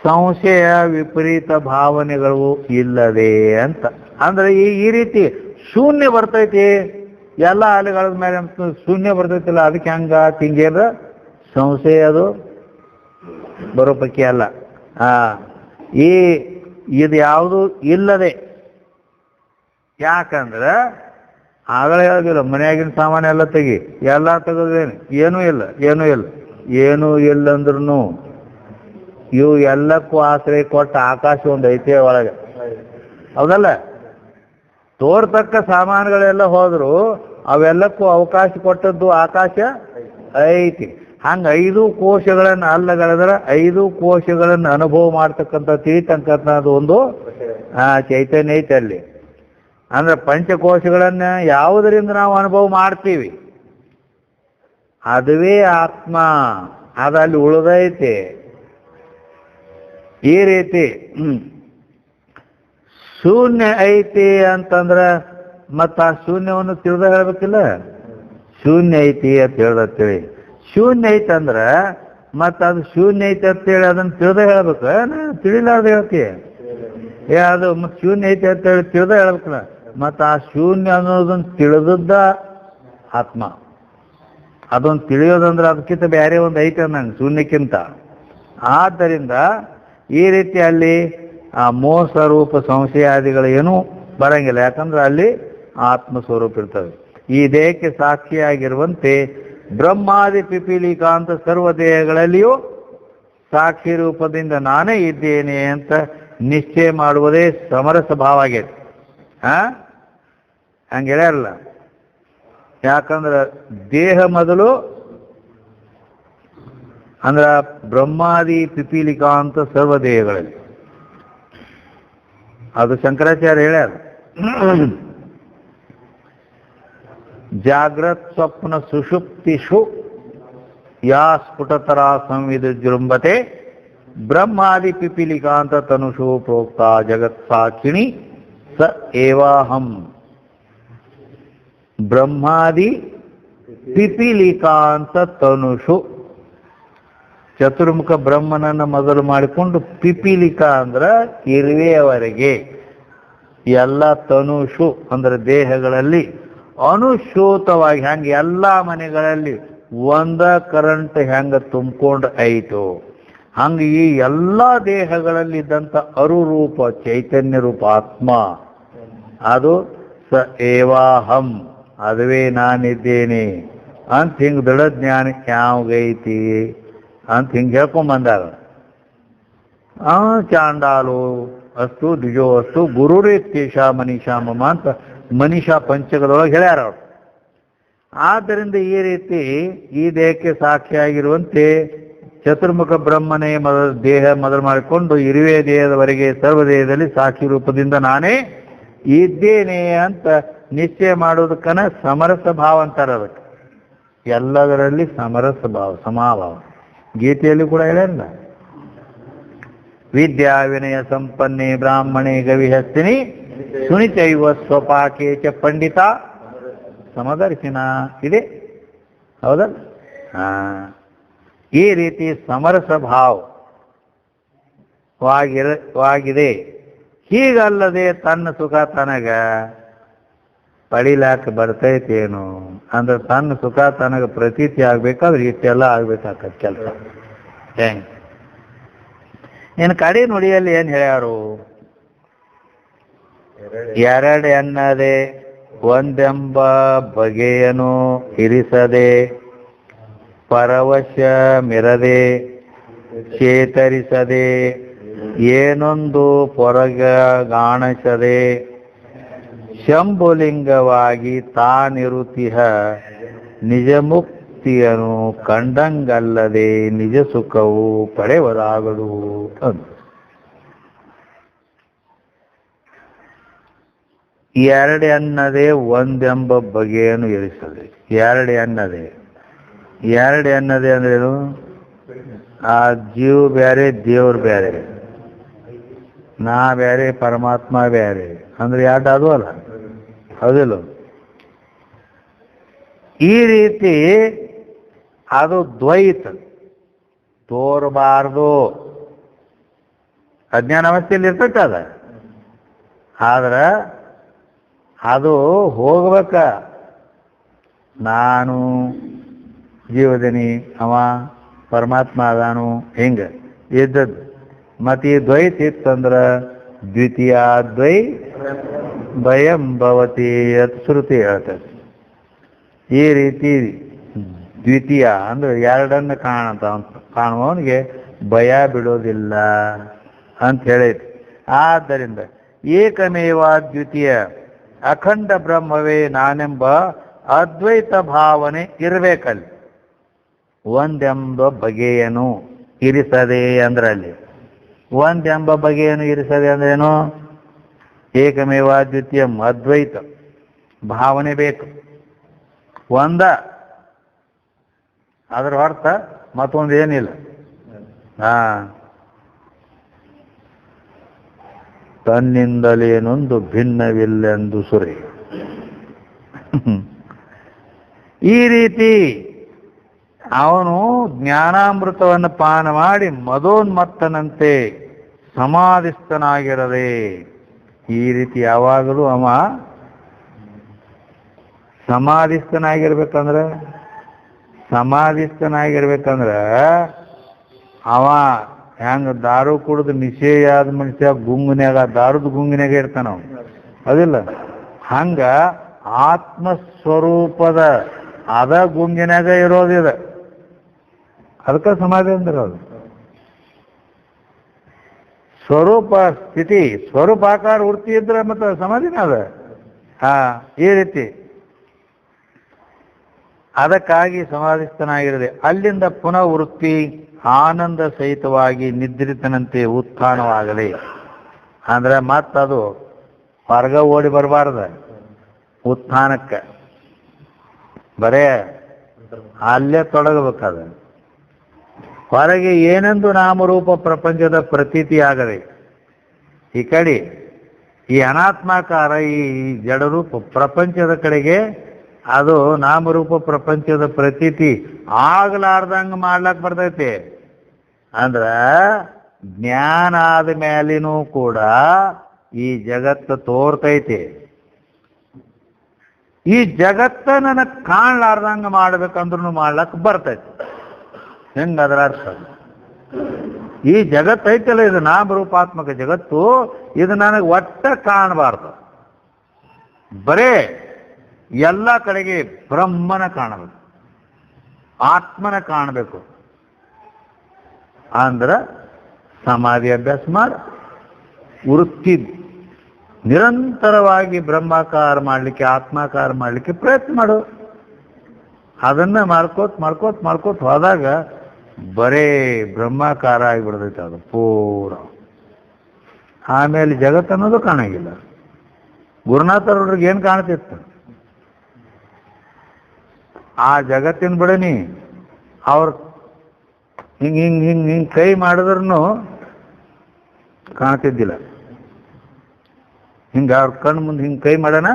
ಸಂಶಯ ವಿಪರೀತ ಭಾವನೆಗಳು ಇಲ್ಲದೆ ಅಂತ. ಅಂದ್ರೆ ಈ ರೀತಿ ಶೂನ್ಯ ಬರ್ತೈತಿ ಎಲ್ಲ ಅಲೆಗಳ ಮೇಲೆ ಶೂನ್ಯ ಬರ್ತೈತಿಲ್ಲ. ಅದಕ್ಕೆ ಹಂಗ ತಿಂಗೇರ ಸಂಶಯ ಅದು ಬರೋ ಪೈಕಿ ಅಲ್ಲ. ಇದು ಯಾವುದು ಇಲ್ಲದೆ. ಯಾಕಂದ್ರೆ ಆಗಲೇ ಹೇಳಿದಿಲ್ಲ, ಮನೆಯಾಗಿನ ಸಾಮಾನು ಎಲ್ಲ ತೆಗಿ, ಎಲ್ಲ ತೆಗೆದೇನು? ಏನೂ ಇಲ್ಲ ಅಂದ್ರೂ ಇವು ಎಲ್ಲಕ್ಕೂ ಆಶ್ರಯ ಕೊಟ್ಟ ಆಕಾಶ ಒಂದು ಐತೆ ಒಳಗೆ. ಹೌದಲ್ಲ? ತೋರ್ತಕ್ಕ ಸಾಮಾನುಗಳೆಲ್ಲ ಹೋದ್ರು ಅವೆಲ್ಲಕ್ಕೂ ಅವಕಾಶ ಕೊಟ್ಟದ್ದು ಆಕಾಶ ಐತಿ. ಹಂಗ 5 ಕೋಶಗಳನ್ನು ಅಲ್ಲಗಳದ್ರ 5 ಕೋಶಗಳನ್ನು ಅನುಭವ ಮಾಡ್ತಕ್ಕಂಥ ತಿಳಿತಕ್ಕಂಥದ್ದು ಒಂದು ಚೈತನ್ಯ ಐತೆ ಅಲ್ಲಿ. ಅಂದ್ರೆ ಪಂಚಕೋಶಗಳನ್ನ ಯಾವುದರಿಂದ ನಾವು ಅನುಭವ ಮಾಡ್ತೀವಿ ಅದುವೇ ಆತ್ಮ, ಅದಲ್ಲಿ ಉಳಿದೈತಿ. ಈ ರೀತಿ ಶೂನ್ಯ ಐತಿ ಅಂತಂದ್ರೆ ಮತ್ತ ಆ ಶೂನ್ಯವನ್ನು ತಿಳಿದ ಹೇಳ್ಬೇಕಿಲ್ಲ. ಶೂನ್ಯ ಐತಿ ಅಂತ ಹೇಳ್ದತ್ತೇಳಿ, ಶೂನ್ಯ ಐತಿ ಅಂದ್ರೆ ಮತ್ತ ಅದು ಶೂನ್ಯ ಐತಿ ಅಂತೇಳಿ ಅದನ್ನ ತಿಳಿದ ಹೇಳ್ಬೇಕು, ತಿಳಿಲಾರ್ದ ಹೇಳ್ತಿ. ಅದು ಮತ್ತೆ ಶೂನ್ಯ ಐತಿ ಅಂತೇಳಿ ತಿಳಿದ ಹೇಳ್ಬೇಕಲ್ಲ. ಮತ್ತ ಆ ಶೂನ್ಯ ಅನ್ನೋದನ್ನ ತಿಳಿದದ್ದ ಆತ್ಮ. ಅದೊಂದು ತಿಳಿಯೋದಂದ್ರೆ ಅದಕ್ಕಿಂತ ಬೇರೆ ಒಂದು ಐತೆ ನಂಗೆ ಶೂನ್ಯಕ್ಕಿಂತ. ಆದ್ದರಿಂದ ಈ ರೀತಿ ಅಲ್ಲಿ ಆ ಮೋಸ ರೂಪ ಸಂಶಯಾದಿಗಳು ಏನೂ ಬರಂಗಿಲ್ಲ, ಯಾಕಂದ್ರೆ ಅಲ್ಲಿ ಆತ್ಮಸ್ವರೂಪ ಇರ್ತವೆ. ಈ ದೇಹಕ್ಕೆ ಸಾಕ್ಷಿಯಾಗಿರುವಂತೆ ಬ್ರಹ್ಮಾದಿ ಪಿಪೀಲಿಕಾಂತ ಸರ್ವ ದೇಹಗಳಲ್ಲಿಯೂ ಸಾಕ್ಷಿ ರೂಪದಿಂದ ನಾನೇ ಇದ್ದೇನೆ ಅಂತ ನಿಶ್ಚಯ ಮಾಡುವುದೇ ಸಮರಸ ಭಾವ ಆಗೈತೆ. ಹಂಗೆ ಹೇಳ್ಯಾರಲ್ಲ, ಯಾಕಂದ್ರೆ ದೇಹ ಮೊದಲು ಅಂದ್ರ ಬ್ರಹ್ಮಾದಿ ಪಿಪೀಲಿಕಾಂತ ಸರ್ವ ದೇಹಗಳಲ್ಲಿ, ಅದು ಶಂಕರಾಚಾರ್ಯ ಹೇಳ್ಯಾರ. ಜಾಗ್ರತ್ ಸ್ವಪ್ನ ಸುಷುಪ್ತಿಷು ಯಾ ಸ್ಫುಟತರ ಸಂವಿಜೃಂಭತೆ ಬ್ರಹ್ಮಾದಿ ಪಿಪೀಲಿಕಾಂತ ತನುಷು ಪ್ರೋಕ್ತ ಜಗತ್ ಸಾಕ್ಷಿಣಿ ಸ ಏವಾಹಂ. ಬ್ರಹ್ಮಾದಿ ಪಿಪೀಲಿಕಾಂತ ತನುಷು, ಚತುರ್ಮುಖ ಬ್ರಹ್ಮನನ್ನು ಮೊದಲು ಮಾಡಿಕೊಂಡು ಪಿಪೀಲಿಕಾ ಅಂದ್ರೆ ಇರುವೆಯವರೆಗೆ ಎಲ್ಲ ತನುಷು ಅಂದ್ರೆ ದೇಹಗಳಲ್ಲಿ ಅನುಶೂತವಾಗಿ ಹೆಂಗೆ ಎಲ್ಲ ಮನೆಗಳಲ್ಲಿ ಒಂದ ಕರೆಂಟ್ ಹೆಂಗ ತುಂಬಿಕೊಂಡು ಐತು ಹಂಗೆ ಈ ಎಲ್ಲ ದೇಹಗಳಲ್ಲಿದ್ದಂಥ ಅರುರೂಪ ಚೈತನ್ಯ ರೂಪ ಆತ್ಮ ಅದು ಸ ಏವಾಹಂ, ಅದುವೇ ನಾನಿದ್ದೇನೆ ಅಂತ ಹಿಂಗೆ ದೃಢ ಜ್ಞಾನ ಯಾವಾಗೈತಿ ಅಂತ ಹಿಂಗೆ ಹೇಳ್ಕೊಂಬಂದಾಗ ಚಾಂಡಾಲು ಅಷ್ಟು ದ್ವಿಜೋ ಅಷ್ಟು ಗುರುರೇತ್ಯೇಷ ಮನೀಷಾ ಮಮ ಅಂತ ಮನೀಷಾ ಪಂಚಕದೊಳಗೆ ಹೇಳ್ಯಾರ ಅವರು. ಆದ್ದರಿಂದ ಈ ರೀತಿ ಈ ದೇಹಕ್ಕೆ ಸಾಕ್ಷಿಯಾಗಿರುವಂತೆ ಚತುರ್ಮುಖ ಬ್ರಹ್ಮನೇ ದೇಹ ಮೊದಲು ಮಾಡಿಕೊಂಡು ಇರುವೆ ದೇಹದವರೆಗೆ ಸರ್ವ ದೇಹದಲ್ಲಿ ಸಾಕ್ಷಿ ರೂಪದಿಂದ ನಾನೇ ಇದ್ದೇನೆ ಅಂತ ನಿಶ್ಚಯ ಮಾಡೋದಕ್ಕನ ಸಮರಸ ಭಾವ ಅಂತಾರೆ. ಅದಕ್ಕೆ ಎಲ್ಲದರಲ್ಲಿ ಸಮರಸ ಭಾವ, ಸಮಾಭಾವ. ಗೀತೆಯಲ್ಲಿ ಕೂಡ ಹೇಳಿಲ್ಲ, ವಿದ್ಯಾ ವಿನಯ ಸಂಪನ್ನೆ ಬ್ರಾಹ್ಮಣೆ ಗವಿಹಸ್ತಿನಿ ಸುನಿತೈವ ಸ್ವಪಾಕೆ ಚ ಪಂಡಿತ ಸಮದರ್ಶಿನ ಇದೆ, ಹೌದಲ್ಲ? ಈ ರೀತಿ ಸಮರಸ ಭಾವವಾಗಿದೆ. ಹೀಗಲ್ಲದೆ ತನ್ನ ಸುಖ ತನಗ ಪಡಿಲಾಕ ಬರ್ತೈತೇನು ಅಂದ್ರೆ ತನ್ನ ಸುಖ ತನಗ ಪ್ರತೀತಿ ಆಗ್ಬೇಕಾದ್ರೆ ಇಷ್ಟೆಲ್ಲ ಆಗ್ಬೇಕಾಗತ್ತೆ ಕೆಲಸ. ಹೆಂಗ್ ಇನ್ನು ಕಡೆ ನುಡಿಯಲ್ಲಿ ಏನ್ ಹೇಳ್ಯಾರು? ಎರಡು ಎನ್ನದೆ ಒಂದೆಂಬ ಬಗೆಯನು ಇರಿಸದೆ ಪರವಶ ಮಿರದೆ ಚೇತರಿಸದೆ ಏನೊಂದು ಪೊರಗಾಣಿಸದೆ ಶಂಭುಲಿಂಗವಾಗಿ ತಾನಿರುತಿಹ ನಿಜ ಮುಕ್ತಿಯನು ಕಂಡಂಗಲ್ಲದೆ ನಿಜ ಸುಖವು ಪಡೆವರಾಗದು ಅಂತ. ಎರಡು ಎನ್ನದೆ ಒಂದೆಂಬ ಬಗೆಯನ್ನು ಇರಿಸದೆ. ಎರಡು ಎನ್ನದೆ ಅಂದ್ರೇನು? ಆ ಜೀವ ಬೇರೆ, ದೇವ್ರು ಬೇರೆ, ನಾ ಬೇರೆ, ಪರಮಾತ್ಮ ಬೇರೆ ಅಂದ್ರೆ ಎರಡು ಅದು ಅಲ್ಲ, ಹೌದಿಲ್ಲ? ಈ ರೀತಿ ಅದು ದ್ವೈತ ತೋರಬಾರ್ದು. ಅಜ್ಞಾನ ಅವಸ್ಥೆಯಲ್ಲಿ ಇರ್ತೈತೆ ಅದ, ಆದ್ರೆ ಅದು ಹೋಗ್ಬೇಕ. ನಾನು ಜೀವದನಿ, ಅವ ಪರಮಾತ್ಮ ಅದಾನು, ಹಿಂಗ ಇದ್ದದ್ದು. ಮತ್ತು ಈ ದ್ವೈತ ಇತ್ತಂದ್ರೆ ದ್ವಿತೀಯಾದ್ವೈ ಭಯಂ ಭವತಿ ಅಂತ ಶ್ರುತಿ ಹೇಳ್ತದೆ. ಈ ರೀತಿ ದ್ವಿತೀಯ ಅಂದ್ರೆ ಎರಡನ್ನು ಕಾಣುವವನಿಗೆ ಭಯ ಬಿಡೋದಿಲ್ಲ ಅಂತ ಹೇಳೈತಿ. ಆದ್ದರಿಂದ ಏಕಮೇವ ದ್ವಿತೀಯ ಅಖಂಡ ಬ್ರಹ್ಮವೇ ನಾನೆಂಬ ಅದ್ವೈತ ಭಾವನೆ ಇರಬೇಕಲ್ಲಿ. ಒಂದೆಂಬ ಬಗೆಯನು ಇರಿಸದೆ ಅಂದ್ರಲ್ಲಿ, ಒಂದೆಂಬ ಬಗೆಯನ್ನು ಇರಿಸದೆ ಅಂದ್ರೇನು? ಏಕಮೇವಾದ್ವಿತೀಯಂ ಅದ್ವೈತ ಭಾವನೆ ಬೇಕು. ಒಂದ ಅದರ ಅರ್ಥ ಮತ್ತೊಂದು ಏನಿಲ್ಲ. ತನ್ನಿಂದಲೇನೊಂದು ಭಿನ್ನವಿಲ್ಲೆಂದು ಸುರಿ. ಈ ರೀತಿ ಅವನು ಜ್ಞಾನಾಮೃತವನ್ನು ಪಾನ ಮಾಡಿ ಮದೋನ್ಮತ್ತನಂತೆ ಸಮಾಧಿಸ್ಥನಾಗಿರದೆ. ಈ ರೀತಿ ಯಾವಾಗಲೂ ಅವ ಸಮಾಧಿಸ್ಥನಾಗಿರ್ಬೇಕಂದ್ರೆ ಅವ ಹೆಂಗ ದಾರು ಕುಡಿದು ನಿಶೇಯಾದ ಮನುಷ್ಯ ಗುಂಗಿನ್ಯಾಗ ದಾರುದ ಗುಂಗಿನ್ಯಾಗ ಇರ್ತಾನ ಅವ, ಅದಿಲ್ಲ ಹಂಗ ಆತ್ಮಸ್ವರೂಪದ ಅದ ಗುಂಗಿನಾಗ ಇರೋದಿದೆ. ಅದಕ್ಕೆ ಸಮಾಧಿ ಅಂದ್ರೆ ಅದು ಸ್ವರೂಪ ಸ್ಥಿತಿ, ಸ್ವರೂಪಾಕಾರ ವೃತ್ತಿ ಇದ್ರೆ ಮತ್ತೆ ಸಮಾಧಿನ ಅದ. ಈ ರೀತಿ ಅದಕ್ಕಾಗಿ ಸಮಾಧಿಸ್ಥನಾಗಿರದೆ ಅಲ್ಲಿಂದ ಪುನಃ ವೃತ್ತಿ ಆನಂದ ಸಹಿತವಾಗಿ ನಿದ್ರಿತನಂತೆ ಉತ್ಥಾನವಾಗಲಿ. ಅಂದ್ರೆ ಮತ್ತದು ಹೊರಗ ಓಡಿ ಬರಬಾರ್ದ ಉತ್ಥಾನಕ್ಕೆ, ಬರೇ ಅಲ್ಲೇ ತೊಡಗಬೇಕಾದ. ಹೊರಗೆ ಏನೆಂದು ನಾಮರೂಪ ಪ್ರಪಂಚದ ಪ್ರತೀತಿ ಆಗದೆ. ಈ ಕಡೆ ಈ ಅನಾತ್ಮಾಕಾರ ಈ ಜಡರೂಪ ಪ್ರಪಂಚದ ಕಡೆಗೆ ಅದು ನಾಮರೂಪ ಪ್ರಪಂಚದ ಪ್ರತೀತಿ ಆಗಲಾರ್ದಂಗ ಮಾಡ್ಲಕ್ ಬರ್ತೈತಿ. ಅಂದ್ರ ಜ್ಞಾನ ಆದ ಮೇಲಿನೂ ಕೂಡ ಈ ಜಗತ್ತು ತೋರ್ತೈತಿ. ಈ ಜಗತ್ತ ನನಗೆ ಕಾಣ್ಲಾರ್ದಂಗ ಮಾಡ್ಬೇಕಂದ್ರೂ ಮಾಡ್ಲಕ್ ಬರ್ತೈತಿ. ಹೆಂಗದ್ರ ಅರ್ಥ? ಈ ಜಗತ್ತು ಐತಲ್ಲ, ಇದು ನಾಮರೂಪಾತ್ಮಕ ಜಗತ್ತು, ಇದು ನನಗೆ ಒಟ್ಟ ಕಾಣಬಾರ್ದು. ಬರೇ ಎಲ್ಲ ಕಡೆಗೆ ಬ್ರಹ್ಮನ ಕಾಣಬೇಕು, ಆತ್ಮನ ಕಾಣಬೇಕು. ಅಂದ್ರ ಸಮಾಧಿ ಅಭ್ಯಾಸ ಮಾಡ, ವೃತ್ತಿ ನಿರಂತರವಾಗಿ ಬ್ರಹ್ಮಾಕಾರ ಮಾಡಲಿಕ್ಕೆ ಆತ್ಮಾಕಾರ ಮಾಡಲಿಕ್ಕೆ ಪ್ರಯತ್ನ ಮಾಡು. ಅದನ್ನ ಮಾಡ್ಕೋತ ಹೋದಾಗ ಬರೇ ಬ್ರಹ್ಮಾಕಾರ ಆಗಿಬಿಡ್ತೈತೆ ಅದು ಪೂರ. ಆಮೇಲೆ ಜಗತ್ತು ಅನ್ನೋದು ಕಾಣಂಗಿಲ್ಲ. ಗುರುನಾಥರವ್ರಿಗೆ ಏನು ಕಾಣ್ತಿತ್ತು? ಆ ಜಗತ್ತಿನ ಬಿಡನಿ ಅವ್ರು ಹಿಂಗ್ ಕೈ ಮಾಡಿದ್ರೂ ಕಾಣ್ತಿದ್ದಿಲ್ಲ. ಹಿಂಗ ಅವ್ರ ಕಣ್ಣು ಮುಂದೆ ಹಿಂಗೆ ಕೈ ಮಾಡೋಣ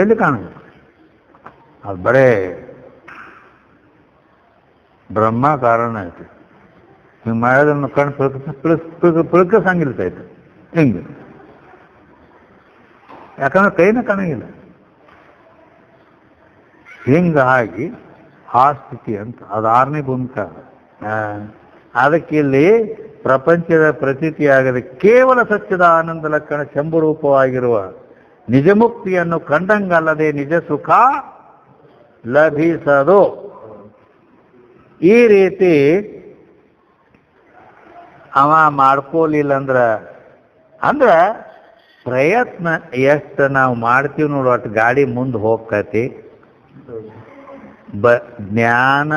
ಎಲ್ಲಿ ಕಾಣಬೇಕು? ಅದು ಬರೇ ಬ್ರಹ್ಮಾಕಾರಣ ಐತಿ. ಹಿಂಗೆ ಮಾಡೋದನ್ನು ಕಣ್ಣು ಪಿಳ್ಕಸಂಗಿರ್ತೈತೆ ಹಿಂಗೆ, ಯಾಕಂದ್ರೆ ಕೈನ ಕಾಣಂಗಿಲ್ಲ. ಹಿಂಗಾಗಿ ಆ ಸ್ಥಿತಿ ಅಂತ ಅದು 6ನೇ ಭೂಮಿಕ. ಅದಕ್ಕೆ ಇಲ್ಲಿ ಪ್ರಪಂಚದ ಪ್ರತೀತಿಯಾಗದೆ ಕೇವಲ ಸತ್ಯದ ಆನಂದ ಲಕ್ಷಣ ಶಂಭುರೂಪವಾಗಿರುವ ನಿಜಮುಕ್ತಿಯನ್ನು ಕಂಡಂಗಲ್ಲದೆ ನಿಜ ಸುಖ ಲಭಿಸದು. ಈ ರೀತಿ ಅವ ಮಾಡ್ಕೋಲಿಲ್ಲ ಅಂದ್ರೆ ಪ್ರಯತ್ನ ಎಷ್ಟು ನಾವು ಮಾಡ್ತೀವಿ ನೋಡು ಅಷ್ಟು ಗಾಡಿ ಮುಂದೆ ಹೋಗ್ತೈತಿ. ಜ್ಞಾನ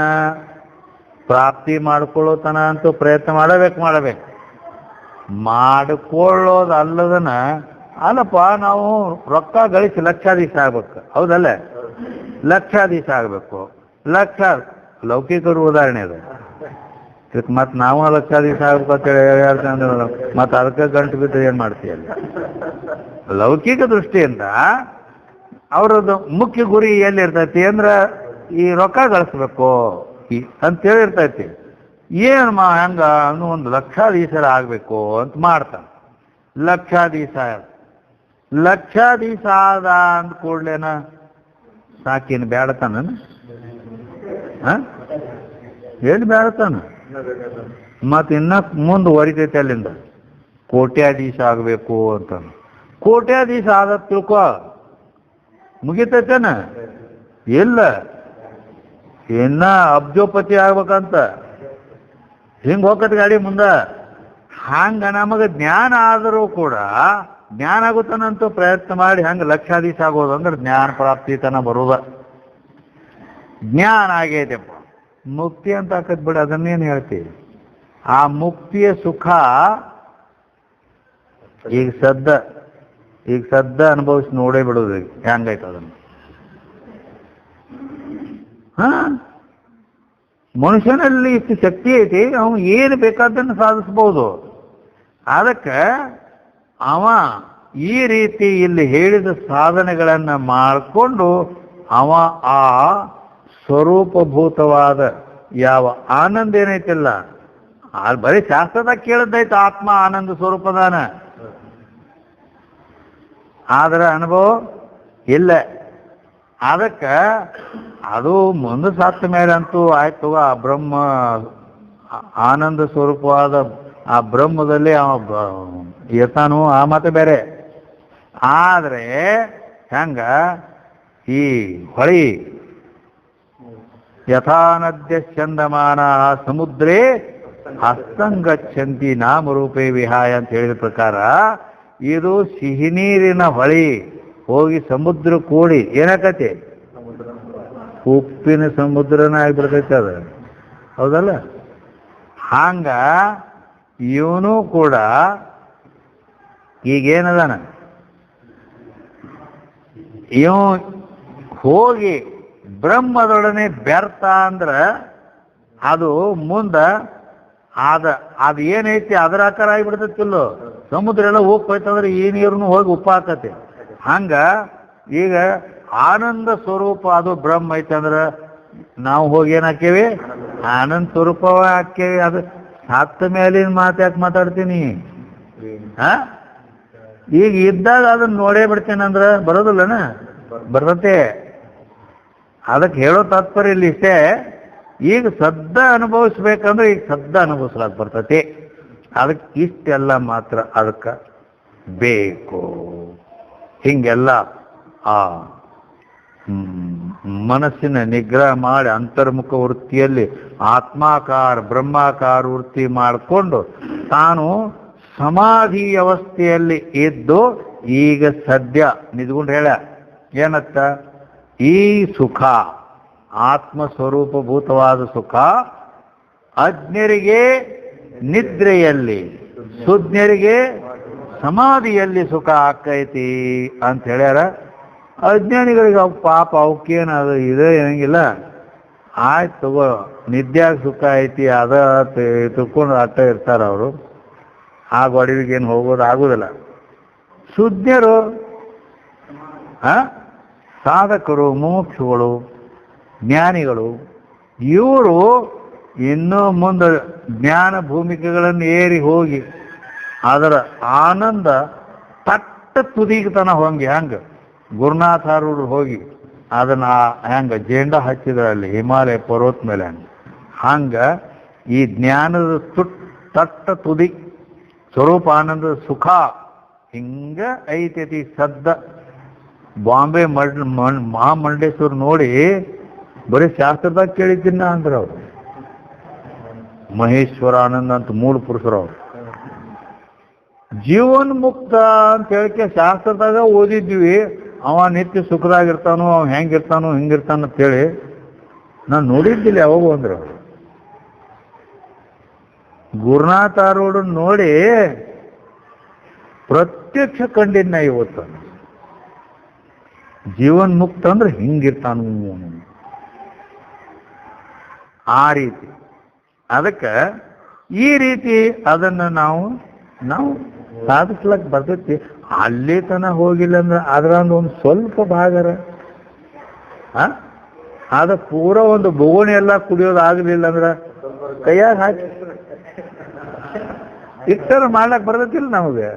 ಪ್ರಾಪ್ತಿ ಮಾಡ್ಕೊಳ್ಳೋತನ ಅಂತೂ ಪ್ರಯತ್ನ ಮಾಡಬೇಕು. ಮಾಡಿಕೊಳ್ಳೋದು ಅಲ್ಲದನ ಅಲ್ಲಪ್ಪ, ನಾವು ರೊಕ್ಕ ಗಳಿಸಿ ಲಕ್ಷಾಧೀಶ ಆಗ್ಬೇಕು, ಹೌದಲ್ಲ? ಲಕ್ಷಾಧೀಶ ಆಗಬೇಕು. ಲೌಕಿಕರು ಉದಾಹರಣೆ ಅದು. ಇದಕ್ಕೆ ಮತ್ತೆ ನಾವು ಲಕ್ಷಾಧೀಶ ಆಗ್ಬೇಕು ಅಂತೇಳಿ ಹೇಳ್ತಂದ್ರೆ ಮತ್ತೆ ಅದಕ್ಕೆ ಗಂಟು ಬಿದ್ದು ಏನು ಮಾಡ್ತೀಯಲ್ಲ? ಲೌಕಿಕ ದೃಷ್ಟಿಯಿಂದ ಅವರದ್ದು ಮುಖ್ಯ ಗುರಿ ಎಲ್ಲಿ ಇರ್ತೈತಿ ಅಂದ್ರೆ ಈ ರೊಕ್ಕ ಗಳಿಸ್ಬೇಕು ಅಂತೇಳಿ ಇರ್ತೈತಿ. ಏನು ಹೆಂಗ ಅನ್ನೋ ಒಂದು ಲಕ್ಷಾಧೀಶರ ಆಗ್ಬೇಕು ಅಂತ ಮಾಡ್ತಾನೆ. ಲಕ್ಷಾಧೀಶ ಆದ ಅಂದ ಕೂಡ್ಲೇನ ಸಾಕೇನು ಬೇಡತಾನ? ಏನು ಬೇಡತಾನ? ಮತ್ತೆ ಇನ್ನ ಮುಂದೆ ಹೊರಿತೈತೆ ಅಲ್ಲಿಂದ ಕೋಟ್ಯಾಧೀಶ ಆಗಬೇಕು ಅಂತ. ಕೋಟ್ಯಾಧೀಶ ಆದ ತಿಳ್ಕೊ ಮುಗಿತೈತೇನ? ಇಲ್ಲ, ಇನ್ನ ಅಬ್ಜೋಪತಿ ಆಗ್ಬೇಕಂತ ಹಿಂಗೆ ಹೋಗತ್ ಗಾಡಿ ಮುಂದೆ. ಹಂಗ ನಮಗೆ ಜ್ಞಾನ ಆದರೂ ಕೂಡ ಜ್ಞಾನ ಆಗುತ್ತಾನಂತೂ ಪ್ರಯತ್ನ ಮಾಡಿ ಹಂಗೆ ಲಕ್ಷಾಧೀಶ ಆಗೋದು ಅಂದ್ರೆ ಜ್ಞಾನ ಪ್ರಾಪ್ತಿ ತನ ಬರೋದ. ಜ್ಞಾನ ಆಗೈತೆಪ್ಪ, ಮುಕ್ತಿ ಅಂತ ಹಾಕದ್ ಬಿಡ, ಅದನ್ನೇನು ಹೇಳ್ತೀವಿ. ಆ ಮುಕ್ತಿಯ ಸುಖ ಈಗ ಸದ್ದ ಅನುಭವಿಸಿ ನೋಡೇ ಬಿಡೋದು ಹೆಂಗಾಯ್ತು ಅದನ್ನು. ಮನುಷ್ಯನಲ್ಲಿ ಇಷ್ಟು ಶಕ್ತಿ ಐತಿ, ಅವನು ಏನು ಬೇಕಾದನ್ನು ಸಾಧಿಸ್ಬೋದು. ಅದಕ್ಕೆ ಅವ ಈ ರೀತಿ ಇಲ್ಲಿ ಹೇಳಿದ ಸಾಧನೆಗಳನ್ನು ಮಾಡಿಕೊಂಡು ಅವ ಆ ಸ್ವರೂಪಭೂತವಾದ ಯಾವ ಆನಂದ ಏನೈತಿಲ್ಲ, ಬರೀ ಶಾಸ್ತ್ರದಾಗ ಕೇಳಿದ್ದೈತೆ ಆತ್ಮ ಆನಂದ ಸ್ವರೂಪದಾನ, ಆದ್ರೆ ಅನುಭವ ಇಲ್ಲ. ಅದಕ್ಕೆ ಅದು ಮುಂದೆ ಸತ್ತ ಮೇಲೆ ಅಂತೂ ಆಯ್ತು, ಆ ಬ್ರಹ್ಮ ಆನಂದ ಸ್ವರೂಪವಾದ ಆ ಬ್ರಹ್ಮದಲ್ಲಿ ಅವ ಇರ್ತಾನು, ಆ ಮಾತು ಬೇರೆ. ಆದರೆ ಹೆಂಗ ಈ ಹೊಳಿ ಯಥಾನದ್ಯ ಚಂದಮಾನ ಸಮುದ್ರೇ ಹಸ್ತಂಗಚ್ಚಂತಿ ನಾಮರೂಪೇ ವಿಹಾಯ ಅಂತ ಹೇಳಿದ ಪ್ರಕಾರ ಇದು ಸಿಹಿ ನೀರಿನ ಹೊಳಿ ಹೋಗಿ ಸಮುದ್ರ ಕೂಡಿ ಏನಾಕತಿ ಉಪ್ಪಿನ ಸಮುದ್ರನ ಆಗಿಬಿಡ್ತೈತೆ ಅದು, ಹೌದಲ್ಲ? ಹಂಗ ಇವನು ಕೂಡ ಈಗೇನದಾನ, ಇವ ಹೋಗಿ ಬ್ರಹ್ಮದೊಡನೆ ಬೆರ್ತ ಅಂದ್ರೆ ಅದು ಮುಂದೆ ಅದು ಏನೈತಿ ಅದರ ಆಕಾರ ಆಗಿಬಿಡ್ತೈತಿಲ್ಲೋ. ಸಮುದ್ರ ಎಲ್ಲ ಹೋಗ್ತಂದ್ರೆ ಈ ನೀರನ್ನು ಹೋಗಿ ಉಪ್ಪ ಹಾಕತಿ. ಹಂಗ ಈಗ ಆನಂದ ಸ್ವರೂಪ ಅದು ಬ್ರಹ್ಮ ಐತೆ ಅಂದ್ರೆ ನಾವು ಹೋಗಿ ಏನ್ ಹಾಕೇವಿ, ಆನಂದ ಸ್ವರೂಪವ ಹಾಕೇವಿ. ಅದು ಸತ್ತ ಮೇಲಿನ ಮಾತು ಯಾಕೆ ಮಾತಾಡ್ತೀನಿ? ಈಗ ಇದ್ದಾಗ ಅದನ್ನ ನೋಡೇ ಬಿಡ್ತೇನೆ ಅಂದ್ರೆ ಬರೋದಿಲ್ಲನ, ಬರ್ತತೆ. ಅದಕ್ಕೆ ಹೇಳೋ ತಾತ್ಪರ್ಯ ಇಲ್ಲಿ ಇಷ್ಟೇ, ಈಗ ಸದ್ದ ಅನುಭವಿಸ್ಬೇಕಂದ್ರೆ ಈಗ ಸದ್ದ ಅನುಭವಿಸ್ಲಾಕ್ ಬರ್ತತಿ. ಅದಕ್ಕೆ ಇಷ್ಟೆಲ್ಲ ಮಾತ್ರ ಅದಕ್ಕೆ ಬೇಕು. ಹಿಂಗೆಲ್ಲ ಆ ಮನಸ್ಸಿನ ನಿಗ್ರಹ ಮಾಡಿ ಅಂತರ್ಮುಖ ವೃತ್ತಿಯಲ್ಲಿ ಆತ್ಮಾಕಾರ ಬ್ರಹ್ಮಾಕಾರ ವೃತ್ತಿ ಮಾಡಿಕೊಂಡು ತಾನು ಸಮಾಧಿ ವ್ಯವಸ್ಥೆಯಲ್ಲಿ ಇದ್ದು ಈಗ ಸದ್ಯ ನಿದ್ಕೊಂಡು ಹೇಳ ಏನತ್ತ, ಈ ಸುಖ ಆತ್ಮಸ್ವರೂಪಭೂತವಾದ ಸುಖ ಅಜ್ಞರಿಗೆ ನಿದ್ರೆಯಲ್ಲಿ, ಸುಜ್ಞರಿಗೆ ಸಮಾಧಿಯಲ್ಲಿ ಸುಖ ಆಕೈತಿ ಅಂತ ಹೇಳ್ಯಾರ. ಅಜ್ಞಾನಿಗಳಿಗೆ ಅವು ಪಾಪ ಅವಕ್ಕೇನು ಅದು ಇದೇ ಏನಂಗಿಲ್ಲ, ಆಯ್ತು ತಗೋ ನಿದ್ಯಾಗ ಸುಖ ಐತಿ ಅದ ತಿಳ್ಕೊಂಡು ಅಟ್ಟ ಇರ್ತಾರ ಅವರು. ಆ ಗೋಡಿಗೇನು ಹೋಗೋದು ಆಗೋದಿಲ್ಲ. ಸುಜ್ಞರು ಸಾಧಕರು ಮೋಕ್ಷಗಳು ಜ್ಞಾನಿಗಳು ಇವರು ಇನ್ನೂ ಮುಂದೆ ಜ್ಞಾನ ಭೂಮಿಕೆಗಳನ್ನು ಏರಿ ಹೋಗಿ ಅದರ ಆನಂದ ತಟ್ಟ ತುದಿಗತನ ಹೋಗಿ ಹೆಂಗೆ ಗುರುನಾಥಾರೂರು ಹೋಗಿ ಅದನ್ನ ಹೆಂಗೆ ಜೇಂಡ ಹಚ್ಚಿದ್ರಲ್ಲಿ ಹಿಮಾಲಯ ಪರ್ವತ ಮೇಲೆ ಹಂಗೆ ಈ ಜ್ಞಾನದ ತಟ್ಟ ತುದಿ ಸ್ವರೂಪ ಆನಂದದ ಸುಖ ಹಿಂಗ ಐತೈತಿ ಸದ್ದ. ಬಾಂಬೆ ಮಹಾಮಂಡೇಶ್ವರ್ ನೋಡಿ ಬರೀ ಶಾಸ್ತ್ರದಾಗ ಕೇಳಿದ್ದೀನ ಅಂದ್ರೆ ಅವರು ಮಹೇಶ್ವರ ಆನಂದ ಅಂತ ಮೂಲ ಪುರುಷರು ಅವರು. ಜೀವನ್ ಮುಕ್ತ ಅಂತ ಹೇಳಿಕೆ ಶಾಸ್ತ್ರದಾಗ ಓದಿದ್ವಿ, ಅವ ನಿತ್ಯ ಸುಖದಾಗಿರ್ತಾನೋ, ಅವ ಹೆಂಗಿರ್ತಾನೋ ಹಿಂಗಿರ್ತಾನ ಅಂತೇಳಿ ನಾನು ನೋಡಿದ್ದಿಲ್ಲ ಯಾವಾಗ ಅಂದ್ರೆ ಅವರು. ಗುರುನಾಥಾರೂಢ ನೋಡಿ ಪ್ರತ್ಯಕ್ಷ ಕಂಡಿದ್ನ ಇವತ್ತು. ಜೀವನ್ ಮುಕ್ತ ಅಂದ್ರೆ ಹಿಂಗಿರ್ತಾನು ಆ ರೀತಿ. ಅದಕ್ಕೆ ಈ ರೀತಿ ಅದನ್ನು ನಾವು ಸಾಧಿಸ್ಲಕ್ ಬರ್ತೈತಿ. ಅಲ್ಲಿ ತನ ಹೋಗಿಲ್ಲ ಅಂದ್ರೆ ಅದ್ರಂದು ಒಂದು ಸ್ವಲ್ಪ ಭಾಗರ ಅದ ಪೂರ ಒಂದು ಬೋಣಿ ಎಲ್ಲ ಕುಡಿಯೋದು ಆಗಲಿಲ್ಲ ಅಂದ್ರೆ ಕೈಯಾಗ ಹಾಕಿ ಇಷ್ಟರ ಮಾಡ್ಲಕ್ ಬರ್ತೈತಿಲ್ಲ ನಮಗೆ.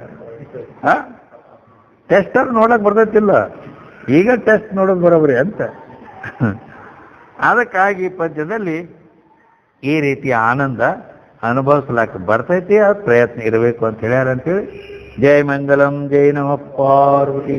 ಟೆಸ್ಟರ್ ನೋಡಕ್ ಬರ್ತೈತಿಲ್ಲ, ಈಗ ಟೆಸ್ಟ್ ನೋಡೋದು ಬರೋಬ್ರಿ ಅಂತ. ಅದಕ್ಕಾಗಿ ಪದ್ಯದಲ್ಲಿ ಈ ರೀತಿಯ ಆನಂದ ಅನುಭವಿಸ್ಲಾಕ ಬರ್ತೈತಿ, ಅದು ಪ್ರಯತ್ನ ಇರಬೇಕು ಅಂತ ಹೇಳ್ಯಾರ ಅಂತೇಳಿ. ಜಯ ಮಂಗಲಂ, ಜೈ ನಮಃ ಪಾರ್ವತಿ.